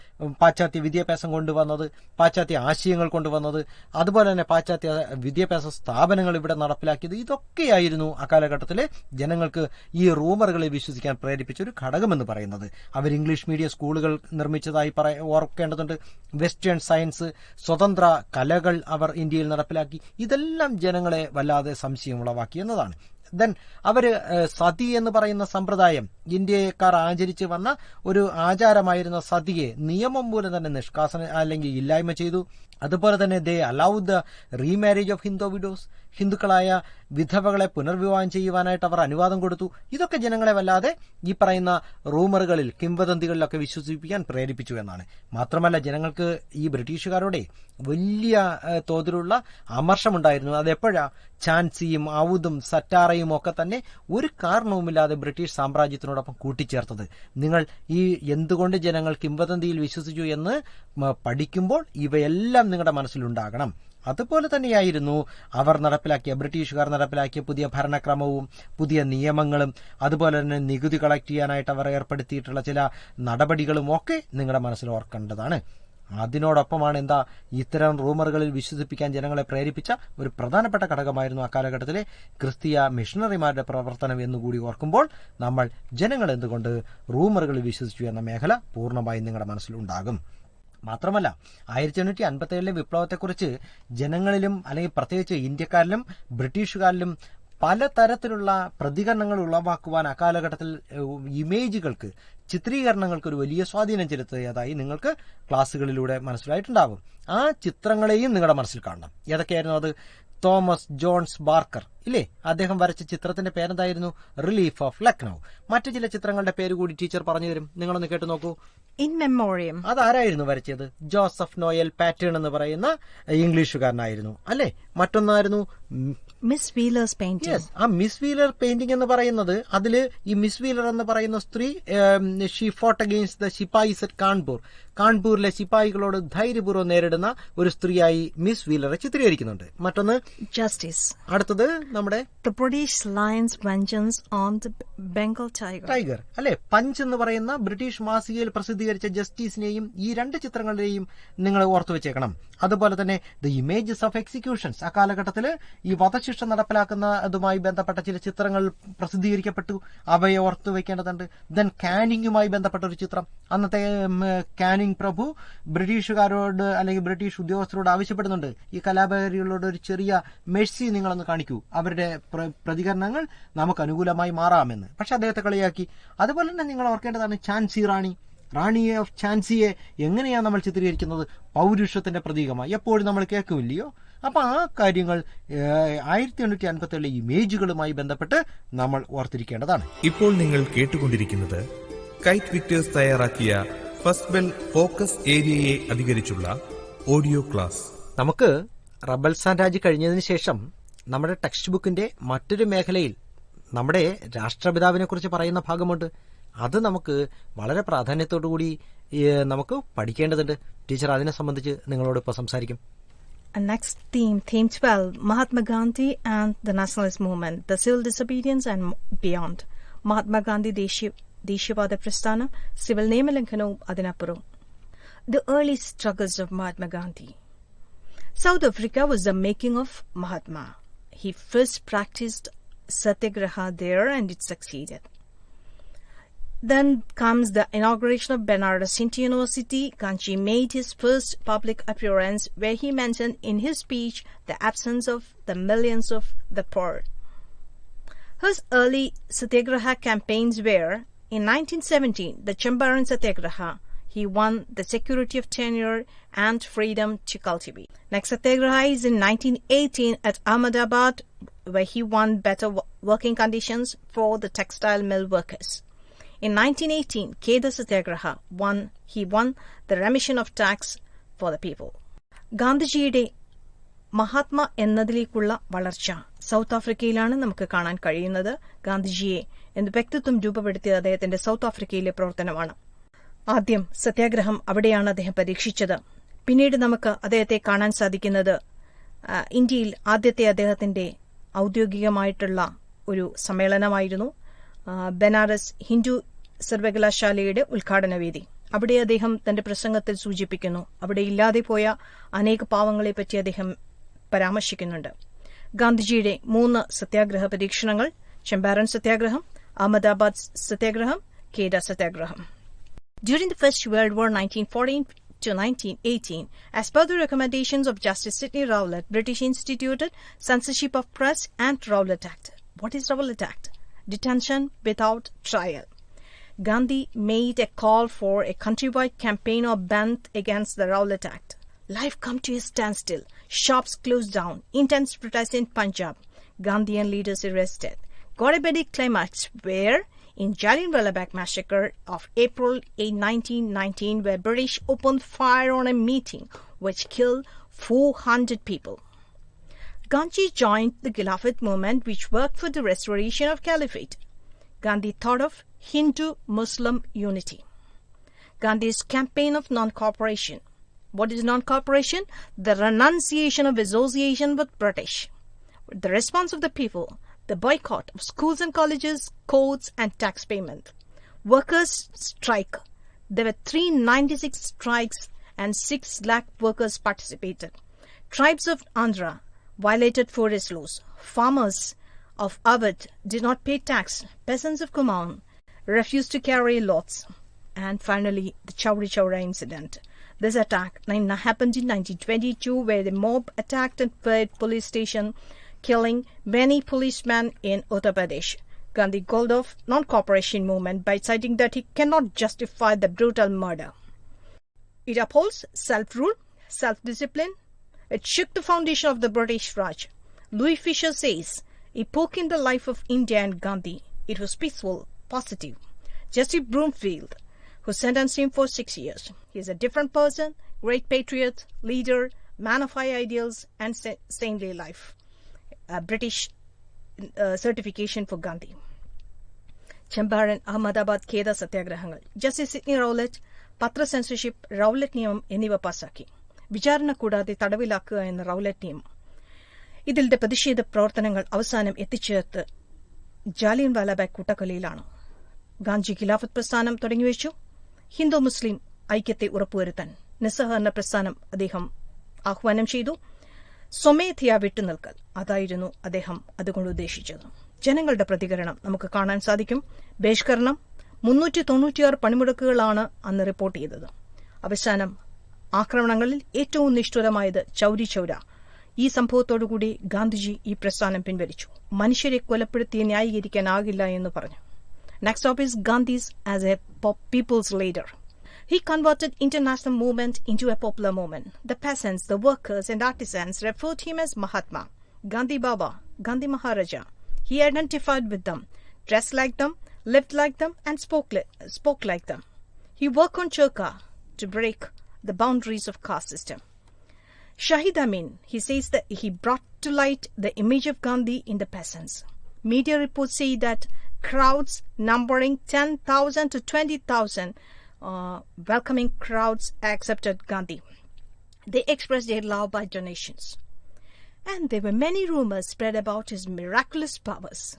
പാശ്ചാത്യ വിദ്യാഭ്യാസം കൊണ്ടുവന്നത്, പാശ്ചാത്യ ആശയങ്ങൾ കൊണ്ടുവന്നത്, അതുപോലെ തന്നെ പാശ്ചാത്യ വിദ്യാഭ്യാസ സ്ഥാപനങ്ങൾ ഇവിടെ നടപ്പിലാക്കിയത്, ഇതൊക്കെയായിരുന്നു അക്കാലഘട്ടത്തിലെ ജനങ്ങൾക്ക് ഈ റൂമറുകളെ വിശ്വസിക്കാൻ പ്രേരിപ്പിച്ച ഒരു ഘടകമെന്ന് പറയുന്നത്. അവർ ഇംഗ്ലീഷ് മീഡിയം സ്കൂളുകൾ നിർമ്മിച്ചതായി ഓർക്കേണ്ടതുണ്ട്. വെസ്റ്റേൺ സയൻസ്, സ്വതന്ത്ര കലകൾ അവർ ഇന്ത്യയിൽ നടപ്പിലാക്കി. ഇതെല്ലാം ജനങ്ങളെ വല്ലാതെ സംശയം ഉളവാക്കി എന്നതാണ്. ദെൻ അവര് സതി എന്ന് പറയുന്ന സമ്പ്രദായം, ഇന്ത്യക്കാർ ആചരിച്ച് വന്ന ഒരു ആചാരമായിരുന്ന സതിയെ നിയമം മൂലം തന്നെ നിഷ്കാസന അല്ലെങ്കിൽ ഇല്ലായ്മ ചെയ്തു. അതുപോലെ തന്നെ they allowed the remarriage of Hindu widows. ഹിന്ദുക്കളായ വിധവകളെ പുനർവിവാഹം ചെയ്യുവാനായിട്ട് അവർ അനുവാദം കൊടുത്തു. ഇതൊക്കെ ജനങ്ങളെ വല്ലാതെ ഈ പറയുന്ന റൂമറുകളിൽ, കിംവദന്തികളിലൊക്കെ വിശ്വസിപ്പിക്കാൻ പ്രേരിപ്പിച്ചു എന്നാണ്. മാത്രമല്ല, ജനങ്ങൾക്ക് ഈ ബ്രിട്ടീഷുകാരോടെ വലിയ തോതിലുള്ള അമർഷമുണ്ടായിരുന്നു. അതെപ്പോഴാ? ഝാൻസിയും ഔദും സറ്റാറയും ഒക്കെ തന്നെ ഒരു കാരണവുമില്ലാതെ ബ്രിട്ടീഷ് സാമ്രാജ്യത്തിനോടൊപ്പം കൂട്ടിച്ചേർത്തത്. നിങ്ങൾ ഈ എന്തുകൊണ്ട് ജനങ്ങൾ കിംവദന്തിയിൽ വിശ്വസിച്ചു എന്ന് പഠിക്കുമ്പോൾ ഇവയെല്ലാം നിങ്ങളുടെ മനസ്സിലുണ്ടാകണം. അതുപോലെ തന്നെയായിരുന്നു ബ്രിട്ടീഷുകാർ നടപ്പിലാക്കിയ പുതിയ ഭരണക്രമവും പുതിയ നിയമങ്ങളും, അതുപോലെ തന്നെ നികുതി കളക്ട് ചെയ്യാനായിട്ട് അവർ ഏർപ്പെടുത്തിയിട്ടുള്ള ചില നടപടികളും ഒക്കെ നിങ്ങളുടെ മനസ്സിൽ ഓർക്കേണ്ടതാണ്. അതിനോടൊപ്പമാണ് ഇത്തരം റൂമറുകളിൽ വിശ്വസിപ്പിക്കാൻ ജനങ്ങളെ പ്രേരിപ്പിച്ച ഒരു പ്രധാനപ്പെട്ട ഘടകമായിരുന്നു അക്കാലഘട്ടത്തിലെ ക്രിസ്തീയ മിഷണറിമാരുടെ പ്രവർത്തനം എന്നുകൂടി ഓർക്കുമ്പോൾ നമ്മൾ ജനങ്ങൾ എന്തുകൊണ്ട് റൂമറുകളിൽ വിശ്വസിച്ചു എന്ന മേഖല പൂർണ്ണമായും നിങ്ങളുടെ മനസ്സിലുണ്ടാകും. മാത്രമല്ല, 1857 വിപ്ലവത്തെക്കുറിച്ച് ജനങ്ങളിലും അല്ലെങ്കിൽ പ്രത്യേകിച്ച് ഇന്ത്യക്കാരിലും ബ്രിട്ടീഷുകാരിലും പലതരത്തിലുള്ള പ്രതികരണങ്ങൾ ഉളവാക്കുവാൻ അക്കാലഘട്ടത്തിൽ ഇമേജുകൾക്ക്, ചിത്രീകരണങ്ങൾക്ക് ഒരു വലിയ സ്വാധീനം ചെലുത്തിയതായി നിങ്ങൾക്ക് ക്ലാസ്സുകളിലൂടെ മനസ്സിലായിട്ടുണ്ടാകും. ആ ചിത്രങ്ങളെയും നിങ്ങളുടെ മനസ്സിൽ കാണണം. ഏതൊക്കെയായിരുന്നു അത്? തോമസ് ജോൺസ് ബാർക്കർ, ഇല്ലേ? അദ്ദേഹം വരച്ച ചിത്രത്തിന്റെ പേരെന്തായിരുന്നു? Relief of Lucknow. മറ്റു ചില ചിത്രങ്ങളുടെ പേര് കൂടി ടീച്ചർ പറഞ്ഞു തരും, നിങ്ങളൊന്ന് കേട്ടു നോക്കൂ. In Memoriam. അതാരായിരുന്നു വരച്ചത്? ജോസഫ് നോയൽ പാറ്റേൺ എന്ന് പറയുന്ന ഇംഗ്ലീഷുകാരനായിരുന്നു, അല്ലെ? മറ്റൊന്നായിരുന്നു മിസ് വീലേഴ്സ് പെയിന്റിംഗ്. യെസ്, ആ മിസ് വീലർ പെയിന്റിംഗ് എന്ന് പറയുന്നത്, അതില് ഈ മിസ് വീലർ എന്ന് പറയുന്ന സ്ത്രീ she fought against the sepoys at കാൺപൂരിലെ ശിപ്പായികളോട് ധൈര്യപൂർവ്വം നേരിടുന്ന ഒരു സ്ത്രീയായി മിസ് വീലറെ ചിത്രീകരിക്കുന്നുണ്ട്. മറ്റൊന്ന് ജസ്റ്റിസ്. അടുത്തത് നമ്മുടെ the British lions vengeance on the Bengal tiger, അല്ലെ? പഞ്ച് എന്ന് പറയുന്ന ബ്രിട്ടീഷ് മാസികയിൽ പ്രസിദ്ധീകരിച്ച ജസ്റ്റിസിനെയും ഈ രണ്ട് ചിത്രങ്ങളുടെയും നിങ്ങൾ ഓർത്തു വെച്ചേക്കണം. അതുപോലെ തന്നെ ദ ഇമേജസ് ഓഫ് എക്സിക്യൂഷൻസ്, ആ കാലഘട്ടത്തിൽ ഈ വധശിക്ഷ നടപ്പിലാക്കുന്നതുമായി ബന്ധപ്പെട്ട ചില ചിത്രങ്ങൾ പ്രസിദ്ധീകരിക്കപ്പെട്ടു, അവയെ ഓർത്തു വെക്കേണ്ടതുണ്ട്. ദെൻ കാനിങ്ങുമായി ബന്ധപ്പെട്ട ഒരു ചിത്രം. അന്നത്തെ കാനിങ് പ്രഭു ബ്രിട്ടീഷുകാരോട് അല്ലെങ്കിൽ ബ്രിട്ടീഷ് ഉദ്യോഗസ്ഥരോട് ആവശ്യപ്പെടുന്നുണ്ട്, ഈ കലാപകാരികളോട് ഒരു ചെറിയ മെഴ്സി നിങ്ങളൊന്ന് കാണിക്കൂ, അവരുടെ പ്രതികരണങ്ങൾ നമുക്ക് അനുകൂലമായി മാറാമെന്ന്. പക്ഷെ അദ്ദേഹത്തെ കളിയാക്കി. അതുപോലെ തന്നെ നിങ്ങൾ ഓർക്കേണ്ടതാണ് ഝാൻസി റാണി. റാണിയെ ഓഫ് ഝാൻസിയെ എങ്ങനെയാണ് നമ്മൾ ചിത്രീകരിക്കുന്നത്? പൗരുഷത്തിന്റെ പ്രതീകമായി എപ്പോഴും നമ്മൾ കേൾക്കുമില്ലയോ? അപ്പൊ ആ കാര്യങ്ങൾ 1857 ഇമേജുകളുമായി ബന്ധപ്പെട്ട് നമ്മൾ ഓർത്തിരിക്കേണ്ടതാണ്. ഇപ്പോൾ നിങ്ങൾ കേട്ടുകൊണ്ടിരിക്കുന്നത് കൈറ്റ് വിക്ടേഴ്സ് തയ്യാറാക്കിയ ഫസ്റ്റ് ബെൽ ഫോക്കസ് ഏരിയയെ അധികരിച്ചുള്ള ഓഡിയോ ക്ലാസ്. നമുക്ക് റബൽ സാമ്രാജ്യം കഴിഞ്ഞതിന് ശേഷം നമ്മുടെ ടെക്സ്റ്റ് ബുക്കിന്റെ മറ്റൊരു മേഖലയിൽ നമ്മുടെ രാഷ്ട്രപിതാവിനെ കുറിച്ച് പറയുന്ന ഭാഗമുണ്ട്. അത് നമുക്ക് വളരെ പ്രാധാന്യത്തോടുകൂടി നമുക്ക് പഠിക്കേണ്ടതുണ്ട്. ടീച്ചർ അതിനെ സംബന്ധിച്ച് നിങ്ങളോട് ഇപ്പോൾ സംസാരിക്കും. Next theme 12, Mahatma Gandhi and the Nationalist Movement, the Civil Disobedience and Beyond. Mahatma Gandhi ദേശീയവാദ പ്രസ്ഥാനം, civil നിയമലംഘനവും അതിനപ്പുറവും. The early struggles of Mahatma Gandhi. South Africa was the making of Mahatma. He first practiced satyagraha there and it succeeded. Then comes the inauguration of Benares Hindu University. Gandhi made his first public appearance where he mentioned in his speech the absence of the millions of the poor. His early satyagraha campaigns were, in 1917, the Champaran Satyagraha. He won the security of tenure and freedom to cultivate. Next satyagraha is in 1918 at Ahmedabad, where he won better working conditions for the textile mill workers. In 1918, KITE Satyagraha he won the remission of tax for the people. ഗാന്ധിജിയുടെ മഹാത്മ എന്നതിലേക്കുള്ള വളർച്ച south ആഫ്രിക്കയിലാണ് നമുക്ക് കാണാൻ കഴിയുന്നത്. ഗാന്ധിജിയെ എന്ന വ്യക്തിത്വം രൂപപ്പെടുത്തിയത് അദ്ദേഹത്തിന്റെ സൗത്ത് ആഫ്രിക്കയിലെ പ്രവർത്തനമാണ്. ആദ്യം സത്യാഗ്രഹം അവിടെയാണ് അദ്ദേഹം പരീക്ഷിച്ചത്. പിന്നീട് നമുക്ക് അദ്ദേഹത്തെ കാണാൻ സാധിക്കുന്നത് ഇന്ത്യയിൽ ആദ്യത്തെ അദ്ദേഹത്തിന്റെ ഔദ്യോഗികമായിട്ടുള്ള ഒരു സമ്മേളനമായിരുന്നു ബനാറസ് ഹിന്ദു സർവകലാശാലയുടെ ഉദ്ഘാടന വേദി. അവിടെ അദ്ദേഹം തന്റെ പ്രസംഗത്തിൽ സൂചിപ്പിക്കുന്നു, അവിടെ ഇല്ലാതെ പോയ അനേക പാവങ്ങളെപ്പറ്റി അദ്ദേഹം പരാമർശിക്കുന്നുണ്ട്. ഗാന്ധിജിയുടെ 3 സത്യാഗ്രഹ പരീക്ഷണങ്ങൾ: ചമ്പാരൻ സത്യാഗ്രഹം, അഹമ്മദാബാദ് സത്യാഗ്രഹം, KITE സത്യാഗ്രഹം. During the First World War 1914 to 1918, as per the recommendations of Justice Sidney Rowlatt, British instituted censorship of press and Rowlatt Act. What is Rowlatt Act? Detention without trial. Gandhi made a call for a countrywide campaign of ban against the Rowlatt Act. Life come to a standstill. Shops closed down. Intense protests in Punjab. Gandhian leaders arrested. Got a big climax where in Jallianwala Bagh massacre of April 1919, where British opened fire on a meeting which killed 400 people. Gandhi joined the Khilafat movement which worked for the restoration of Caliphate. Gandhi thought of Hindu-Muslim unity. Gandhi's campaign of non-cooperation. What is non-cooperation? The renunciation of association with British. The response of the people. The boycott of schools and colleges, courts and tax payment. Workers' strike. There were 396 strikes and 6 lakh workers participated. Tribes of Andhra violated forest laws. Farmers of Awadh did not pay tax. Peasants of Kumaon refused to carry lots. And finally, the Chowri Chowra incident. This attack happened in 1922, where the mob attacked and fired police station, killing many policemen in Uttar Pradesh. Gandhi called off non-cooperation movement by citing that he cannot justify the brutal murder. It upholds self-rule, self-discipline. It shook the foundation of the British Raj. Louis Fisher says, epoch in the life of India and Gandhi. It was peaceful, positive. Justice Broomfield, who sentenced him for 6 years. He is a different person, great patriot, leader, man of high ideals and saintly life. British certification for Gandhi. Champaran, Ahmedabad, KITE സത്യാഗ്രഹങ്ങൾ. Justice Sidney Rowlatt പത്ര censorship, Rowlatt നിയമം എന്നിവ പാസാക്കി. വിചാരണ കൂടാതെ തടവിലാക്കുക എന്ന Rowlatt നിയമം. ഇതിന്റെ പ്രതിഷേധ പ്രവർത്തനങ്ങൾ അവസാനം എത്തിച്ചേർത്ത് ജാലിയൻവാല ബാഗ് കൂട്ടക്കൊലയിലാണ്. ഗാന്ധി ഖിലാഫത്ത് പ്രസ്ഥാനം തുടങ്ങിവെച്ചു. ഹിന്ദു മുസ്ലിം ഐക്യത്തെ ഉറപ്പുവരുത്താൻ നിസ്സഹകരണ പ്രസ്ഥാനം അദ്ദേഹം ആഹ്വാനം ചെയ്തു. സ്വമേധയാ വിട്ടുനിൽക്കൽ, അതായിരുന്നു അദ്ദേഹം അതുകൊണ്ട് ഉദ്ദേശിച്ചത്. ജനങ്ങളുടെ പ്രതികരണം നമുക്ക് കാണാൻ സാധിക്കും. ബഹിഷ്കരണം 396 പണിമുടക്കുകളാണ് അന്ന് റിപ്പോർട്ട് ചെയ്തത്. അവസാനം ആക്രമണങ്ങളിൽ ഏറ്റവും നിഷ്ഠുരമായത് ചൌരി ചൌര. ഈ സംഭവത്തോടുകൂടി ഗാന്ധിജി ഈ പ്രസ്ഥാനം പിൻവലിച്ചു. മനുഷ്യരെ കൊലപ്പെടുത്തി ന്യായീകരിക്കാനാകില്ല എന്ന് പറഞ്ഞു. Next topic is Gandhi's as a people's leader. He converted international movement into a popular movement. The peasants, the workers and artisans referred to him as Mahatma, Gandhi Baba, Gandhi Maharaja. He identified with them, dressed like them, lived like them and spoke like them. He worked on Churka to break the boundaries of caste system. Shahid Amin, he says that he brought to light the image of Gandhi in the peasants. Media reports say that crowds numbering 10,000 to 20,000 welcoming crowds accepted Gandhi. They expressed their love by donations. And there were many rumors spread about his miraculous powers.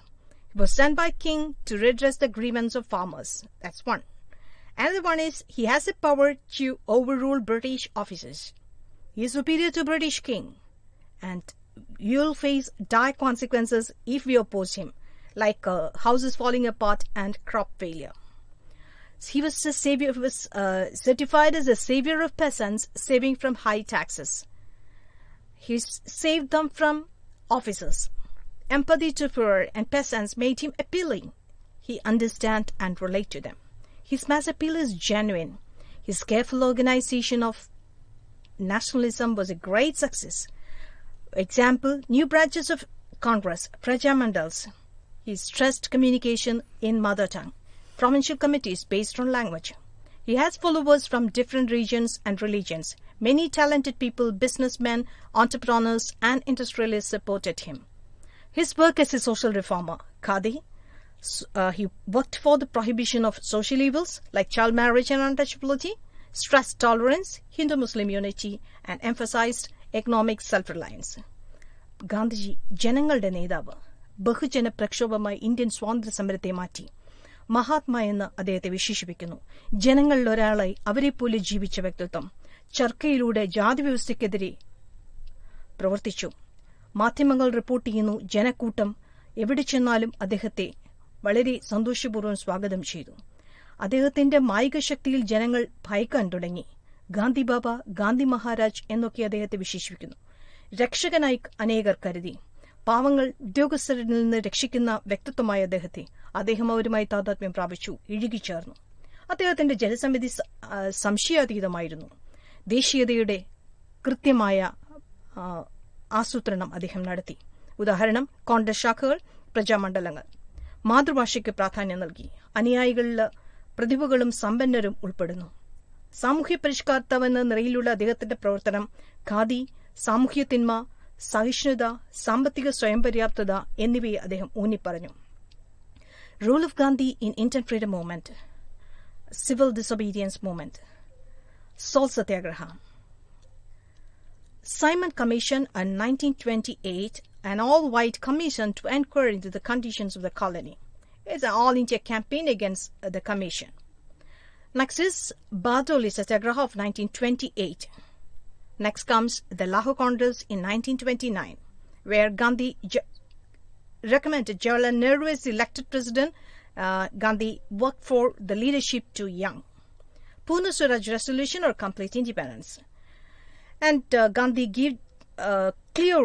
He was sent by king to redress the grievance of farmers. That's one. Another one is he has the power to overrule British officers. He is superior to British king. And you'll face dire consequences if we oppose him, like houses falling apart and crop failure. He was a savior. He was certified as a savior of peasants, saving from high taxes. He saved them from officers. Empathy to poor and peasants made him appealing. He understands and relates to them. His mass appeal is genuine. His careful organization of nationalism was a great success. Example, new branches of Congress, Prajamandals. He stressed communication in mother tongue. Provincial committees based on language. He has followers from different regions and religions. Many talented people, businessmen, entrepreneurs and industrialists supported him. His work as a social reformer, KITE, he worked for the prohibition of social evils like child marriage and untouchability, stressed tolerance, Hindu-Muslim unity and emphasized economic self-reliance. Gandhiji ജനങ്ങളുടെ നേതാവ്, ബഹുജന പ്രക്ഷോഭമായി Indian സ്വാതന്ത്ര്യ സമരത്തെ മാറ്റി. മഹാത്മാ എന്ന് അദ്ദേഹത്തെ വിശേഷിപ്പിക്കുന്നു. ജനങ്ങളിൽ ഒരാളായി അവരെപ്പോലെ ജീവിച്ച വ്യക്തിത്വം. ചർക്കയിലൂടെ ജാതി വ്യവസ്ഥയ്ക്കെതിരെ പ്രവർത്തിച്ചു. മാധ്യമങ്ങൾ റിപ്പോർട്ട് ചെയ്യുന്നു, ജനക്കൂട്ടം എവിടെ ചെന്നാലും അദ്ദേഹത്തെ വളരെ സന്തോഷപൂർവ്വം സ്വാഗതം ചെയ്തു. അദ്ദേഹത്തിന്റെ മായിക ശക്തിയിൽ ജനങ്ങൾ ഭയക്കാൻ തുടങ്ങി. ഗാന്ധി ബാബ, ഗാന്ധി മഹാരാജ് എന്നൊക്കെ അദ്ദേഹത്തെ വിശേഷിപ്പിക്കുന്നു. രക്ഷകനായി അനേകർ കരുതി. പാവങ്ങൾ ഉദ്യോഗസ്ഥരിൽ നിന്ന് രക്ഷിക്കുന്ന വ്യക്തിത്വമായ അദ്ദേഹം അവരുമായി താതാത്മ്യം പ്രാപിച്ചു, ഇഴുകിച്ചേർന്നു. അദ്ദേഹത്തിന്റെ ജനസമിതി സംശയാതീതമായിരുന്നു. ദേശീയതയുടെ കൃത്യമായ ആസൂത്രണം അദ്ദേഹം നടത്തി. ഉദാഹരണം, കോൺഗ്രസ് ശാഖകൾ, പ്രജാമണ്ഡലങ്ങൾ. മാതൃഭാഷയ്ക്ക് പ്രാധാന്യം നൽകി. അനുയായികളിൽ പ്രതിഭകളും സമ്പന്നരും ഉൾപ്പെടുന്നു. സാമൂഹ്യ പരിഷ്കർത്താവെന്ന നിലയിലുള്ള അദ്ദേഹത്തിന്റെ പ്രവർത്തനം ഖാദി, സാമൂഹ്യ തിന്മ, സഹിഷ്ണുത, സാമ്പത്തിക സ്വയം പര്യാപ്തത എന്നിവയെ അദ്ദേഹം ഊന്നിപ്പറഞ്ഞു. Role of Gandhi in Indian freedom movement, civil disobedience movement, salt satyagraha. Simon Commission in 1928, an all-white commission to inquire into the conditions of the colony. It's an all-India campaign against the commission. Next is Bardoli Satyagraha of 1928. Next comes the Lahore Congress in 1929, where Gandhi recommended Jawaharlal Nehru as the elected president. Gandhi worked for the leadership too young. Pune Swaraj resolution or complete independence. And Gandhi gave clear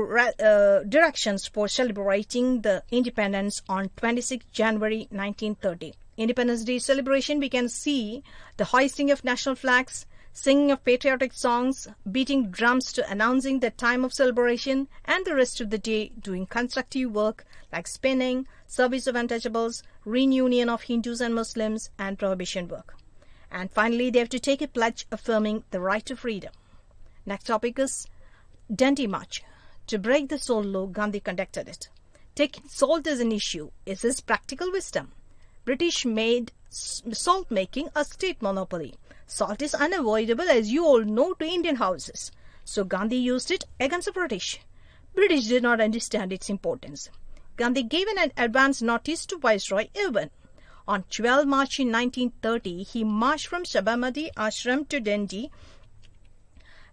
directions for celebrating the independence on 26 January 1930. Independence Day celebration, we can see the hoisting of national flags, singing of patriotic songs, beating drums to announcing the time of celebration, and the rest of the day doing constructive work like spinning, service of untouchables, reunion of Hindus and Muslims, and prohibition work. And finally, they have to take a pledge affirming the right to freedom. Next topic is Dandi March. To break the salt law, Gandhi conducted it. Taking salt as an issue is his practical wisdom. British made salt making a state monopoly. Salt is unavoidable, as you all know, to Indian houses. So Gandhi used it against the British. British did not understand its importance. Gandhi gave an advance notice to Viceroy Irwin. On 12 March in 1930, he marched from Sabarmati Ashram to Dandi,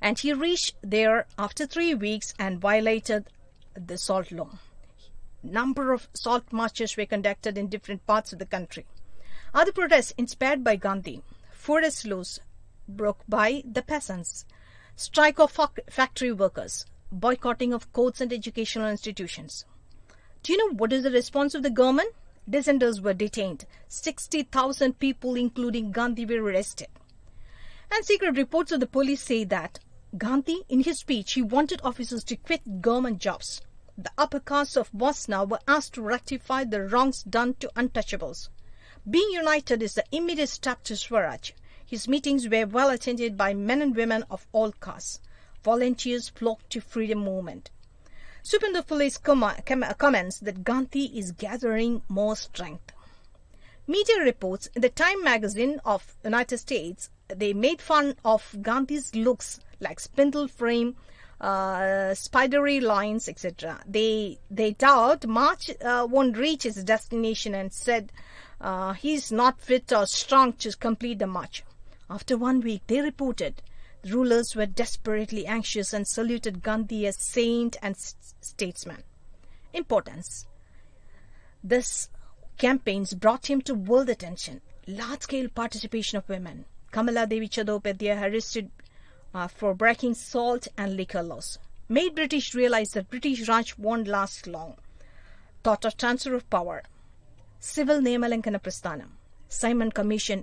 and he reached there after 3 weeks and violated the salt law. Number of salt marches were conducted in different parts of the country. Other protests inspired by Gandhi: forest laws broke by the peasants, strike of factory workers, boycotting of courts and educational institutions. Do you know what is the response of the government? Dissenters were detained. 60,000 people, including Gandhi, were arrested. And secret reports of the police say that Gandhi, in his speech, he wanted officers to quit government jobs. The upper castes of Bosnia were asked to rectify the wrongs done to untouchables. Being united is the immediate step to Swaraj. His meetings were well attended by men and women of all castes. Volunteers flocked to freedom movement. Supendra Phulle's comments that Gandhi is gathering more strength. Media reports in the Time magazine of United States, they made fun of Gandhi's looks like spindle frame, spidery lines, etc. They doubt March won't reach its destination and said he's not fit or strong to complete the march. After 1 week, they reported the rulers were desperately anxious and saluted Gandhi as saint and statesman. Importance. This campaigns brought him to world attention. Large-scale participation of women. Kamala Devi Chattopadhyay arrested for breaking salt and liquor laws. Made British realize that British Raj won't last long. Thought of transfer of power. Civil Niyamalankana Prasthanam. Simon Commission.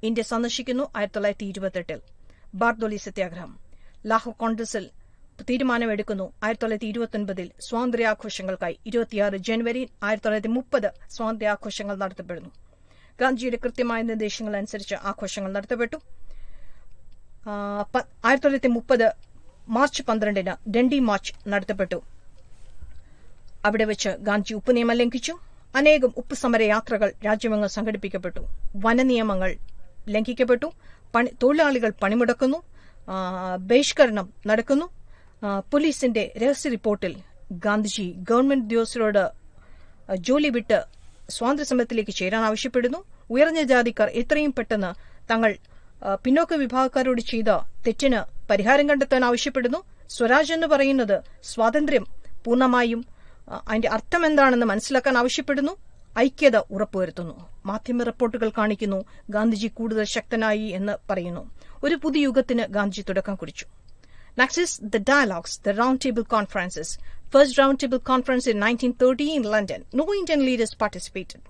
India സന്ദർശിക്കുന്നു 1928 ബാർദോലി സത്യാഗ്രഹം. ലാഹോർ കോൺഗ്രസിൽ തീരുമാനമെടുക്കുന്നു 1929 സ്വാതന്ത്ര്യാഘോഷങ്ങൾക്കായി 26 ജനുവരി 1930 സ്വാതന്ത്ര്യാഘോഷങ്ങൾ നടത്തപ്പെടുന്നു. ഗാന്ധിജിയുടെ കൃത്യമായ നിർദ്ദേശങ്ങൾ അനുസരിച്ച് ആഘോഷങ്ങൾ നടത്തപ്പെട്ടു. 1930 March 12 ഡണ്ടി March നടത്തപ്പെട്ടു. അവിടെ വെച്ച് ഗാന്ധിജി ഉപ്പ് നിയമം ലംഘിച്ചു. അനേകം ഉപ്പ് സമര യാത്രകൾ രാജ്യമെങ്ങും സംഘടിപ്പിക്കപ്പെട്ടു. വനനിയമങ്ങൾ ലംഘിക്കപ്പെട്ടു. തൊഴിലാളികൾ പണിമുടക്കുന്നു. ബഹിഷ്കരണം നടക്കുന്നു. പോലീസിന്റെ രഹസ്യ റിപ്പോർട്ടിൽ ഗാന്ധിജി ഗവൺമെന്റ് ഉദ്യോഗസ്ഥരോട് ജോലി വിട്ട് സ്വാതന്ത്ര്യസമരത്തിലേക്ക് ചേരാൻ ആവശ്യപ്പെടുന്നു. ഉയർന്ന ജാതിക്കാർ എത്രയും പെട്ടെന്ന് തങ്ങൾ പിന്നോക്ക വിഭാഗക്കാരോട് ചെയ്ത തെറ്റിന് പരിഹാരം കണ്ടെത്താൻ ആവശ്യപ്പെടുന്നു. സ്വരാജ് എന്ന് പറയുന്നത് സ്വാതന്ത്ര്യം പൂർണ്ണമായും അതിന്റെ അർത്ഥം എന്താണെന്ന് മനസ്സിലാക്കാൻ ആവശ്യപ്പെടുന്നു. ഐക്യത ഉറപ്പുവരുത്തുന്നു. മാധ്യമ റിപ്പോർട്ടുകൾ കാണിക്കുന്നു ഗാന്ധിജി കൂടുതൽ ശക്തനായി എന്ന് പറയുന്നു. ഒരു പുതിയ യുഗത്തിന് ഗാന്ധിജി തുടക്കം കുറിച്ചു. Next is the dialogues, the roundtable conferences. First roundtable conference in 1930 in London. No Indian leaders participated.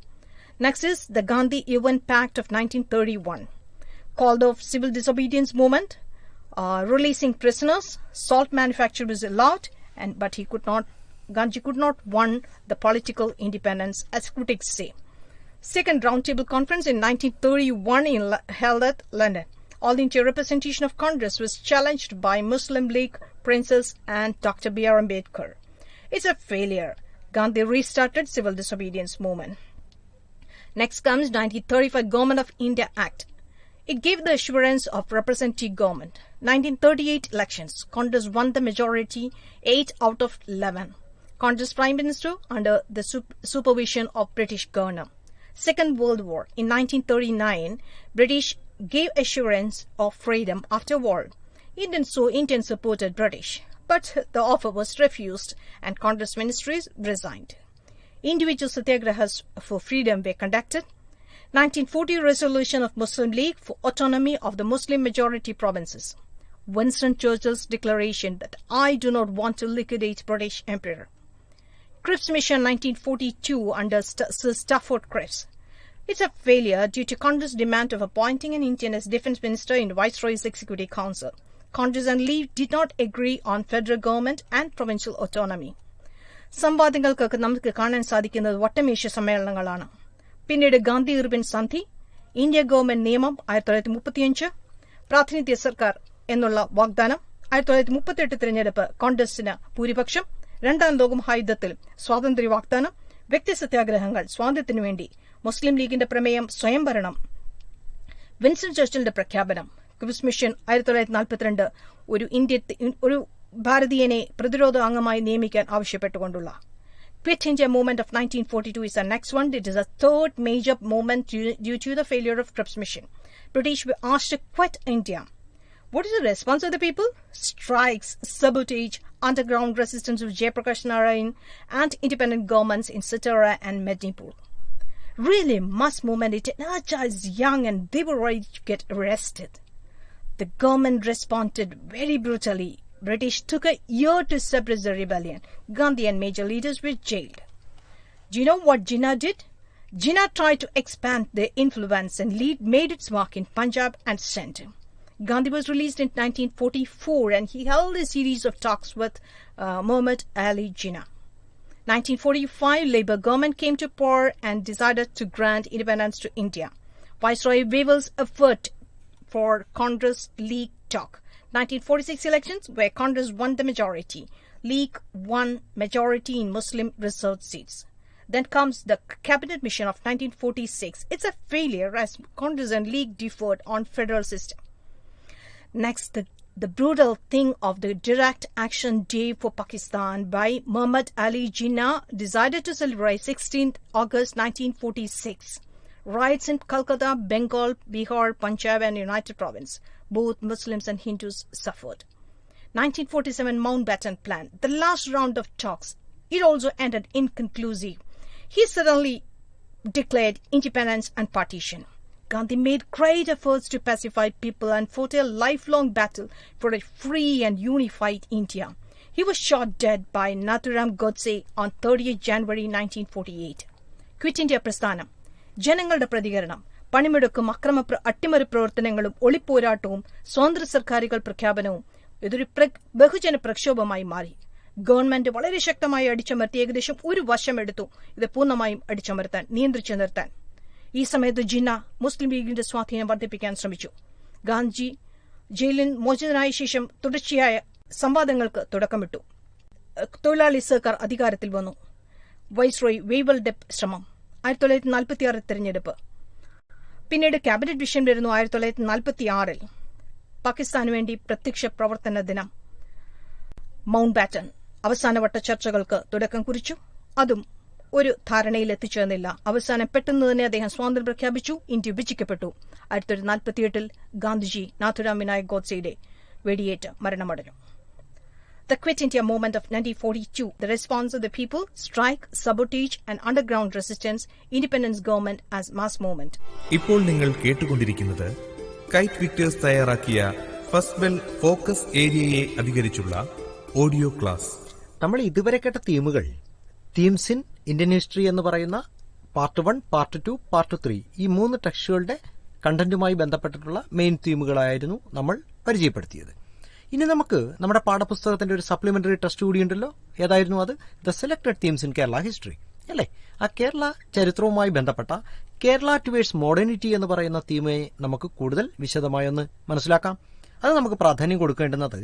Next is the Gandhi-UN Pact of 1931. Called off civil disobedience movement, releasing prisoners, salt manufacture was allowed, but Gandhi could not won the political independence, as critics say. Second roundtable conference in 1931 held at London. All India representation of Congress was challenged by Muslim League princes and Dr. B.R. Ambedkar. It's a failure. Gandhi restarted civil disobedience movement. Next comes 1935 Government of India Act. It gave the assurance of representative government. 1938 elections. Congress won the majority, 8 out of 11. Congress Prime Minister under the supervision of British governor. Second World War. In 1939, British gave assurance of freedom after war. Indians supported British, but the offer was refused and Congress ministries resigned. Individual satyagrahas for freedom were conducted. 1940 resolution of Muslim League for autonomy of the Muslim majority provinces. Winston Churchill's declaration that I do not want to liquidate British Empire. Cripps Mission 1942 under Sir Stafford Cripps. It's a failure due to Congress' demand of appointing an Indian as defense minister in Viceroy's Executive Council. Congress and Leave did not agree on federal government and provincial autonomy. സംവാദങ്ങൾക്ക് നമുക്ക് കാണാൻ സാധിക്കുന്നത് വട്ടമേശ സമ്മേളനങ്ങളാണ്. പിന്നീട് Gandhi Irwin സന്ധി, India government നിയമം 1935, പ്രാതിനിധ്യ സർക്കാർ എന്നുള്ള വാഗ്ദാനം, 1938 തിരഞ്ഞെടുപ്പ് കോൺഗ്രസിന് ഭൂരിപക്ഷം, രണ്ടാം ലോകമഹായുദ്ധത്തിൽ സ്വാതന്ത്ര്യ വാഗ്ദാനം, വ്യക്തി സത്യാഗ്രഹങ്ങൾ സ്വാതന്ത്ര്യത്തിനു വേണ്ടി, മുസ്ലിം ലീഗിന്റെ പ്രമേയം സ്വയംഭരണം, വിൻസ്റ്റൺ ചർച്ചിലിന്റെ പ്രഖ്യാപനം, ക്രിപ്സ് മിഷൻ 1942 ഒരു ഭാരതീയനെ പ്രതിരോധ അംഗമായി നിയമിക്കാൻ ആവശ്യപ്പെട്ടുകൊണ്ടുള്ള. Quit India movement of 1942 is the next one. It is a third major movement due to the failure of Cripps Mission. British were asked to quit India. What is the response of the people? Strikes, sabotage, underground resistance of Jayaprakash Narayan and independent governments in Satara and Medinipur. Really, mass movement, it energized young and they were ready to get arrested. The government responded very brutally. British took a year to suppress the rebellion. Gandhi and major leaders were jailed. Do you know what Jinnah did? Jinnah tried to expand their influence and made its mark in Punjab and Sindh. Gandhi was released in 1944 and he held a series of talks with Muhammad Ali Jinnah. 1945, Labour government came to power and decided to grant independence to India. Viceroy Wavell's effort for Congress League talk. 1946 elections where Congress won the majority. League won majority in Muslim reserved seats. Then comes the cabinet mission of 1946. It's a failure as Congress and League differed on federal system. Next, the brutal thing of the Direct Action Day for Pakistan by Muhammad Ali Jinnah decided to celebrate 16th August 1946. Riots in Calcutta, Bengal, Bihar, Punjab and United Province. Both Muslims and Hindus suffered. 1947 Mountbatten Plan, the last round of talks. It also ended inconclusive. He suddenly declared independence and partition. Gandhi made great efforts to pacify people and fought a lifelong battle for a free and unified India. He was shot dead by Nathuram Godse on 30th January 1948. Quit India പ്രസ്ഥാനം, ജനങ്ങളുടെ പ്രതികരണം, പണിമുടക്കും അട്ടിമറി പ്രവർത്തനങ്ങളും ഒളിപ്പോരാട്ടവും സ്വതന്ത്ര സർക്കാരുകൾ പ്രഖ്യാപനവും ഇതൊരു ബഹുജന പ്രക്ഷോഭമായി മാറി. ഗവൺമെന്റ് വളരെ ശക്തമായി അടിച്ചമർത്തി ഏകദേശം ഒരു വർഷം എടുത്തു ഇത് പൂർണ്ണമായും അടിച്ചമർത്താൻ, നിയന്ത്രിച്ചു നിർത്താൻ. ഈ സമയത്ത് ജിന്ന മുസ്ലിം ലീഗിന്റെ സ്വാധീനം വർദ്ധിപ്പിക്കാൻ ശ്രമിച്ചു. ഗാന്ധി ജയിലിൽ മോചിതനായ ശേഷം തുടർച്ചയായ സംവാദങ്ങൾക്ക് തുടക്കമിട്ടു. തൊഴിലാളി സർക്കാർ അധികാരത്തിൽ വന്നു. വൈസ്രോയ് വേവലുടെ ശ്രമം. 1946 തെരഞ്ഞെടുപ്പ്. പിന്നീട് ക്യാബിനറ്റ് വിഷൻ വരുന്നു 1946. പാകിസ്ഥാനു വേണ്ടി പ്രത്യക്ഷ പ്രവർത്തന ദിനം. മൌണ്ട്ബാറ്റൻ അവസാനവട്ട ചർച്ചകൾക്ക് തുടക്കം കുറിച്ചു. അതും ഒരു ധാരണയിൽ എത്തിച്ചേർന്നില്ല. അവസാനം പെട്ടെന്ന് തന്നെ അദ്ദേഹം സ്വാതന്ത്ര്യം പ്രഖ്യാപിച്ചു. ഇന്ത്യ വിഭജിക്കപ്പെട്ടു. 1948 ഗാന്ധിജി നാഥുറാം വിനായക് ഗോഡ്സെയുടെ വെടിയേറ്റ് മരണമടഞ്ഞു. The Quit India movement of 1942, the response of the people, strike, sabotage and underground resistance, independence government as mass movement. ഇപ്പോൾ നിങ്ങൾ കേട്ടുകൊണ്ടിരിക്കുന്നത് കൈറ്റ് വിക്ടേഴ്സ് തയ്യാറാക്കിയ ഫസ്റ്റ് ബെൽ ഫോക്കസ് ഏരിയയെ അധികരിച്ചുള്ള ഓഡിയോ ക്ലാസ്. നമ്മൾ ഇതുവരെ കേട്ട തീമുകൾ തീംസ് ഇൻ ഇന്ത്യൻ ഹിസ്റ്ററി എന്ന് പറയുന്ന പാർട്ട് 1, പാർട്ട് 2, പാർട്ട് 3 ഈ 3 ടെക്സ്റ്റുകളുടെ കണ്ടന്റുമായി ബന്ധപ്പെട്ടിട്ടുള്ള മെയിൻ തീമുകളായിരുന്നു നമ്മൾ പരിചയപ്പെടുത്തിയത്. ഇനി നമുക്ക് നമ്മുടെ പാഠപുസ്തകത്തിന്റെ ഒരു സപ്ലിമെന്ററി ടെസ്റ്റ് കൂടി ഉണ്ടല്ലോ. ഏതായിരുന്നു അത്? The selected themes in Kerala history അല്ലേ? ആ കേരള ചരിത്രവുമായി ബന്ധപ്പെട്ട കേരള ടുവേഴ്സ് മോഡേണിറ്റി എന്ന് പറയുന്ന തീമെ നമുക്ക് കൂടുതൽ വിശദമായി ഒന്ന് മനസ്സിലാക്കാം. അത് നമുക്ക് പ്രാധാന്യം കൊടുക്കേണ്ടുന്നത്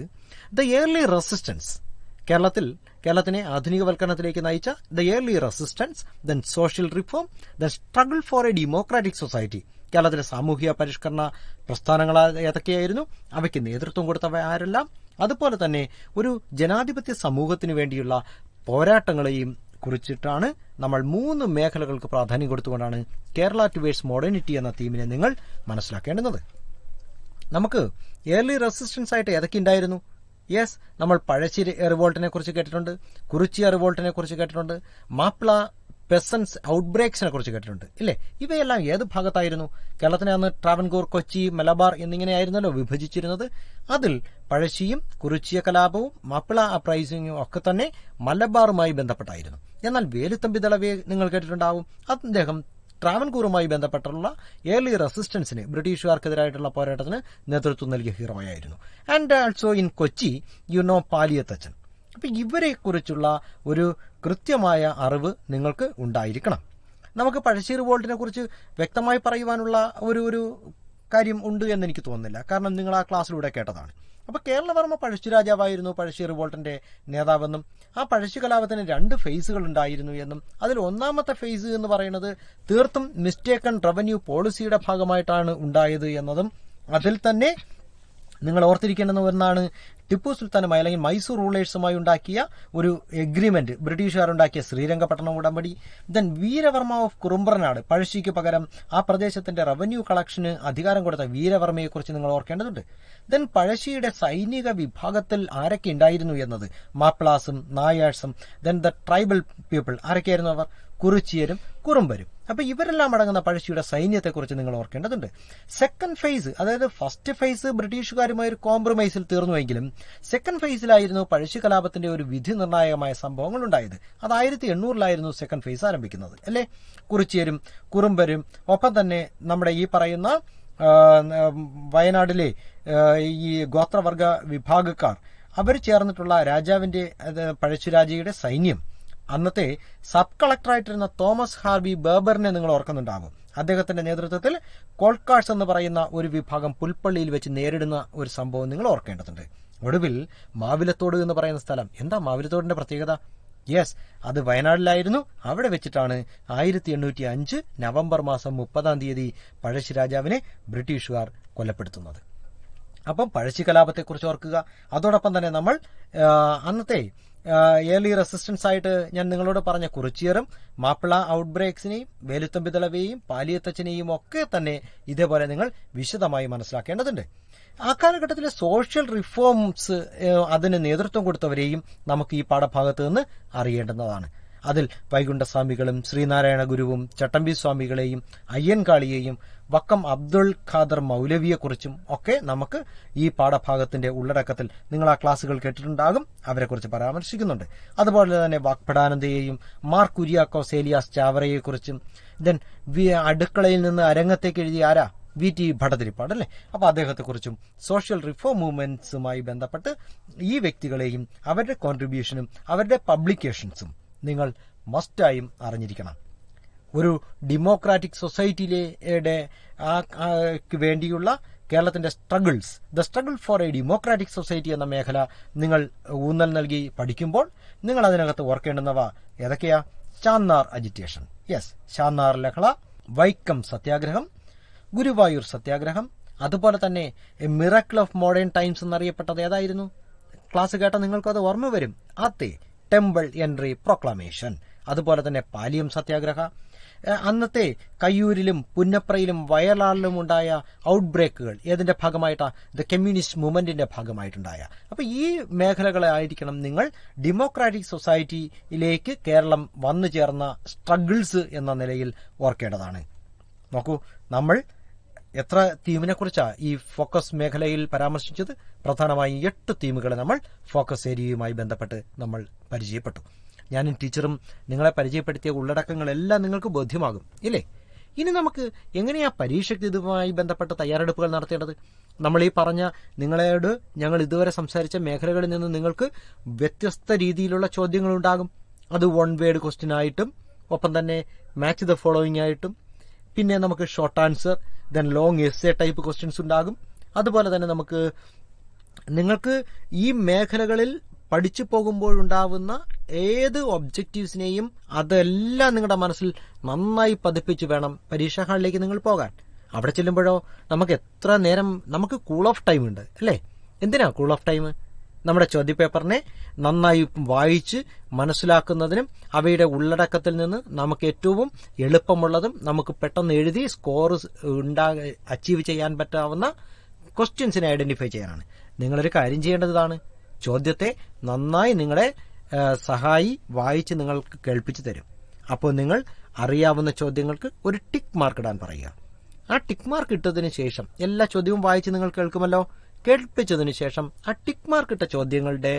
ദ ഏർലി റെസിസ്റ്റൻസ്, കേരളത്തിനെ ആധുനികവൽക്കരണത്തിലേക്ക് നയിച്ച the early resistance, then social reform, then struggle for A democratic society. കേരളത്തിലെ സാമൂഹിക പരിഷ്കരണ പ്രസ്ഥാനങ്ങൾ ഏതൊക്കെയായിരുന്നു, അവയ്ക്ക് നേതൃത്വം കൊടുത്തവ ആരെല്ലാം, അതുപോലെ തന്നെ ഒരു ജനാധിപത്യ സമൂഹത്തിനു വേണ്ടിയുള്ള പോരാട്ടങ്ങളെയും കുറിച്ചിട്ടാണ് നമ്മൾ 3 മേഖലകൾക്ക് പ്രാധാന്യം കൊടുത്തുകൊണ്ടാണ് കേരള ടുവേഴ്സ് മോഡേണിറ്റി എന്ന തീമിനെ നിങ്ങൾ മനസ്സിലാക്കേണ്ടുന്നത്. നമുക്ക് ഏർലി റെസിസ്റ്റൻസ് ആയിട്ട് ഏതൊക്കെ ഉണ്ടായിരുന്നു? യെസ്, നമ്മൾ പഴശ്ശി റിവോൾട്ടിനെ കുറിച്ച് കേട്ടിട്ടുണ്ട്, കുറിച്യ റിവോൾട്ടിനെ കുറിച്ച് കേട്ടിട്ടുണ്ട്, മാപ്പിള പെസൻസ് ഔട്ട്ബ്രേക്സിനെ കുറിച്ച് കേട്ടിട്ടുണ്ട് ഇല്ലേ? ഇവയെല്ലാം ഏത് ഭാഗത്തായിരുന്നു? കേരളത്തിനെ അന്ന് ട്രാവൻകൂർ, കൊച്ചി, മലബാർ എന്നിങ്ങനെയായിരുന്നല്ലോ വിഭജിച്ചിരുന്നത്. അതിൽ പഴശ്ശിയും കുറിച്യ കലാപവും മാപ്പിള അപ്രൈസിംഗും ഒക്കെ തന്നെ മലബാറുമായി ബന്ധപ്പെട്ടായിരുന്നു. എന്നാൽ വേലുത്തമ്പി ദളവയെ നിങ്ങൾ കേട്ടിട്ടുണ്ടാവും. അദ്ദേഹം ട്രാവൻകൂറുമായി ബന്ധപ്പെട്ടുള്ള ഏർലി റെസിസ്റ്റൻസിന്, ബ്രിട്ടീഷുകാർക്കെതിരായിട്ടുള്ള പോരാട്ടത്തിന് നേതൃത്വം നൽകിയ ഹീറോയായിരുന്നു. And also in Kochi Paliathachan. അപ്പൊ ഇവരെ കുറിച്ചുള്ള ഒരു കൃത്യമായ അറിവ് നിങ്ങൾക്ക് ഉണ്ടായിരിക്കണം. നമുക്ക് പഴശ്ശി റിവോൾട്ടിനെ കുറിച്ച് വ്യക്തമായി പറയുവാനുള്ള ഒരു കാര്യം ഉണ്ട് എന്ന് എനിക്ക് തോന്നുന്നില്ല, കാരണം നിങ്ങൾ ആ ക്ലാസ്സിലൂടെ കേട്ടതാണ്. അപ്പൊ കേരളവർമ്മ പഴശ്ശി രാജാവായിരുന്നു പഴശ്ശി റിവോൾട്ടിന്റെ നേതാവെന്നും ആ പഴശ്ശി കലാപത്തിന് 2 ഫേസുകൾ ഉണ്ടായിരുന്നു എന്നും അതിൽ ഒന്നാമത്തെ ഫേസ് എന്ന് പറയുന്നത് തീർത്തും മിസ്റ്റേക്കൺ റവന്യൂ പോളിസിയുടെ ഭാഗമായിട്ടാണ് ഉണ്ടായത് എന്നതും അതിൽ തന്നെ നിങ്ങൾ ഓർത്തിരിക്കേണ്ടുന്ന ഒന്നാണ് ടിപ്പു സുൽത്താനുമായി അല്ലെങ്കിൽ മൈസൂർ റൂളേഴ്സുമായി ഉണ്ടാക്കിയ ഒരു എഗ്രിമെന്റ്, ബ്രിട്ടീഷുകാരുണ്ടാക്കിയ ശ്രീരംഗപട്ടണം ഉടമ്പടി. ദെൻ വീരവർമ്മ ഓഫ് കുറുമ്പ്രനാട്, പഴശ്ശിക്ക് പകരം ആ പ്രദേശത്തിന്റെ റവന്യൂ കളക്ഷന് അധികാരം കൊടുത്ത വീരവർമ്മയെക്കുറിച്ച് നിങ്ങൾ ഓർക്കേണ്ടതുണ്ട്. ദെൻ പഴശ്ശിയുടെ സൈനിക വിഭാഗത്തിൽ ആരൊക്കെ ഉണ്ടായിരുന്നു എന്നത്, മാപ്പിളാസും നായാഴ്സും. ദെൻ ദ ട്രൈബൽ പീപ്പിൾ, ആരൊക്കെയായിരുന്നു അവർ? കുറിച്യരും കുറുമ്പരും. അപ്പൊ ഇവരെല്ലാം അടങ്ങുന്ന പഴശ്ശിയുടെ സൈന്യത്തെക്കുറിച്ച് നിങ്ങൾ ഓർക്കേണ്ടതുണ്ട്. സെക്കൻഡ് ഫേസ്, അതായത് ഫസ്റ്റ് ഫേസ് ബ്രിട്ടീഷുകാരുമായി ഒരു കോംപ്രമൈസിൽ തീർന്നുവെങ്കിലും സെക്കൻഡ് ഫേസിലായിരുന്നു പഴശ്ശി കലാപത്തിന്റെ ഒരു വിധി നിർണായകമായ സംഭവങ്ങൾ ഉണ്ടായത്. അത് 1800 സെക്കൻഡ് ഫേസ് ആരംഭിക്കുന്നത് അല്ലെ? കുറിച്യരും കുറുമ്പരും ഒപ്പം തന്നെ നമ്മുടെ ഈ പറയുന്ന വയനാട്ടിലെ ഈ ഗോത്രവർഗ വിഭാഗക്കാർ അവർ ചേർന്നിട്ടുള്ള രാജാവിന്റെ പഴശ്ശിരാജയുടെ സൈന്യം അന്നത്തെ സബ് കളക്ടറായിട്ടിരുന്ന തോമസ് ഹാർവി ബേബറിനെ നിങ്ങൾ ഓർക്കുന്നുണ്ടാവും. അദ്ദേഹത്തിന്റെ നേതൃത്വത്തിൽ കോൾക്കാഴ്സ് എന്ന് പറയുന്ന ഒരു വിഭാഗം പുൽപ്പള്ളിയിൽ വെച്ച് നേരിടുന്ന ഒരു സംഭവം നിങ്ങൾ ഓർക്കേണ്ടതുണ്ട്. ഒടുവിൽ മാവിലത്തോട് എന്ന് പറയുന്ന സ്ഥലം, എന്താ മാവിലത്തോടിന്റെ പ്രത്യേകത? യെസ്, അത് വയനാട്ടിലായിരുന്നു. അവിടെ വെച്ചിട്ടാണ് 1805 നവംബർ മാസം 30 പഴശ്ശിരാജാവിനെ ബ്രിട്ടീഷുകാർ കൊലപ്പെടുത്തുന്നത്. അപ്പം പഴശ്ശി കലാപത്തെക്കുറിച്ച് ഓർക്കുക. അതോടൊപ്പം തന്നെ നമ്മൾ അന്നത്തെ ഏർലി റെസിസ്റ്റൻസ് ആയിട്ട് ഞാൻ നിങ്ങളോട് പറഞ്ഞ കുറിച്ചിയറും മാപ്പിള ഔട്ട്ബ്രേക്സിനെയും വേലുത്തമ്പിതളവയെയും പാലിയത്തച്ഛനെയും ഒക്കെ തന്നെ ഇതേപോലെ നിങ്ങൾ വിശദമായി മനസ്സിലാക്കേണ്ടതുണ്ട്. ആ കാലഘട്ടത്തിലെ സോഷ്യൽ റിഫോംസ് അതിന് നേതൃത്വം കൊടുത്തവരെയും നമുക്ക് ഈ പാഠഭാഗത്ത് നിന്ന് അറിയേണ്ടുന്നതാണ്. അതിൽ വൈകുണ്ഠസ്വാമികളും ശ്രീനാരായണ ഗുരുവും ചട്ടമ്പി സ്വാമികളെയും അയ്യൻകാളിയെയും വക്കം അബ്ദുൾ ഖാദർ മൗലവിയെക്കുറിച്ചും ഒക്കെ നമുക്ക് ഈ പാഠഭാഗത്തിന്റെ ഉള്ളടക്കത്തിൽ നിങ്ങൾ ആ ക്ലാസുകൾ കേട്ടിട്ടുണ്ടാകും, അവരെക്കുറിച്ച് പരാമർശിക്കുന്നുണ്ട്. അതുപോലെ തന്നെ വാഗ്ഭടാനന്ദയെയും മാർ കുര്യാക്കോസ് ഏലിയാസ് ചാവറയെക്കുറിച്ചും ദെൻ അടുക്കളയിൽ നിന്ന് അരങ്ങത്തേക്ക് എഴുതിയ ആരാ? VT ഭട്ടതിരിപ്പാട് അല്ലേ? അപ്പൊ അദ്ദേഹത്തെക്കുറിച്ചും സോഷ്യൽ റിഫോം മൂവ്മെന്റ്സുമായി ബന്ധപ്പെട്ട് ഈ വ്യക്തികളെയും അവരുടെ കോൺട്രിബ്യൂഷനും അവരുടെ പബ്ലിക്കേഷൻസും നിങ്ങൾ മസ്റ്റായും അറിഞ്ഞിരിക്കണം. ഒരു ഡെമോക്രാറ്റിക് സൊസൈറ്റിയുടെ വേണ്ടിയുള്ള കേരളത്തിന്റെ struggles, the struggle for A democratic society എന്ന മേഖല നിങ്ങൾ ഊന്നൽ നൽകി പഠിക്കുമ്പോൾ നിങ്ങൾ അതിനകത്ത് ഓർക്കേണ്ടുന്നവ ഏതൊക്കെയാ? ചാന്നാർ അജിറ്റേഷൻ, യെസ്, ചാന്നാർ ലഹള, വൈക്കം സത്യാഗ്രഹം, ഗുരുവായൂർ സത്യാഗ്രഹം, അതുപോലെ തന്നെ മിറക്കിൾ ഓഫ് മോഡേൺ ടൈംസ് എന്നറിയപ്പെട്ടത് ഏതായിരുന്നു? ക്ലാസ് കേട്ട നിങ്ങൾക്കത് ഓർമ്മ വരും. അതെ, ടെമ്പിൾ എൻട്രി പ്രൊക്ലമേഷൻ. അതുപോലെ തന്നെ പാലിയം സത്യാഗ്രഹ, അന്നത്തെ കയ്യൂരിലും പുന്നപ്രയിലും വയലാറിലും ഉണ്ടായ ഔട്ട്ബ്രേക്കുകൾ ഏതിന്റെ ഭാഗമായിട്ടാ? The communist മൂവ്മെന്റിന്റെ ഭാഗമായിട്ടുണ്ടായ. അപ്പൊ ഈ മേഖലകളായിരിക്കണം നിങ്ങൾ ഡെമോക്രാറ്റിക് സൊസൈറ്റിയിലേക്ക് കേരളം വന്നു ചേർന്ന സ്ട്രഗിൾസ് എന്ന നിലയിൽ ഓർക്കേണ്ടതാണ്. നോക്കൂ, നമ്മൾ എത്ര തീമിനെ കുറിച്ചാ ഈ ഫോക്കസ് മേഖലയിൽ പരാമർശിച്ചത്? പ്രധാനമായും 8 തീമുകളെ നമ്മൾ ഫോക്കസ് ഏരിയയുമായി ബന്ധപ്പെട്ട് നമ്മൾ പരിചയപ്പെട്ടു. ഞാനും ടീച്ചറും നിങ്ങളെ പരിചയപ്പെടുത്തിയ ഉള്ളടക്കങ്ങളെല്ലാം നിങ്ങൾക്ക് ബോധ്യമാകും ഇല്ലേ? ഇനി നമുക്ക് എങ്ങനെയാ പരീക്ഷയ്ക്ക് ഇതുമായി ബന്ധപ്പെട്ട് തയ്യാറെടുപ്പുകൾ നടത്തേണ്ടത്? നമ്മൾ ഈ പറഞ്ഞ നിങ്ങളോട് ഞങ്ങൾ ഇതുവരെ സംസാരിച്ച മേഖലകളിൽ നിന്ന് നിങ്ങൾക്ക് വ്യത്യസ്ത രീതിയിലുള്ള ചോദ്യങ്ങളുണ്ടാകും. അത് 1 വേർഡ് ക്വസ്റ്റ്യൻ ആയിട്ടും, ഒപ്പം തന്നെ മാച്ച് ദ ഫോളോയിങ് ആയിട്ടും, പിന്നെ നമുക്ക് short answer, then long essay type questions ഉണ്ടാകും. അതുപോലെ തന്നെ നിങ്ങൾക്ക് ഈ മേഖലകളിൽ പഠിച്ചു പോകുമ്പോഴുണ്ടാവുന്ന ഏത് ഒബ്ജക്റ്റീവ്സിനെയും അതെല്ലാം നിങ്ങളുടെ മനസ്സിൽ നന്നായി പതിപ്പിച്ച് വേണം പരീക്ഷാ ഹാളിലേക്ക് നിങ്ങൾ പോകാൻ. അവിടെ ചെല്ലുമ്പോഴോ നമുക്ക് എത്ര നേരം, നമുക്ക് കൂൾ ഓഫ് ടൈം ഉണ്ട് അല്ലേ? എന്തിനാ കൂൾ ഓഫ് ടൈം? നമ്മുടെ ചോദ്യപേപ്പറിനെ നന്നായി വായിച്ച് മനസ്സിലാക്കുന്നതിനും അവയുടെ ഉള്ളടക്കത്തിൽ നിന്ന് നമുക്ക് ഏറ്റവും എളുപ്പമുള്ളതും നമുക്ക് പെട്ടെന്ന് എഴുതി സ്കോർ അച്ചീവ് ചെയ്യാൻ പറ്റാവുന്ന ക്വസ്റ്റ്യൻസിനെ ഐഡന്റിഫൈ ചെയ്യാനാണ്. നിങ്ങളൊരു കാര്യം ചെയ്യേണ്ടതാണ്, ചോദ്യത്തെ നന്നായി നിങ്ങളെ സഹായി വായിച്ച് നിങ്ങൾക്ക് കേൾപ്പിച്ചു തരും. അപ്പോൾ നിങ്ങൾ അറിയാവുന്ന ചോദ്യങ്ങൾക്ക് ഒരു ടിക്ക് മാർക്ക് ഇടാൻ പറയുക. ആ ടിക്ക് മാർക്ക് ഇട്ടതിന് ശേഷം എല്ലാ ചോദ്യവും വായിച്ച് നിങ്ങൾ കേൾക്കുമല്ലോ. കേൾപ്പിച്ചതിന് ശേഷം ആ ടിക്ക് മാർക്ക് ഇട്ട ചോദ്യങ്ങളുടെ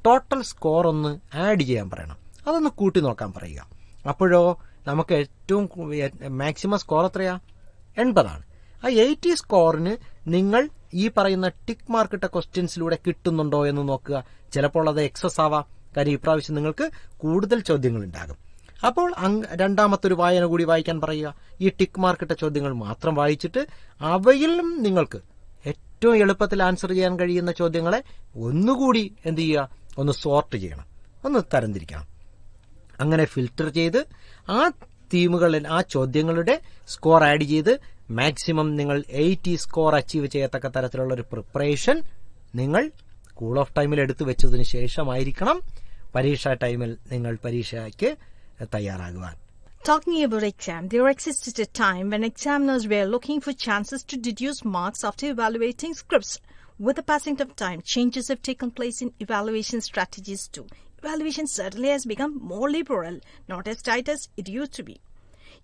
ടോട്ടൽ സ്കോർ ഒന്ന് ആഡ് ചെയ്യാൻ പറയണം. അതൊന്ന് കൂട്ടി നോക്കാൻ പറയുക. അപ്പോഴോ നമുക്ക് ഏറ്റവും മാക്സിമം സ്കോർ എത്രയാ? 80 ആണ്. ആ 80 സ്കോറിന് നിങ്ങൾ ഈ പറയുന്ന ടിക്ക് മാർക്ക് ഇട്ട ക്വസ്റ്റ്യൻസിലൂടെ കിട്ടുന്നുണ്ടോ എന്ന് നോക്കുക. ചിലപ്പോൾ അത് എക്സസ് ആവാം, കാര്യം ഇപ്രാവശ്യം നിങ്ങൾക്ക് കൂടുതൽ ചോദ്യങ്ങൾ ഉണ്ടാകും. അപ്പോൾ രണ്ടാമത്തെ ഒരു വായന കൂടി വായിക്കാൻ പറയുക. ഈ ടിക്ക് മാർക്ക് ഇട്ട ചോദ്യങ്ങൾ മാത്രം വായിച്ചിട്ട് അവയിലും നിങ്ങൾക്ക് ഏറ്റവും എളുപ്പത്തിൽ ആൻസർ ചെയ്യാൻ കഴിയുന്ന ചോദ്യങ്ങളെ ഒന്നുകൂടി എന്ത് ചെയ്യുക? ഒന്ന് സോർട്ട് ചെയ്യണം, ഒന്ന് തരംതിരിക്കണം. അങ്ങനെ ഫിൽട്ടർ ചെയ്ത് ആ തീമുകളിൽ ആ ചോദ്യങ്ങളുടെ സ്കോർ ആഡ് ചെയ്ത് മാക്സിമം നിങ്ങൾ 80 സ്കോർ അച്ചീവ് ചെയ്യത്തക്ക തരത്തിലുള്ള ഒരു പ്രിപ്പറേഷൻ നിങ്ങൾ കൂൾ ഓഫ് ടൈമിൽ എടുത്തു വെച്ചതിന് ശേഷമായിരിക്കണം പരീക്ഷാ ടൈമിൽ നിങ്ങൾ പരീക്ഷയ്ക്ക് തയ്യാറാകുവാൻ. Talking about exam, there existed a time when examiners were looking for chances to deduce marks after evaluating scripts. With the passing of time, changes have taken place in evaluation strategies too. Evaluation certainly has become more liberal, not as tight as it used to be.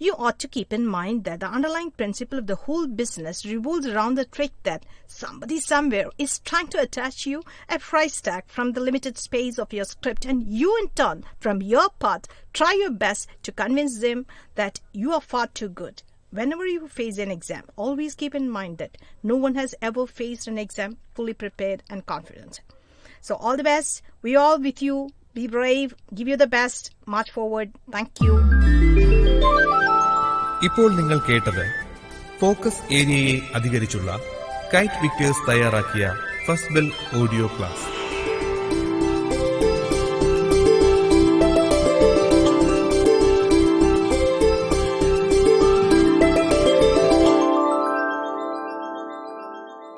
You ought to keep in mind that the underlying principle of the whole business revolves around the trick that somebody somewhere is trying to attach you a price tag from the limited space of your script, and you in turn, from your part, try your best to convince them that you are far too good. whenever you face an exam, always keep in mind that no one has ever faced an exam fully prepared and confident. So all the best. We all with you. Be brave. Give you the best. March forward. Thank you. ഇപ്പോൾ നിങ്ങൾ കേട്ടത് focus ഏരിയയെ അധികരിച്ചുള്ള KITE Victers തയ്യാറാക്കിയ first bell audio class.